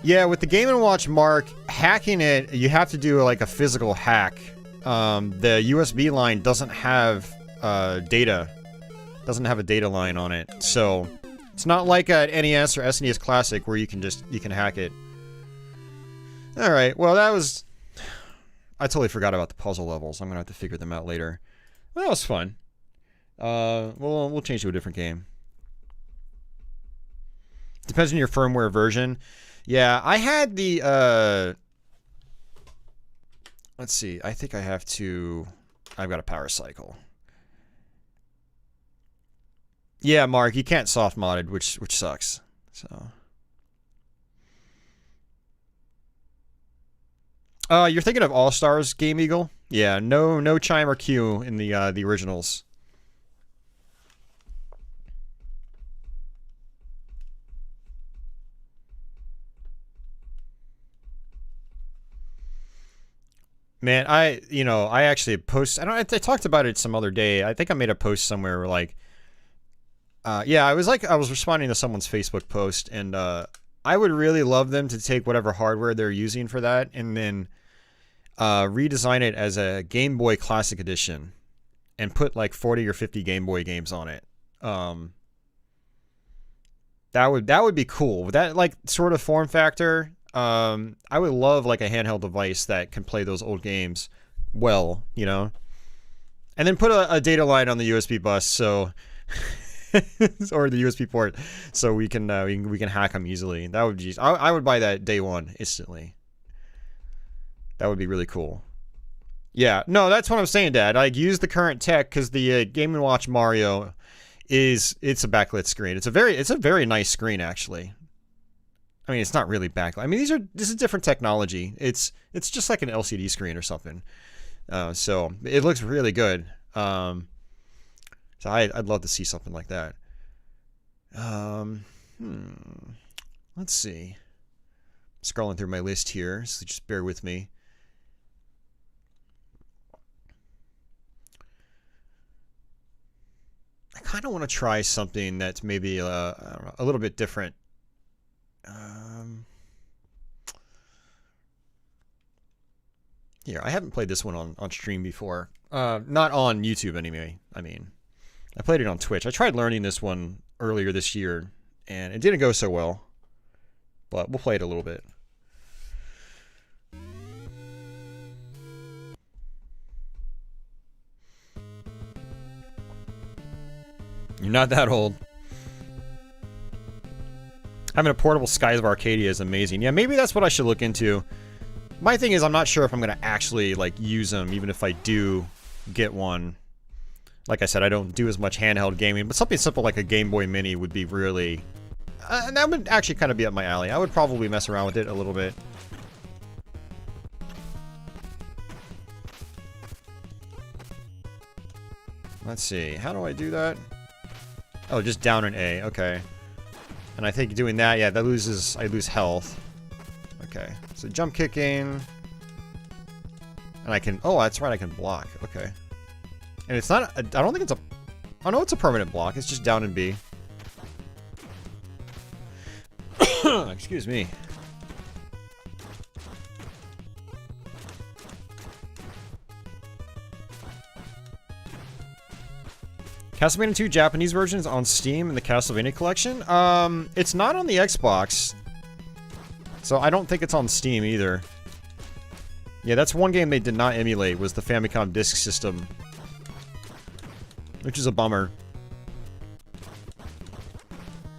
Yeah, with the Game & Watch Mark, hacking it, you have to do like a physical hack. The USB line doesn't have data. Doesn't have a data line on it. So, it's not like a NES or SNES Classic where you can hack it. Alright, well that was... I totally forgot about the puzzle levels. I'm gonna have to figure them out later. Well, that was fun. We'll change to a different game. Depends on your firmware version. Yeah, I had the, let's see, I think I have to... I've got a power cycle. Yeah, Mark, you can't soft mod it, which sucks. So... you're thinking of All-Stars, Game Eagle? Yeah, no chime or cue in the originals. Man, I actually I talked about it some other day. I think I made a post somewhere where like, yeah, I was responding to someone's Facebook post, and I would really love them to take whatever hardware they're using for that and then redesign it as a Game Boy Classic Edition and put like 40 or 50 Game Boy games on it. That would be cool. With that like sort of form factor, I would love like a handheld device that can play those old games well, you know, and then put a data line on the USB bus, so or the USB port, so we can hack them easily. That would be, I would buy that day one instantly. That would be really cool. Yeah, no, that's what I'm saying, Dad. Like, use the current tech, because the Game & Watch Mario it's a backlit screen. It's a very nice screen, actually. I mean, it's not really backlit. I mean, this is different technology. It's just like an LCD screen or something. So it looks really good. So I'd love to see something like that. Let's see. Scrolling through my list here, so just bear with me. I kind of want to try something that's maybe I don't know, a little bit different. Here, I haven't played this one on stream before. Not on YouTube anyway. I mean, I played it on Twitch. I tried learning this one earlier this year, and it didn't go so well. But we'll play it a little bit. You're not that old. Having a portable Skies of Arcadia is amazing. Yeah, maybe that's what I should look into. My thing is, I'm not sure if I'm going to actually, like, use them, even if I do get one. Like I said, I don't do as much handheld gaming, but something simple like a Game Boy Mini would be really... that would actually kind of be up my alley. I would probably mess around with it a little bit. Let's see, how do I do that? Oh, just down an A, okay. And I think doing that, yeah, I lose health. Okay, so jump kicking. And I can, oh, that's right, I can block, okay. And it's not, I don't think it's a, oh no, it's a permanent block, it's just down and B. Excuse me. Castlevania 2 Japanese version is on Steam in the Castlevania collection. It's not on the Xbox. So I don't think it's on Steam either. Yeah, that's one game they did not emulate, was the Famicom Disk System. Which is a bummer.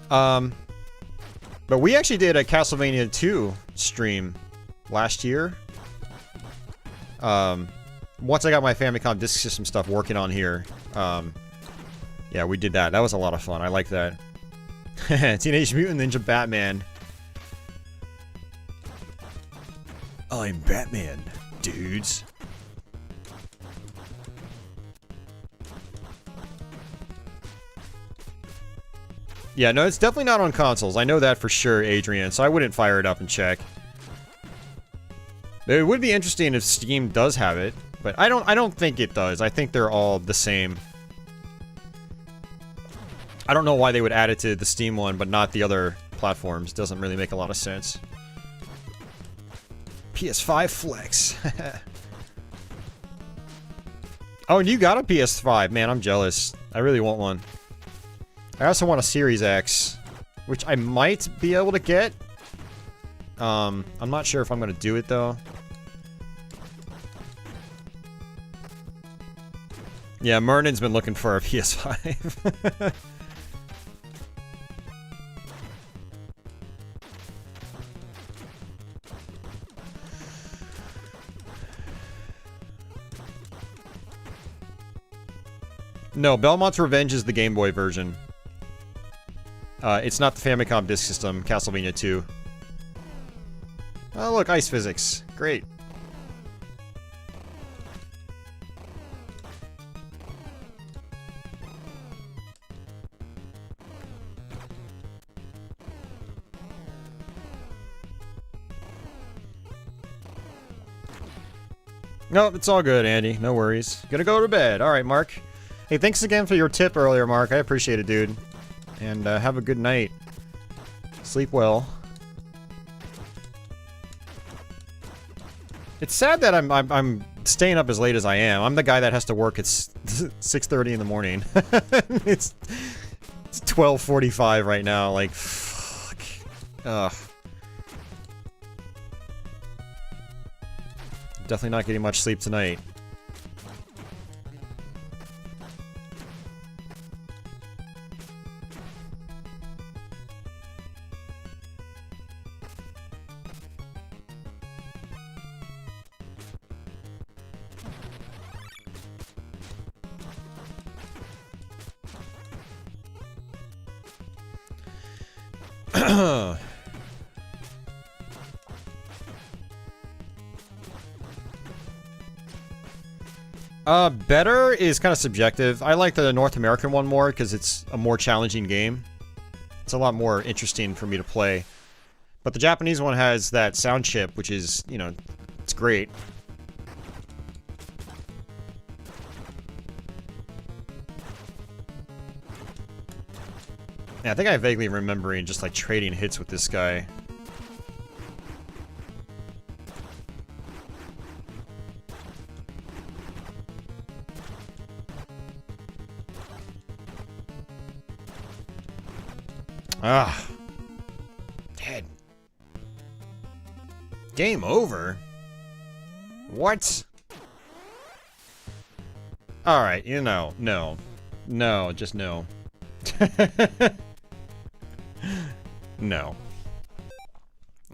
But we actually did a Castlevania 2 stream last year. Once I got my Famicom Disk System stuff working on here, yeah, we did that. That was a lot of fun. I like that. Teenage Mutant Ninja Batman. I'm Batman, dudes. Yeah, no, it's definitely not on consoles. I know that for sure, Adrian, so I wouldn't fire it up and check. It would be interesting if Steam does have it, but I don't think it does. I think they're all the same. I don't know why they would add it to the Steam one, but not the other platforms. Doesn't really make a lot of sense. PS5 Flex. Oh, and you got a PS5. Man, I'm jealous. I really want one. I also want a Series X, which I might be able to get. I'm not sure if I'm gonna do it, though. Yeah, Mernin's been looking for a PS5. No, Belmont's Revenge is the Game Boy version. It's not the Famicom Disk System, Castlevania 2. Oh, look, ice physics. Great. No, it's all good, Andy. No worries. Gonna go to bed. Alright, Mark. Hey, thanks again for your tip earlier, Mark. I appreciate it, dude. And have a good night. Sleep well. It's sad that I'm staying up as late as I am. I'm the guy that has to work at 6:30 in the morning. It's 12:45 right now. Like, fuck. Ugh. Definitely not getting much sleep tonight. Better is kind of subjective. I like the North American one more because it's a more challenging game. It's a lot more interesting for me to play. But the Japanese one has that sound chip, which is, you know, it's great. Yeah, I think I vaguely remembering just like trading hits with this guy. Ah. Dead. Game over? What? Alright, you know, no. No, just no. No.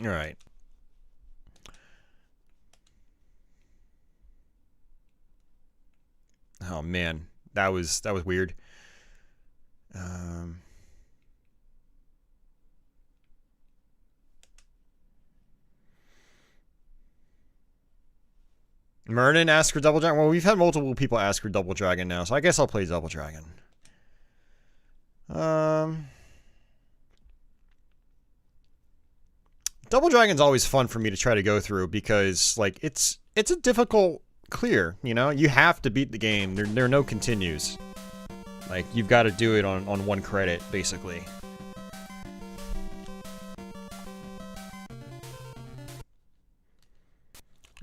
Alright. Oh man, that was weird. Mernin asked for Double Dragon. Well, we've had multiple people ask for Double Dragon now, so I guess I'll play Double Dragon. Double Dragon's always fun for me to try to go through because, like, it's a difficult clear, you know? You have to beat the game. There are no continues. Like, you've got to do it on one credit, basically.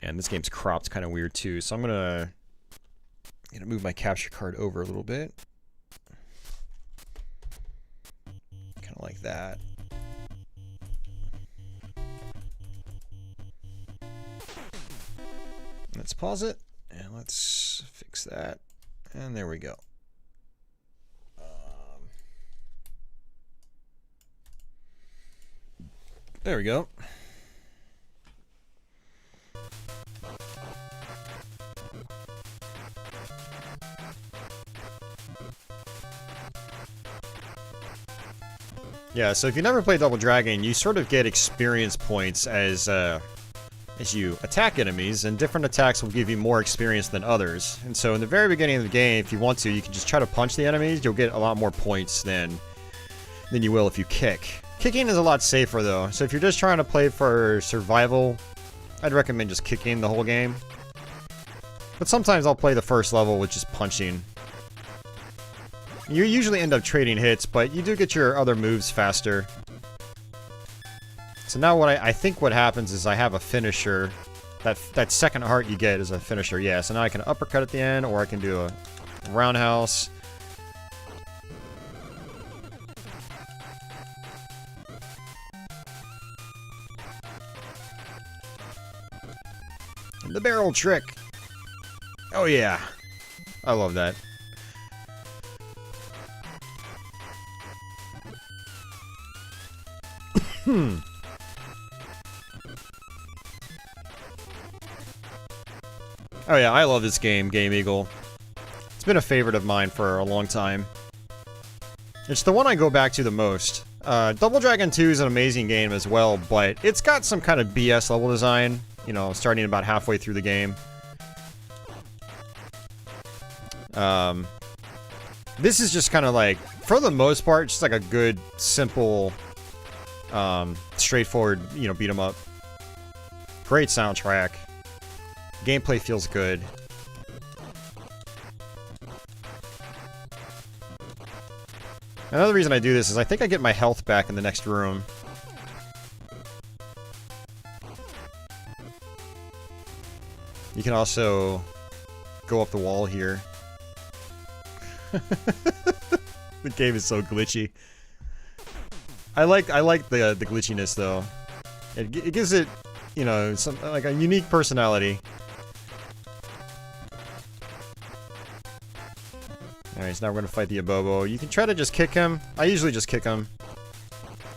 And this game's cropped kind of weird too, so I'm gonna move my capture card over a little bit. Kind of like that. Let's pause it, and let's fix that. And there we go. There we go. Yeah, so if you never played Double Dragon, you sort of get experience points as you attack enemies, and different attacks will give you more experience than others. And so in the very beginning of the game, if you want to, you can just try to punch the enemies. You'll get a lot more points than than you will if you kick. Kicking is a lot safer though, so if you're just trying to play for survival, I'd recommend just kicking the whole game. But sometimes I'll play the first level with just punching. You usually end up trading hits, but you do get your other moves faster. So now what I think what happens is I have a finisher. That second heart you get is a finisher, yeah. So now I can uppercut at the end, or I can do a roundhouse. The barrel trick. Oh yeah. I love that. Oh yeah, I love this game, Game Eagle. It's been a favorite of mine for a long time. It's the one I go back to the most. Double Dragon 2 is an amazing game as well, but it's got some kind of BS level design, you know, starting about halfway through the game. This is just kind of like, for the most part, just like a good, simple, straightforward, you know, beat 'em up. Great soundtrack. Gameplay feels good. Another reason I do this is I think I get my health back in the next room. You can also go up the wall here. The game is so glitchy. I like the glitchiness though. It gives it, you know, some like a unique personality. Alright, so now we're gonna fight the Abobo. You can try to just kick him. I usually just kick him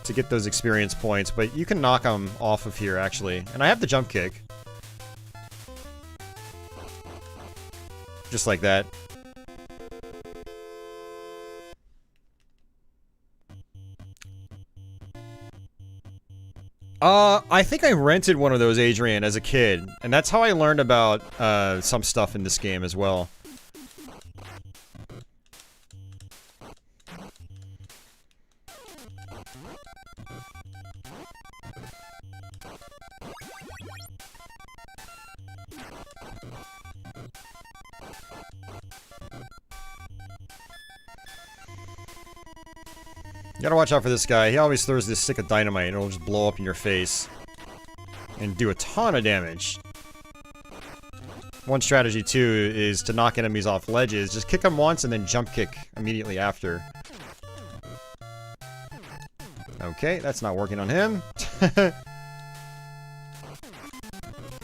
to get those experience points, but you can knock him off of here actually. And I have the jump kick. Just like that. I think I rented one of those, Adrian, as a kid. And that's how I learned about, some stuff in this game as well. You gotta watch out for this guy. He always throws this stick of dynamite and it'll just blow up in your face. And do a ton of damage. One strategy too is to knock enemies off ledges. Just kick them once and then jump kick immediately after. Okay, that's not working on him.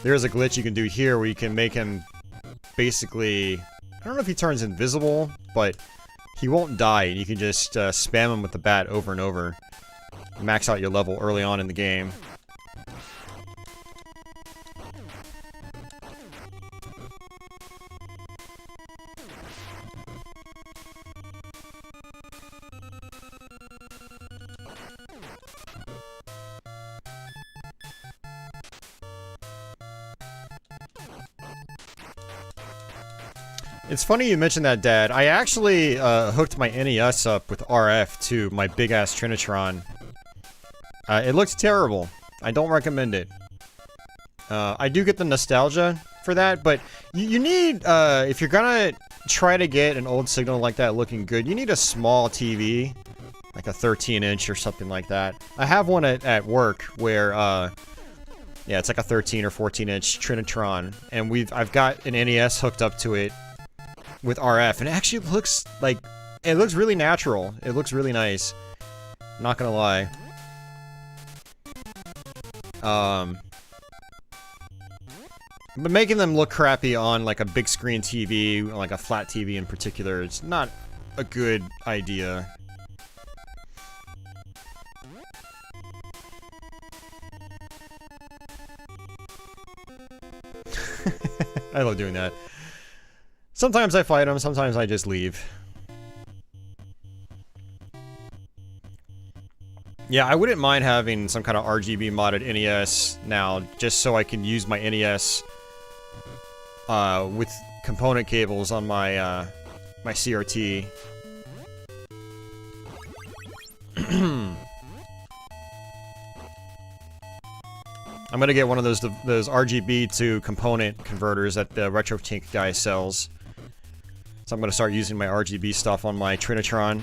There's a glitch you can do here where you can make him basically... I don't know if he turns invisible, but... he won't die, and you can just spam him with the bat over and over. Max out your level early on in the game. It's funny you mentioned that, Dad. I actually hooked my NES up with RF to my big-ass Trinitron. It looks terrible. I don't recommend it. I do get the nostalgia for that, but you need, if you're gonna try to get an old signal like that looking good, you need a small TV. Like a 13-inch or something like that. I have one at work where, yeah, it's like a 13 or 14-inch Trinitron. And I've got an NES hooked up to it with RF, and it actually looks like, it looks really natural. It looks really nice. Not gonna lie. But making them look crappy on like a big screen TV, like a flat TV in particular, it's not a good idea. I love doing that. Sometimes I fight them, sometimes I just leave. Yeah, I wouldn't mind having some kind of RGB modded NES now, just so I can use my NES with component cables on my my CRT. I'm gonna get one of those RGB to component converters that the RetroTink guy sells. So I'm gonna start using my RGB stuff on my Trinitron.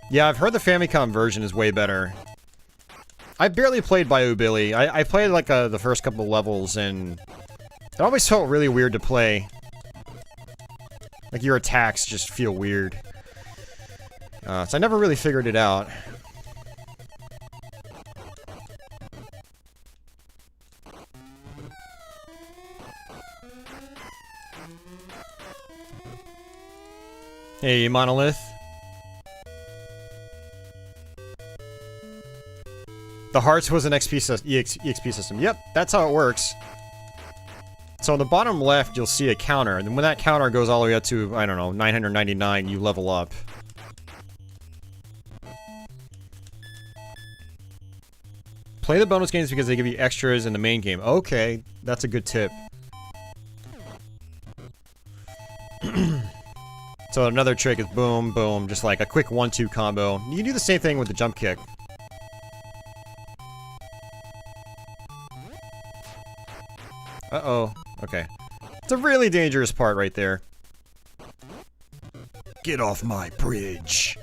Yeah, I've heard the Famicom version is way better. I barely played Bio-Billy. I played like the first couple of levels, and it always felt really weird to play. Like your attacks just feel weird. So I never really figured it out. Hey, Monolith. The hearts was an EXP system. Yep, that's how it works. So on the bottom left, you'll see a counter, and then when that counter goes all the way up to, I don't know, 999, you level up. Play the bonus games because they give you extras in the main game. Okay, that's a good tip. So another trick is boom, boom, just like a quick 1-2 combo. You can do the same thing with the jump kick. Uh-oh. Okay. It's a really dangerous part right there. Get off my bridge.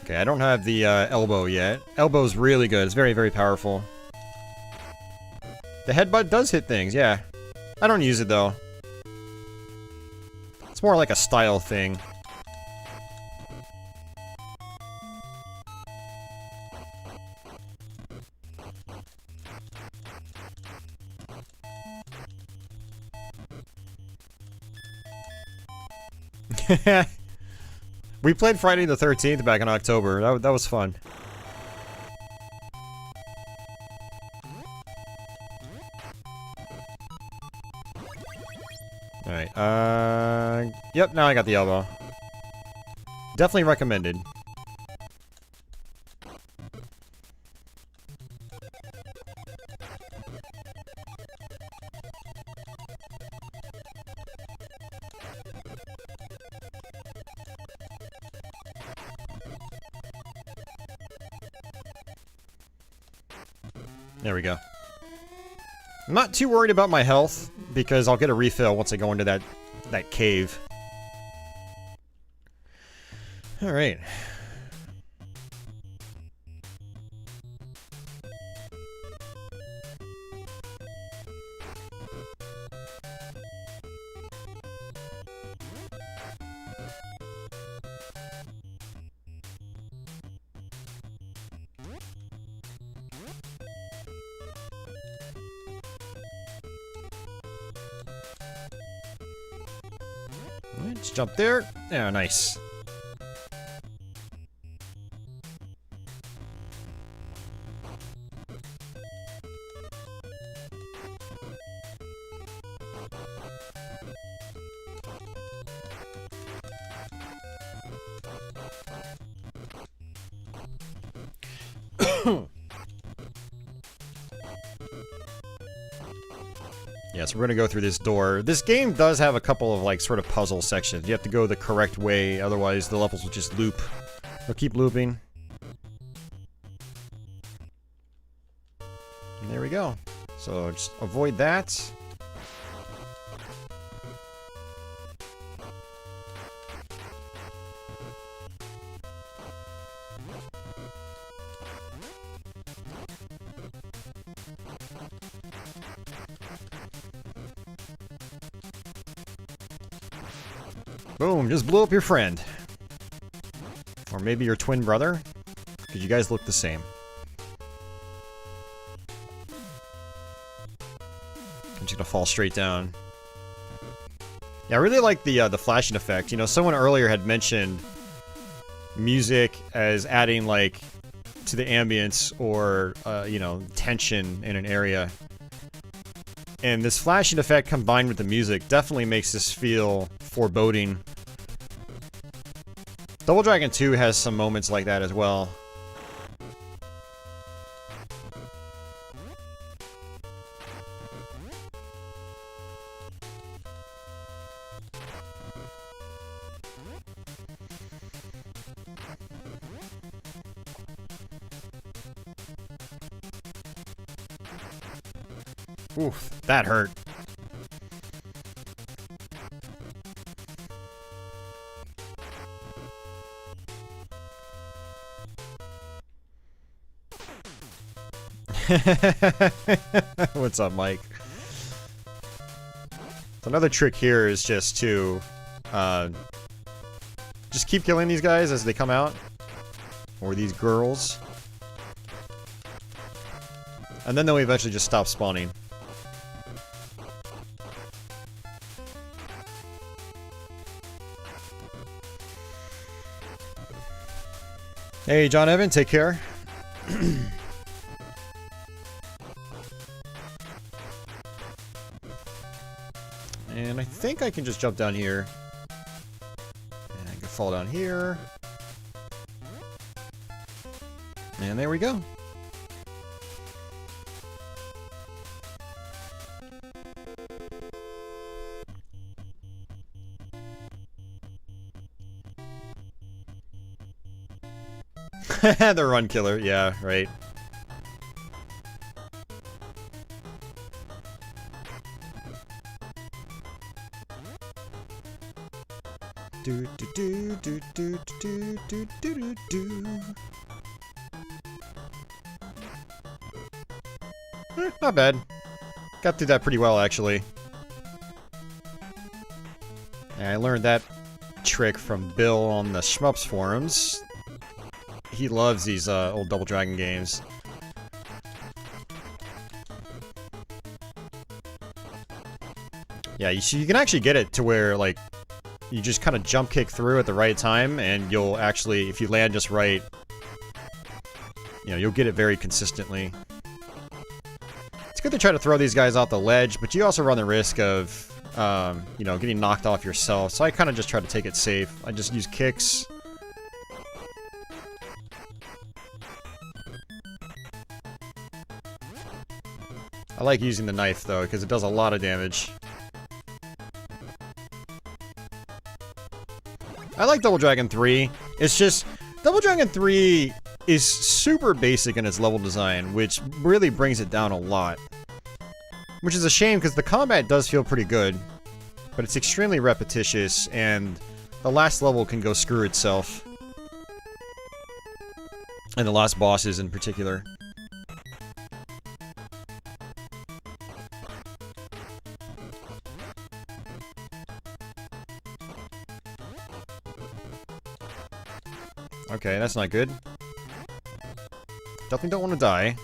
Okay, I don't have the elbow yet. Elbow's really good. It's very, very powerful. The headbutt does hit things, yeah. I don't use it, though. It's more like a style thing. We played Friday the 13th back in October. That was fun. Alright, yep, now I got the elbow. Definitely recommended. There we go. I'm not too worried about my health, because I'll get a refill once I go into that cave. Alright. Let's jump there. Yeah, nice. Yeah, so we're gonna go through this door. This game does have a couple of, like, sort of puzzle sections. You have to go the correct way, otherwise the levels will just loop. They'll keep looping. And there we go. So, just avoid that. Boom, just blew up your friend. Or maybe your twin brother? Because you guys look the same. I'm just gonna fall straight down. Yeah, I really like the flashing effect. You know, someone earlier had mentioned music as adding, like, to the ambience or, you know, tension in an area. And this flashing effect combined with the music definitely makes this feel foreboding. Double Dragon 2 has some moments like that as well. Oof, that hurt. What's up, Mike? So another trick here is just to just keep killing these guys as they come out, or these girls, and then they'll eventually just stop spawning. Hey, John Evan, take care. And I think I can just jump down here. And I can fall down here. And there we go. The run killer, yeah, right. Do do do do do do do do do. Not bad. Got through that pretty well, actually. And I learned that trick from Bill on the Shmups forums. He loves these old Double Dragon games. Yeah, you can actually get it to where, like, you just kind of jump kick through at the right time, and you'll actually, if you land just right, you know, you'll get it very consistently. It's good to try to throw these guys off the ledge, but you also run the risk of, you know, getting knocked off yourself. So I kind of just try to take it safe. I just use kicks. I like using the knife, though, because it does a lot of damage. I like Double Dragon 3. It's just, Double Dragon 3 is super basic in its level design, which really brings it down a lot. Which is a shame, because the combat does feel pretty good, but it's extremely repetitious, and the last level can go screw itself. And the last bosses in particular. Okay, that's not good. Definitely don't want to die.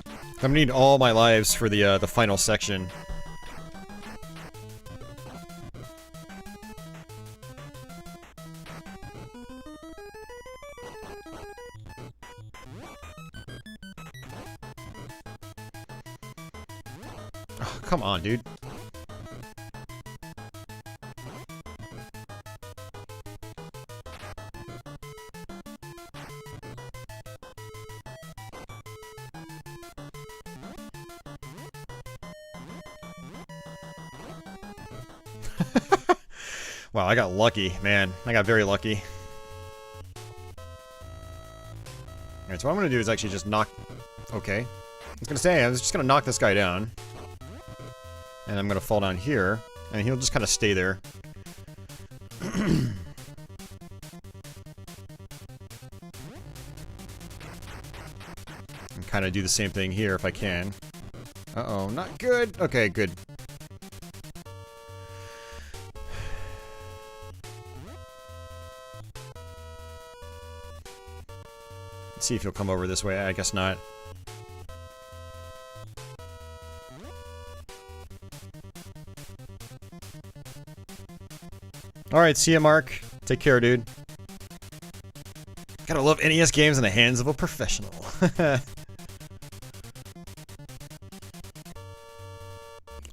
I'm gonna need all my lives for the final section. Oh, come on, dude. Wow, I got lucky, man. I got very lucky. Alright, so what I'm gonna do is actually just knock... Okay. I was gonna say, I was just gonna knock this guy down. And I'm gonna fall down here, and he'll just kind of stay there. And kind of do the same thing here if I can. Uh-oh, not good. Okay, good. Let's see if he'll come over this way. I guess not. Alright, see ya, Mark. Take care, dude. Gotta love NES games in the hands of a professional.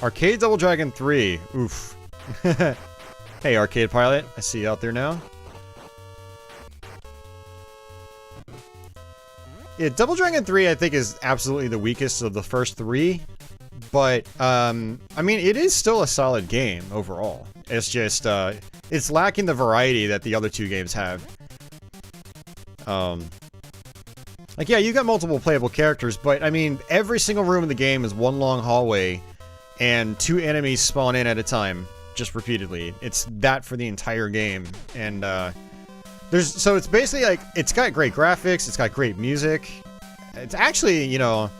Arcade Double Dragon 3. Oof. Hey, Arcade Pilot. I see you out there now. Yeah, Double Dragon 3 I think is absolutely the weakest of the first three. But, I mean, it is still a solid game overall. It's just, it's lacking the variety that the other two games have. Like, yeah, you got multiple playable characters, but, I mean, every single room in the game is one long hallway, and 2 enemies spawn in at a time, just repeatedly. It's that for the entire game, and, so it's basically, like, it's got great graphics, it's got great music. It's actually, you know...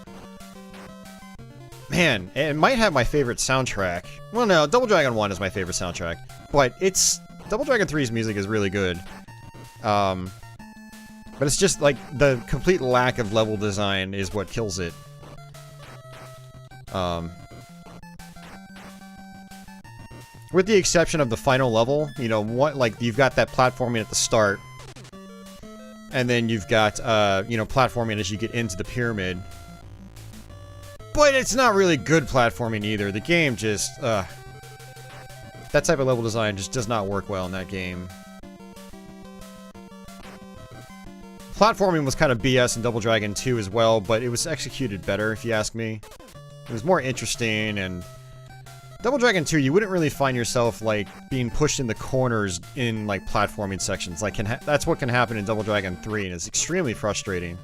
Man, it might have my favorite soundtrack. Well, no, Double Dragon 1 is my favorite soundtrack. But it's... Double Dragon 3's music is really good. But it's just, like, the complete lack of level design is what kills it. With the exception of the final level, you know, like, you've got that platforming at the start. And then you've got, you know, platforming as you get into the pyramid. But it's not really good platforming either. The game just, that type of level design just does not work well in that game. Platforming was kind of BS in Double Dragon 2 as well, but it was executed better, if you ask me. It was more interesting, and... Double Dragon 2, you wouldn't really find yourself, like, being pushed in the corners in, like, platforming sections. Like, that's what can happen in Double Dragon 3, and it's extremely frustrating.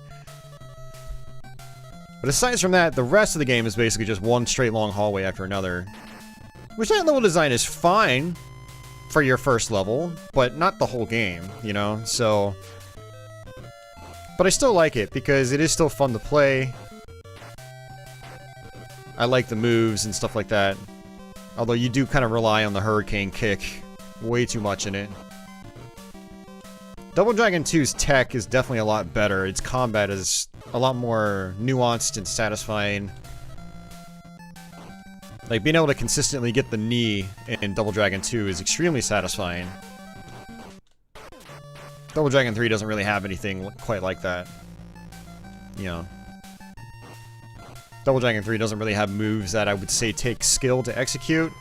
But aside from that, the rest of the game is basically just one straight long hallway after another. Which that level design is fine for your first level, but not the whole game, you know? So... But I still like it, because it is still fun to play. I like the moves and stuff like that. Although you do kind of rely on the hurricane kick way too much in it. Double Dragon 2's tech is definitely a lot better. Its combat is a lot more nuanced and satisfying. Like, being able to consistently get the knee in Double Dragon 2 is extremely satisfying. Double Dragon 3 doesn't really have anything quite like that. You know. Double Dragon 3 doesn't really have moves that I would say take skill to execute.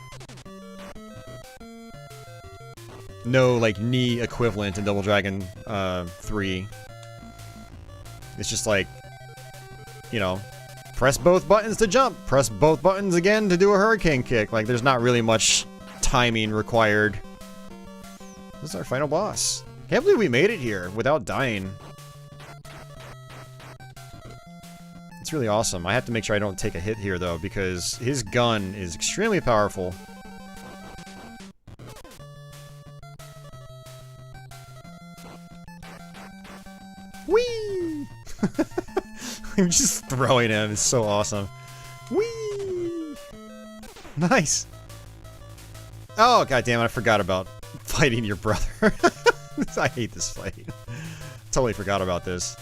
No, like, knee equivalent in Double Dragon 3. It's just like, you know, press both buttons to jump, press both buttons again to do a hurricane kick. Like, there's not really much timing required. This is our final boss. Can't believe we made it here without dying. It's really awesome. I have to make sure I don't take a hit here, though, because his gun is extremely powerful. Whee! I'm just throwing him. It's so awesome. Whee! Nice. Oh, goddammit, I forgot about fighting your brother. I hate this fight. Totally forgot about this.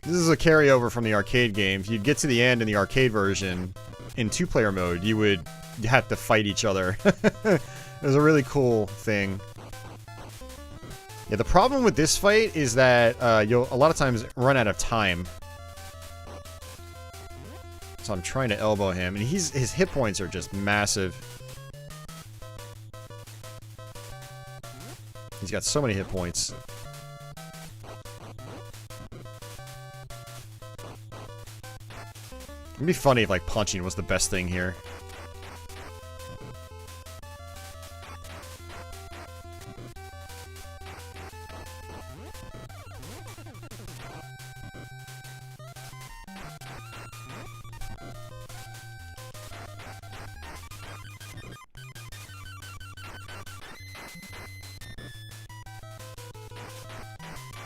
This is a carryover from the arcade game. If you'd get to the end in the arcade version, in 2-player mode, you would have to fight each other. It was a really cool thing. Yeah, the problem with this fight is that you'll a lot of times run out of time. So I'm trying to elbow him, and his hit points are just massive. He's got so many hit points. It'd be funny if, like, punching was the best thing here.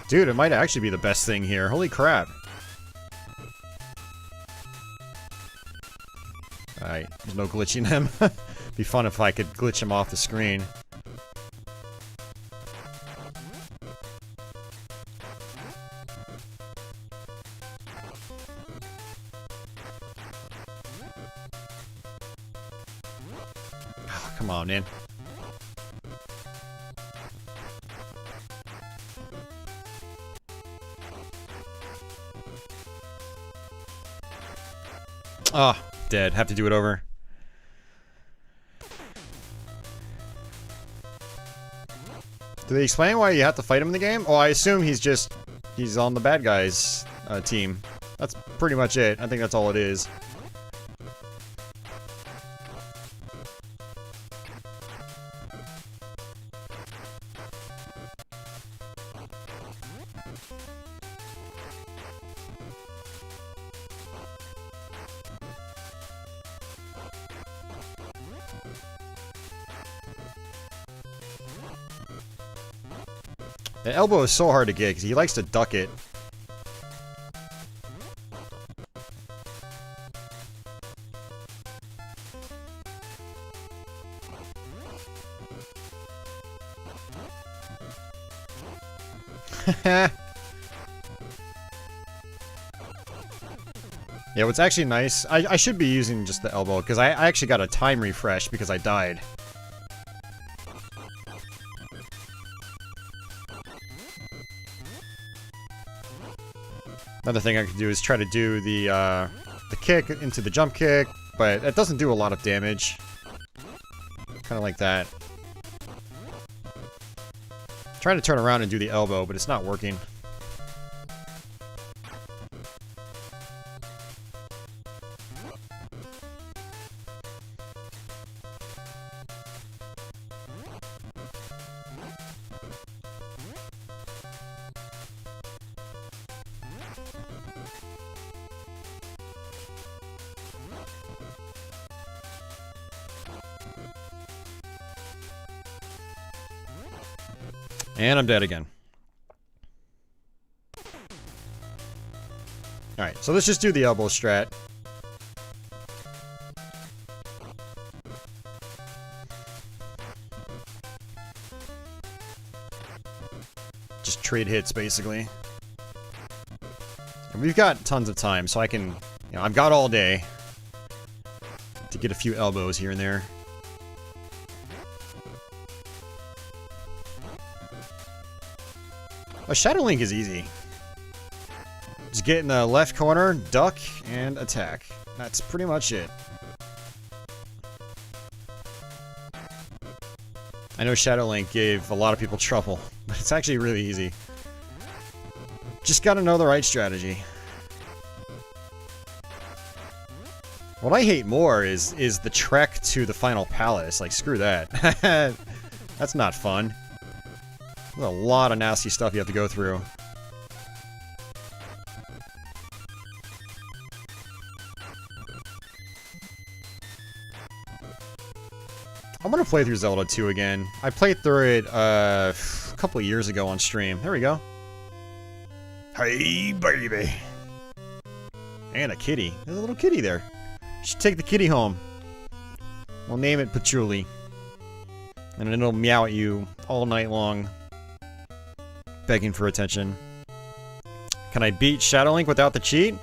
Dude, it might actually be the best thing here. Holy crap. Alright, there's no glitching him. Be fun if I could glitch him off the screen. Oh, come on, man. Ah, dead. Have to do it over. Do they explain why you have to fight him in the game? Oh, I assume he's on the bad guys team. That's pretty much it. I think that's all it is. The elbow is so hard to get because he likes to duck it. Yeah, what's actually nice, I should be using just the elbow because I actually got a time refresh because I died. Another thing I could do is try to do the kick into the jump kick, but it doesn't do a lot of damage. Kind of like that. Trying to turn around and do the elbow, but it's not working. And I'm dead again. Alright, so let's just do the elbow strat. Just trade hits, basically. And we've got tons of time, so I can... You know, I've got all day to get a few elbows here and there. A Shadow Link is easy. Just get in the left corner, duck, and attack. That's pretty much it. I know Shadow Link gave a lot of people trouble, but it's actually really easy. Just gotta know the right strategy. What I hate more is the trek to the final palace. Like, screw that. That's not fun. There's a lot of nasty stuff you have to go through. I want to play through Zelda 2 again. I played through it a couple of years ago on stream. There we go. Hey, baby. And a kitty. There's a little kitty there. You should take the kitty home. We'll name it Patchouli. And it'll meow at you all night long, begging for attention. Can I beat Shadow Link without the cheat?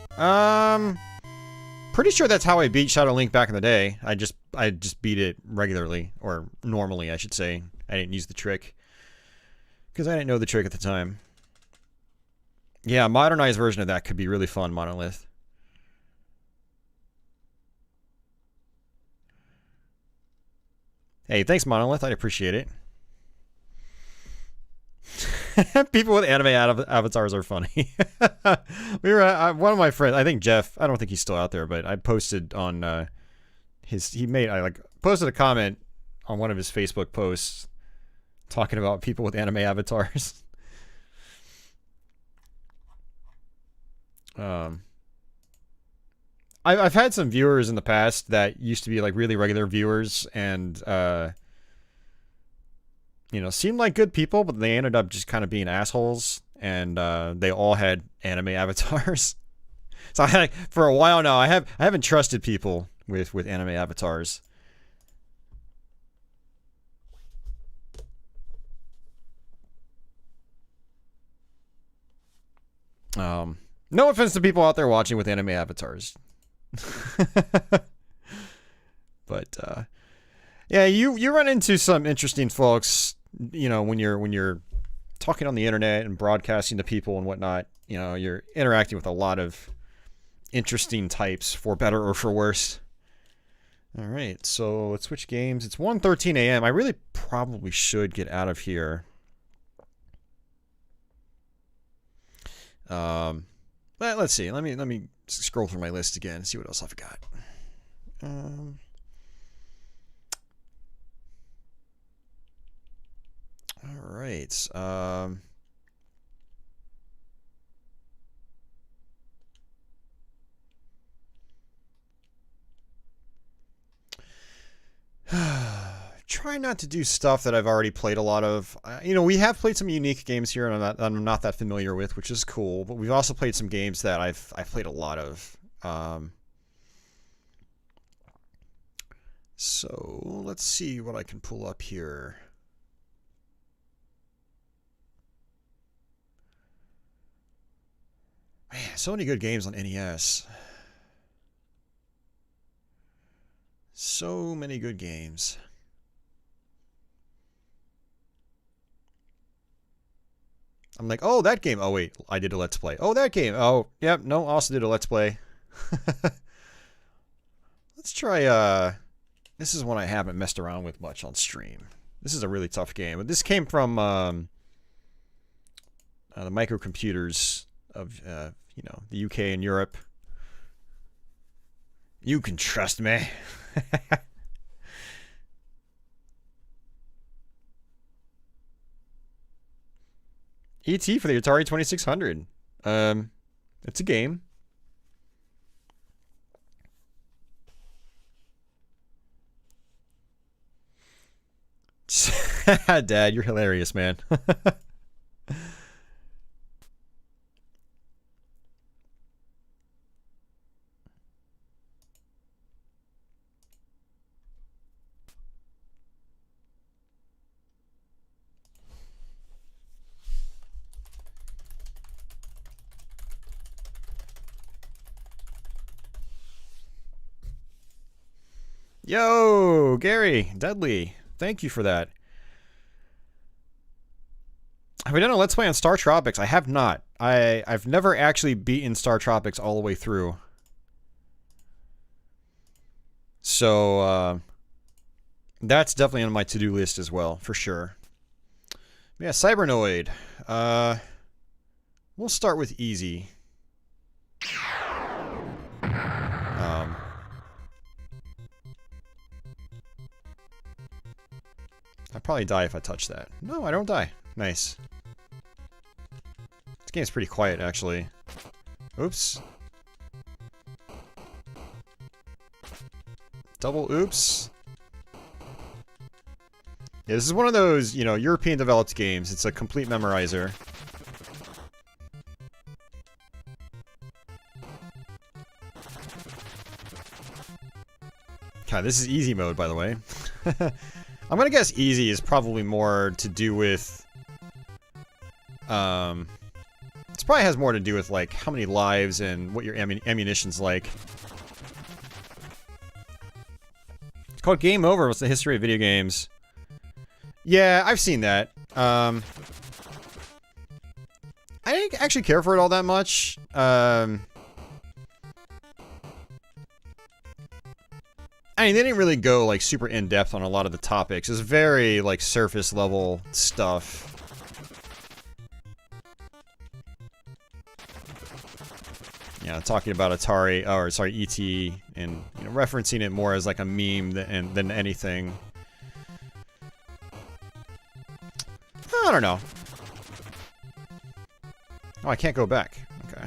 Pretty sure that's how I beat Shadow Link back in the day. I just beat it regularly, or normally, I should say. I didn't use the trick because I didn't know the trick at the time. Yeah, a modernized version of that could be really fun, Monolith. Hey, thanks, Monolith. I appreciate it. People with anime avatars are funny. We were one of my friends, I think Jeff, I don't think he's still out there, but I posted on I posted a comment on one of his Facebook posts talking about people with anime avatars. I've had some viewers in the past that used to be like really regular viewers and you know, seemed like good people, but they ended up just kind of being assholes, and they all had anime avatars. So for a while now, I haven't trusted people with anime avatars. No offense to people out there watching with anime avatars. But yeah, you run into some interesting folks, you know, when you're talking on the internet and broadcasting to people and whatnot. You know, you're interacting with a lot of interesting types, for better or for worse. Alright, so let's switch games. It's 1:13 a.m. I really probably should get out of here. Let's see. Let me scroll through my list again and see what else I've got. Alright. Try not to do stuff that I've already played a lot of. You know, we have played some unique games here and I'm not that familiar with, which is cool. But we've also played some games that I've played a lot of. So let's see what I can pull up here. Man, so many good games on NES. So many good games. I'm like, oh, that game. Oh, wait, I did a Let's Play. Oh, that game. Oh, yep, no, also did a Let's Play. Let's try, this is one I haven't messed around with much on stream. This is a really tough game. But this came from, the microcomputers of, you know, the UK and Europe. You can trust me. E.T. for the Atari 2600. It's a game. Dad, you're hilarious, man. Yo, Gary, Dudley, thank you for that. Have I done a Let's Play on Star Tropics? I have not. I've never actually beaten Star Tropics all the way through. So, that's definitely on my to-do list as well, for sure. Yeah, Cybernoid. We'll start with easy. I'd probably die if I touch that. No, I don't die. Nice. This game's pretty quiet, actually. Oops. Double oops. Yeah, this is one of those, you know, European developed games. It's a complete memorizer. God, this is easy mode, by the way. I'm gonna guess easy is probably more to do with, this probably has more to do with, like, how many lives and what your ammunition's like. It's called Game Over. What's the history of video games? Yeah, I've seen that. I didn't actually care for it all that much. I mean, they didn't really go, like, super in-depth on a lot of the topics. It's very, like, surface-level stuff. Yeah, talking about Atari, or sorry, E.T., and, you know, referencing it more as, like, a meme than anything. I don't know. Oh, I can't go back. Okay.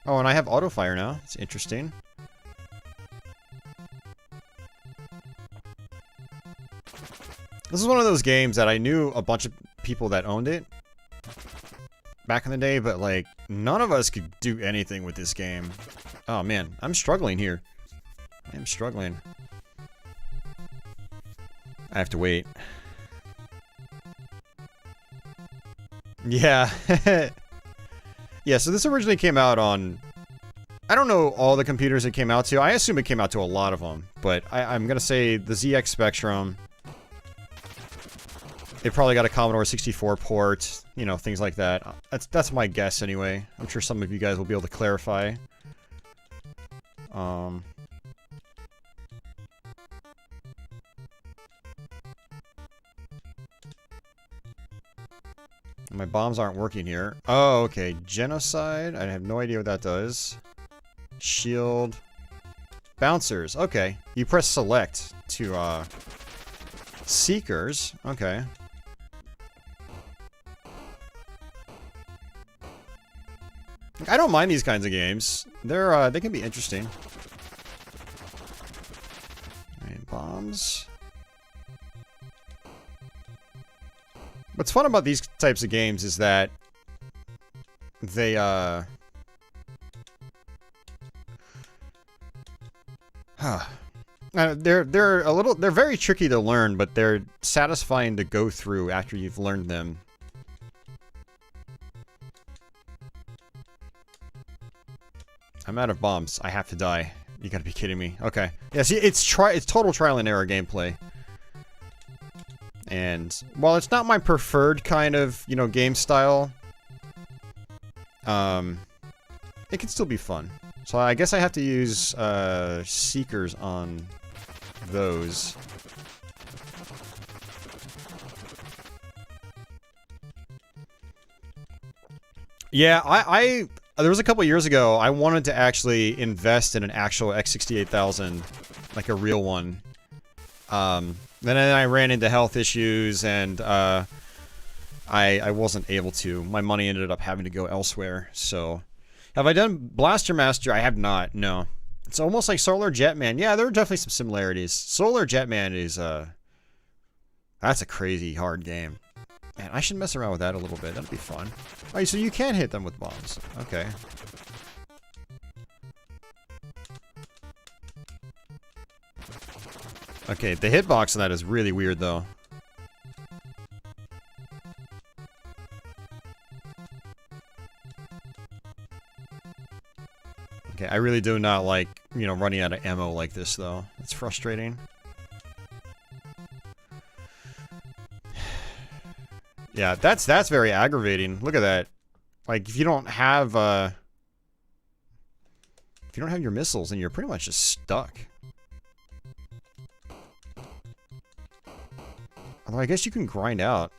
Oh, and I have auto-fire now. It's interesting. This is one of those games that I knew a bunch of people that owned it back in the day, but, like, none of us could do anything with this game. Oh, man. I'm struggling here. I am struggling. I have to wait. Yeah. Yeah, so this originally came out on... I don't know all the computers it came out to. I assume it came out to a lot of them, but I'm gonna say the ZX Spectrum... They probably got a Commodore 64 port, you know, things like that. That's my guess anyway. I'm sure some of you guys will be able to clarify. My bombs aren't working here. Oh, okay. Genocide. I have no idea what that does. Shield. Bouncers. Okay. You press select to, Seekers. Okay. I don't mind these kinds of games. They can be interesting. Alright, bombs. What's fun about these types of games is that they, they're very tricky to learn, but they're satisfying to go through after you've learned them. I'm out of bombs. I have to die. You gotta be kidding me. Okay. Yeah, see, it's total trial and error gameplay. And while it's not my preferred kind of, you know, game style, it can still be fun. So I guess I have to use Seekers on those. Yeah, there was a couple years ago, I wanted to actually invest in an actual X68000, like a real one. Then I ran into health issues, and I wasn't able to. My money ended up having to go elsewhere, so... Have I done Blaster Master? I have not, no. It's almost like Solar Jetman. Yeah, there are definitely some similarities. Solar Jetman is, that's a crazy hard game. Man, I should mess around with that a little bit. That'd be fun. Alright, so you can hit them with bombs. Okay. Okay, the hitbox on that is really weird, though. Okay, I really do not like, you know, running out of ammo like this, though. It's frustrating. Yeah, that's very aggravating. Look at that. Like, if you don't have your missiles, then you're pretty much just stuck. Although I guess you can grind out.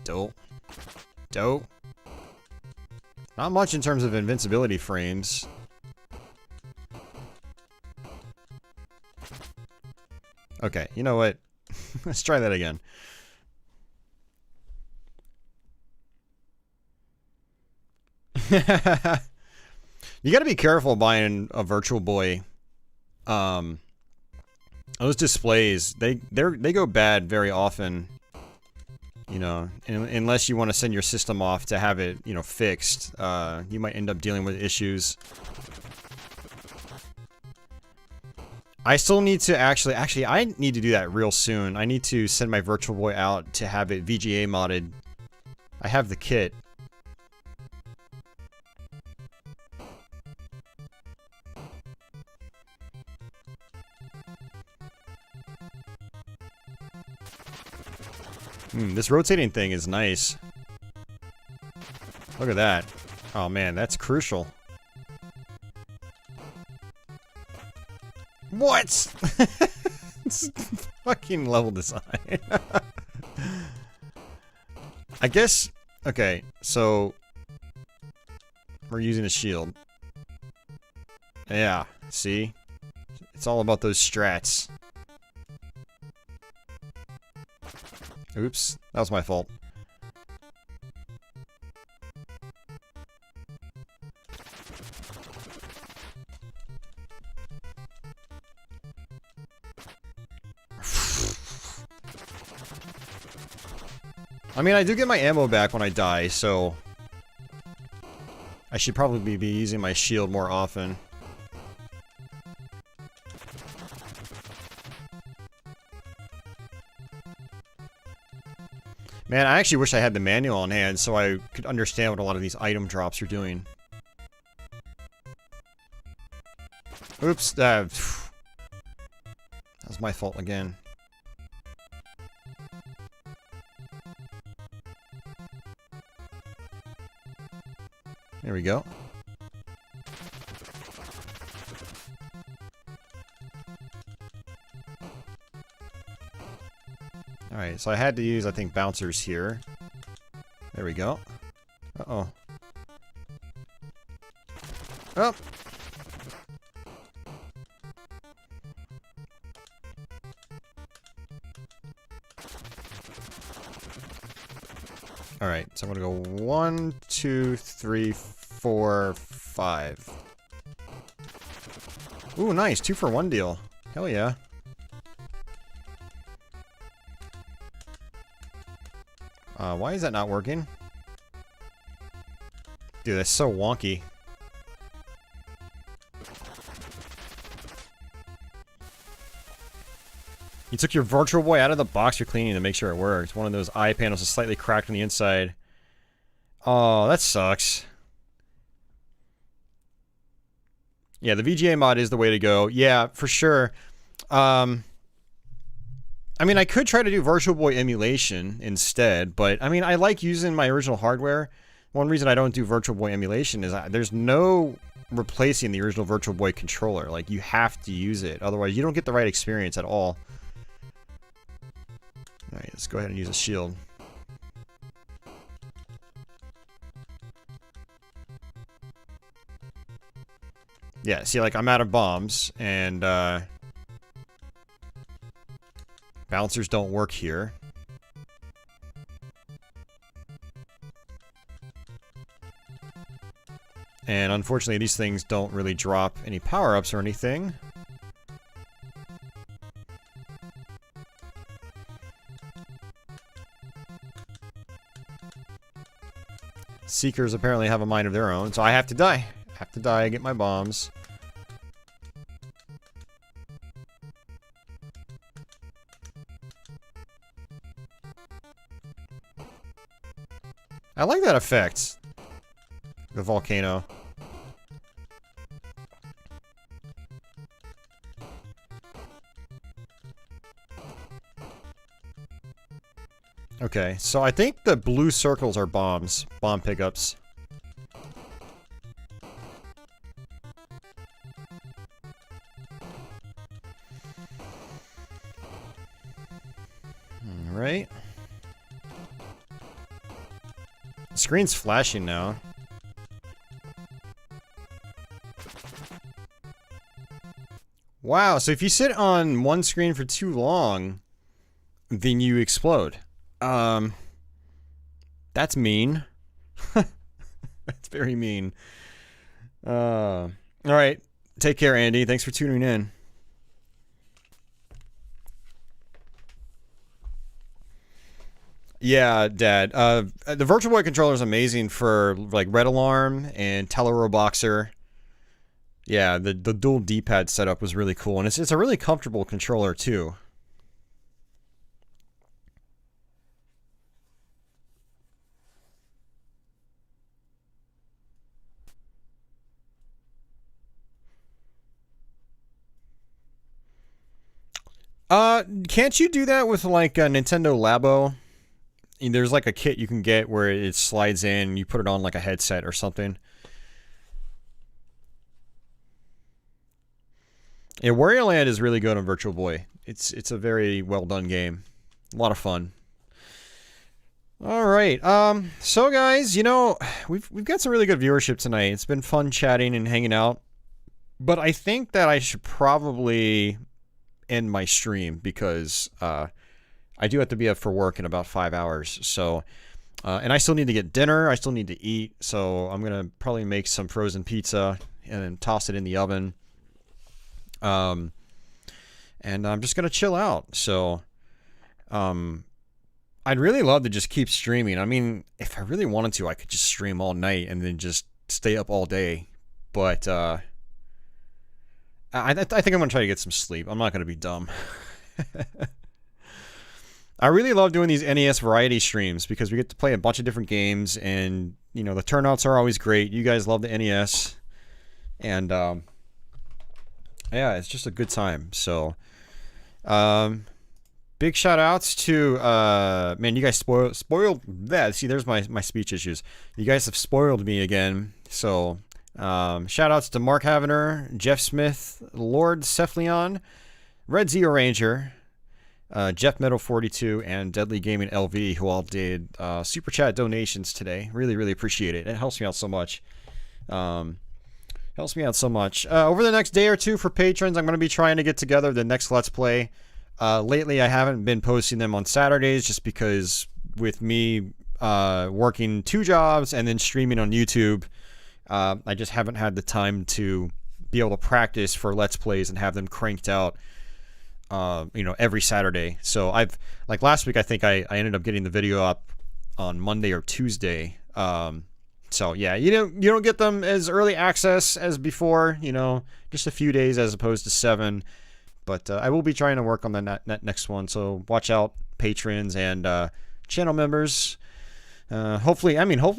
Dope. Dope. Not much in terms of invincibility frames. Okay, you know what? Let's try that again. You gotta be careful buying a Virtual Boy. Those displays, they go bad very often. You know, unless you want to send your system off to have it, you know, fixed, you might end up dealing with issues. I still need to actually, I need to do that real soon. I need to send my Virtual Boy out to have it VGA modded. I have the kit. This rotating thing is nice. Look at that. Oh man, that's crucial. What? It's fucking level design. I guess... Okay, so... We're using a shield. Yeah, see? It's all about those strats. Oops, that was my fault. I mean, I do get my ammo back when I die, so... I should probably be using my shield more often. Man, I actually wish I had the manual on hand so I could understand what a lot of these item drops are doing. Oops, that was my fault again. There we go. Alright, so I had to use, I think, bouncers here. There we go. Uh-oh. Oh! Alright, so I'm gonna go 1, 2, 3, 4, 5. Ooh, nice. 2 for 1 deal. Hell yeah. Why is that not working? Dude, that's so wonky. You took your Virtual Boy out of the box for cleaning to make sure it worked. One of those eye panels is slightly cracked on the inside. Oh, that sucks. Yeah, the VGA mod is the way to go. Yeah, for sure. I mean, I could try to do Virtual Boy emulation instead, but I mean, I like using my original hardware. One reason I don't do Virtual Boy emulation is there's no replacing the original Virtual Boy controller. Like, you have to use it. Otherwise, you don't get the right experience at all. Alright, let's go ahead and use a shield. Yeah, see, like, I'm out of bombs, and, bouncers don't work here. And unfortunately, these things don't really drop any power-ups or anything. Seekers apparently have a mind of their own, so I have to die. I have to die, get my bombs. I like that effect. The volcano. Okay, so I think the blue circles are bombs. Bomb pickups. Alright. The screen's flashing now. Wow, so if you sit on one screen for too long, then you explode. That's mean. That's very mean. Alright. Take care, Andy. Thanks for tuning in. Yeah, Dad. The Virtual Boy controller is amazing for, like, Red Alarm and Teleroboxer. Yeah, the dual D-pad setup was really cool, and it's a really comfortable controller, too. Can't you do that with, like, a Nintendo Labo? There's, like, a kit you can get where it slides in, and you put it on, like, a headset or something. Yeah, Wario Land is really good on Virtual Boy. It's a very well done game. A lot of fun. All right. So guys, you know, we've got some really good viewership tonight. It's been fun chatting and hanging out. But I think that I should probably end my stream because I do have to be up for work in about 5 hours. So and I still need to get dinner. I still need to eat. So I'm going to probably make some frozen pizza and then toss it in the oven. And I'm just gonna chill out. So, I'd really love to just keep streaming. I mean, if I really wanted to, I could just stream all night and then just stay up all day. But, I think I'm gonna try to get some sleep. I'm not gonna be dumb. I really love doing these NES variety streams because we get to play a bunch of different games and, you know, the turnouts are always great. You guys love the NES. And, yeah, it's just a good time. So, Big shout outs to man, you guys spoiled that. See, there's my speech issues. You guys have spoiled me again. So shout outs to Mark Havener, Jeff Smith, Lord Cephalion, Red Zero Ranger, Jeff Meadow 42, and Deadly Gaming LV, who all did super chat donations today. Really appreciate it. It helps me out so much. Over the next day or two for patrons, I'm going to be trying to get together the next Let's Play. Lately, I haven't been posting them on Saturdays just because with me working 2 jobs and then streaming on YouTube, I just haven't had the time to be able to practice for Let's Plays and have them cranked out, every Saturday. So like last week, I think I ended up getting the video up on Monday or Tuesday. So yeah, you don't get them as early access as before, just a few days as opposed to 7. But I will be trying to work on the next one, so watch out, patrons and channel members. Hopefully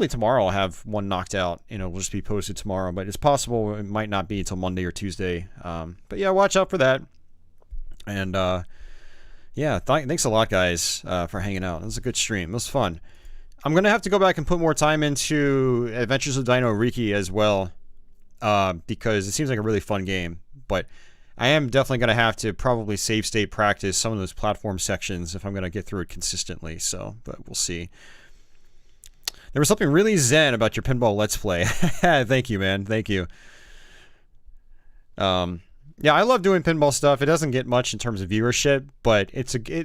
tomorrow I'll have one knocked out. Will just be posted tomorrow, but it's possible it might not be until Monday or Tuesday. But yeah, watch out for that. And yeah, thanks a lot, guys, for hanging out. It was a good stream. It was fun. I'm going to have to go back and put more time into Adventures of Dino Riki as well, because it seems like a really fun game. But I am definitely going to have to probably save state practice some of those platform sections if I'm going to get through it consistently. So, but we'll see. There was something really zen about your pinball Let's Play. Thank you, man. Thank you. Yeah, I love doing pinball stuff. It doesn't get much in terms of viewership, but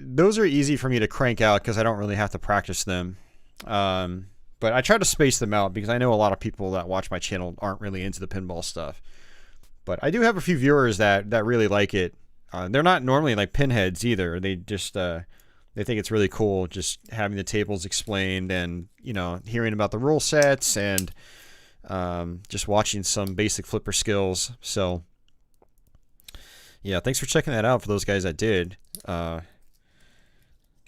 those are easy for me to crank out because I don't really have to practice them. But I try to space them out because I know a lot of people that watch my channel aren't really into the pinball stuff. But I do have a few viewers that really like it. They're not normally like pinheads either. They just they think it's really cool just having the tables explained and hearing about the rule sets and just watching some basic flipper skills. So yeah, thanks for checking that out for those guys that did.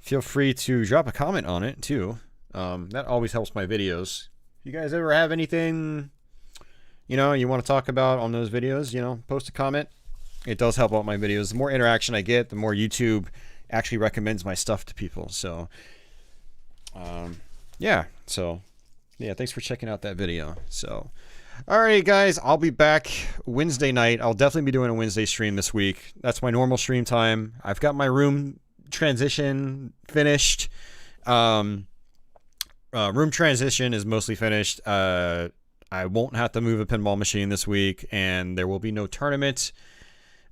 Feel free to drop a comment on it too. That always helps my videos. If you guys ever have anything you want to talk about on those videos, post a comment. It does help out my videos. The more interaction I get, the more YouTube actually recommends my stuff to people. So, yeah. So, yeah, thanks for checking out that video. So, alright, guys, I'll be back Wednesday night. I'll definitely be doing a Wednesday stream this week. That's my normal stream time. I've got my room transition finished. Room transition is mostly finished. I won't have to move a pinball machine this week, and there will be no tournament.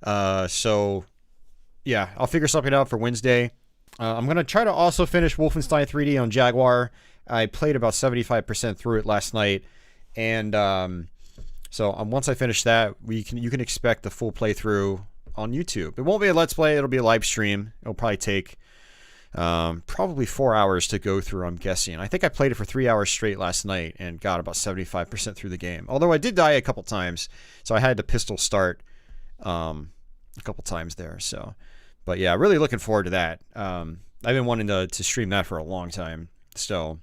So, yeah, I'll figure something out for Wednesday. I'm going to try to also finish Wolfenstein 3D on Jaguar. I played about 75% through it last night, and so once I finish that, you can expect the full playthrough on YouTube. It won't be a Let's Play. It'll be a live stream. It'll probably take probably 4 hours to go through, I'm guessing. I think I played it for 3 hours straight last night and got about 75% through the game. Although I did die a couple times, so I had to pistol start a couple times there. So, but yeah, really looking forward to that. I've been wanting to stream that for a long time. So,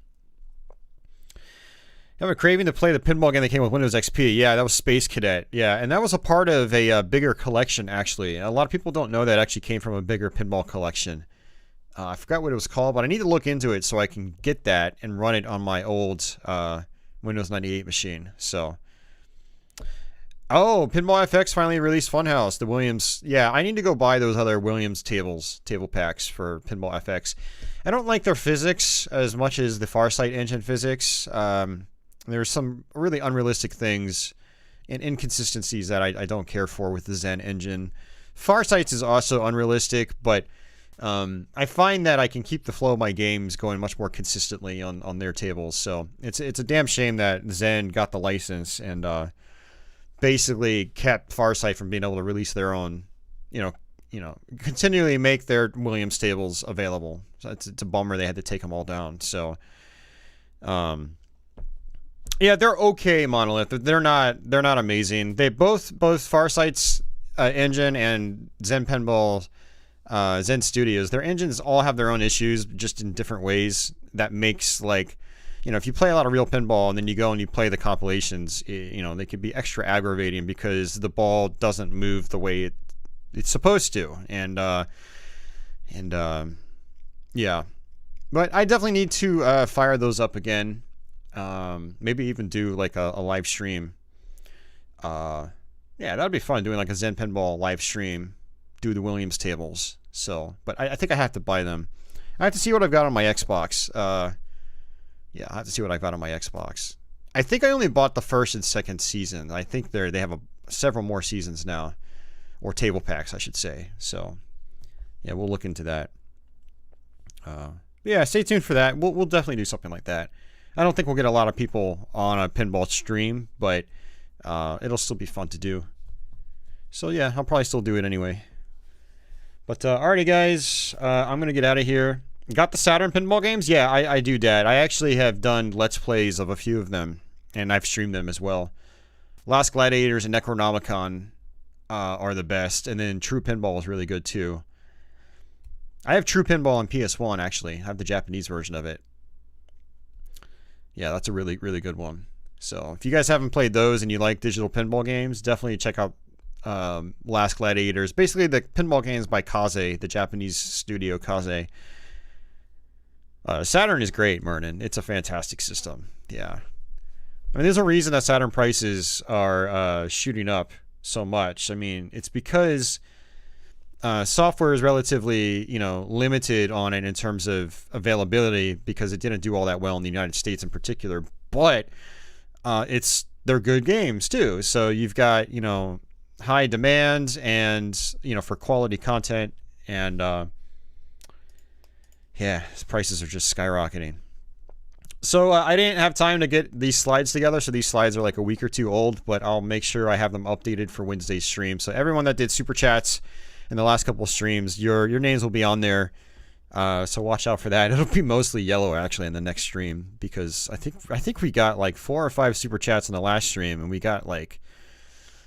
I have a craving to play the pinball game that came with Windows XP. Yeah, that was Space Cadet. Yeah, and that was a part of a bigger collection, actually. A lot of people don't know that actually came from a bigger pinball collection. I forgot what it was called, but I need to look into it so I can get that and run it on my old Windows 98 machine. So, oh, Pinball FX finally released Funhouse, the Williams. Yeah, I need to go buy those other Williams table packs for Pinball FX. I don't like their physics as much as the Farsight engine physics. There's some really unrealistic things and inconsistencies that I don't care for with the Zen engine. Farsight's is also unrealistic, but I find that I can keep the flow of my games going much more consistently on their tables. So it's a damn shame that Zen got the license and basically kept Farsight from being able to release their own, continually make their Williams tables available. So it's a bummer they had to take them all down. So, yeah, they're okay, Monolith. They're not amazing. They both Farsight's engine and Zen Pinball. Zen Studios, their engines all have their own issues, just in different ways. That makes, like, if you play a lot of real pinball and then you go and you play the compilations, they can be extra aggravating because the ball doesn't move the way it's supposed to. And And yeah, but I definitely need to fire those up again. Maybe even do like a live stream. Yeah, that'd be fun, doing like a Zen Pinball live stream, do the Williams tables. So, but I think I have to buy them. I have to see what I've got on my Xbox. Yeah, I have to see what I've got on my Xbox. I think I only bought the first and second season. I think they have several more seasons now, or table packs, I should say. So, yeah, we'll look into that. Yeah, stay tuned for that. We'll definitely do something like that. I don't think we'll get a lot of people on a pinball stream, but it'll still be fun to do. So yeah, I'll probably still do it anyway. But alrighty guys, I'm gonna get out of here. Got the Saturn pinball games? Yeah, I do, Dad. I actually have done Let's Plays of a few of them, and I've streamed them as well. Last Gladiators and Necronomicon are the best, and then True Pinball is really good too. I have True Pinball on PS1, actually. I have the Japanese version of it. Yeah, that's a really, really good one. So, if you guys haven't played those and you like digital pinball games, definitely check out Last Gladiators. Basically, the pinball games by Kaze, the Japanese studio Kaze. Saturn is great, Mernon. It's a fantastic system. Yeah. I mean, there's a reason that Saturn prices are shooting up so much. I mean, it's because software is relatively, limited on it in terms of availability, because it didn't do all that well in the United States in particular. But they're good games too. So you've got, high demand and, for quality content, and yeah, prices are just skyrocketing. So I didn't have time to get these slides together, so these slides are like a week or two old, but I'll make sure I have them updated for Wednesday's stream. So everyone that did super chats in the last couple of streams, your names will be on there. So watch out for that. It'll be mostly yellow actually in the next stream, because I think we got like 4 or 5 super chats in the last stream, and we got like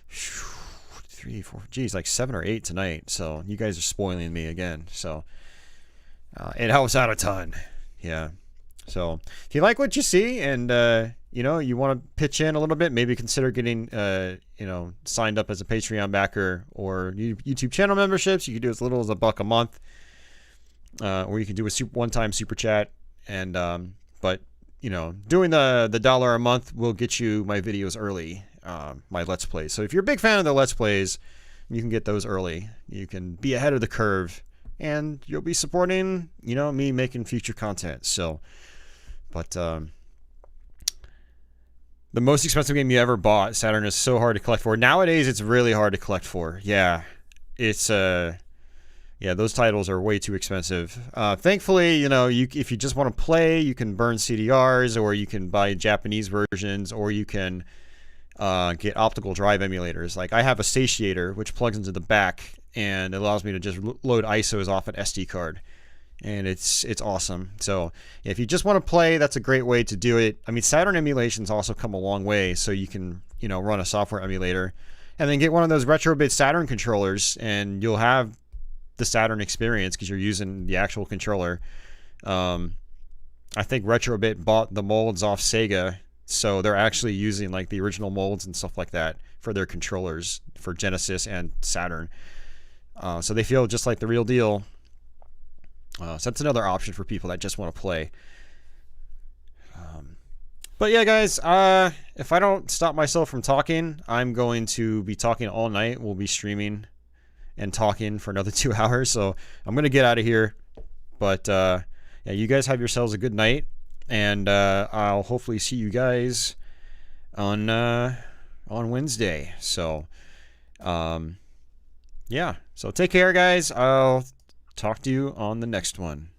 3, 4, geez, like 7 or 8 tonight. So you guys are spoiling me again. So it helps out a ton. Yeah. So if you like what you see, and you want to pitch in a little bit, maybe consider getting signed up as a Patreon backer or YouTube channel memberships. You can do as little as $1 a month, or you can do a one-time super chat. And but doing the $1 a month will get you my videos early, my Let's Plays. So if you're a big fan of the Let's Plays, you can get those early. You can be ahead of the curve, and you'll be supporting me making future content. So. But the most expensive game you ever bought, Saturn, is so hard to collect for. Nowadays, it's really hard to collect for. Yeah, it's yeah, those titles are way too expensive. Thankfully, if you just want to play, you can burn CDRs, or you can buy Japanese versions, or you can get optical drive emulators. Like I have a Satiator, which plugs into the back and allows me to just load ISOs off an SD card. And it's awesome. So if you just want to play, that's a great way to do it. I mean, Saturn emulations also come a long way, so you can run a software emulator, and then get one of those RetroBit Saturn controllers, and you'll have the Saturn experience because you're using the actual controller. I think RetroBit bought the molds off Sega, so they're actually using like the original molds and stuff like that for their controllers for Genesis and Saturn. So they feel just like the real deal. So that's another option for people that just want to play. But yeah, guys, if I don't stop myself from talking, I'm going to be talking all night. We'll be streaming and talking for another 2 hours. So I'm going to get out of here. But yeah, you guys have yourselves a good night. And I'll hopefully see you guys on Wednesday. So yeah, so take care, guys. I'll talk to you on the next one.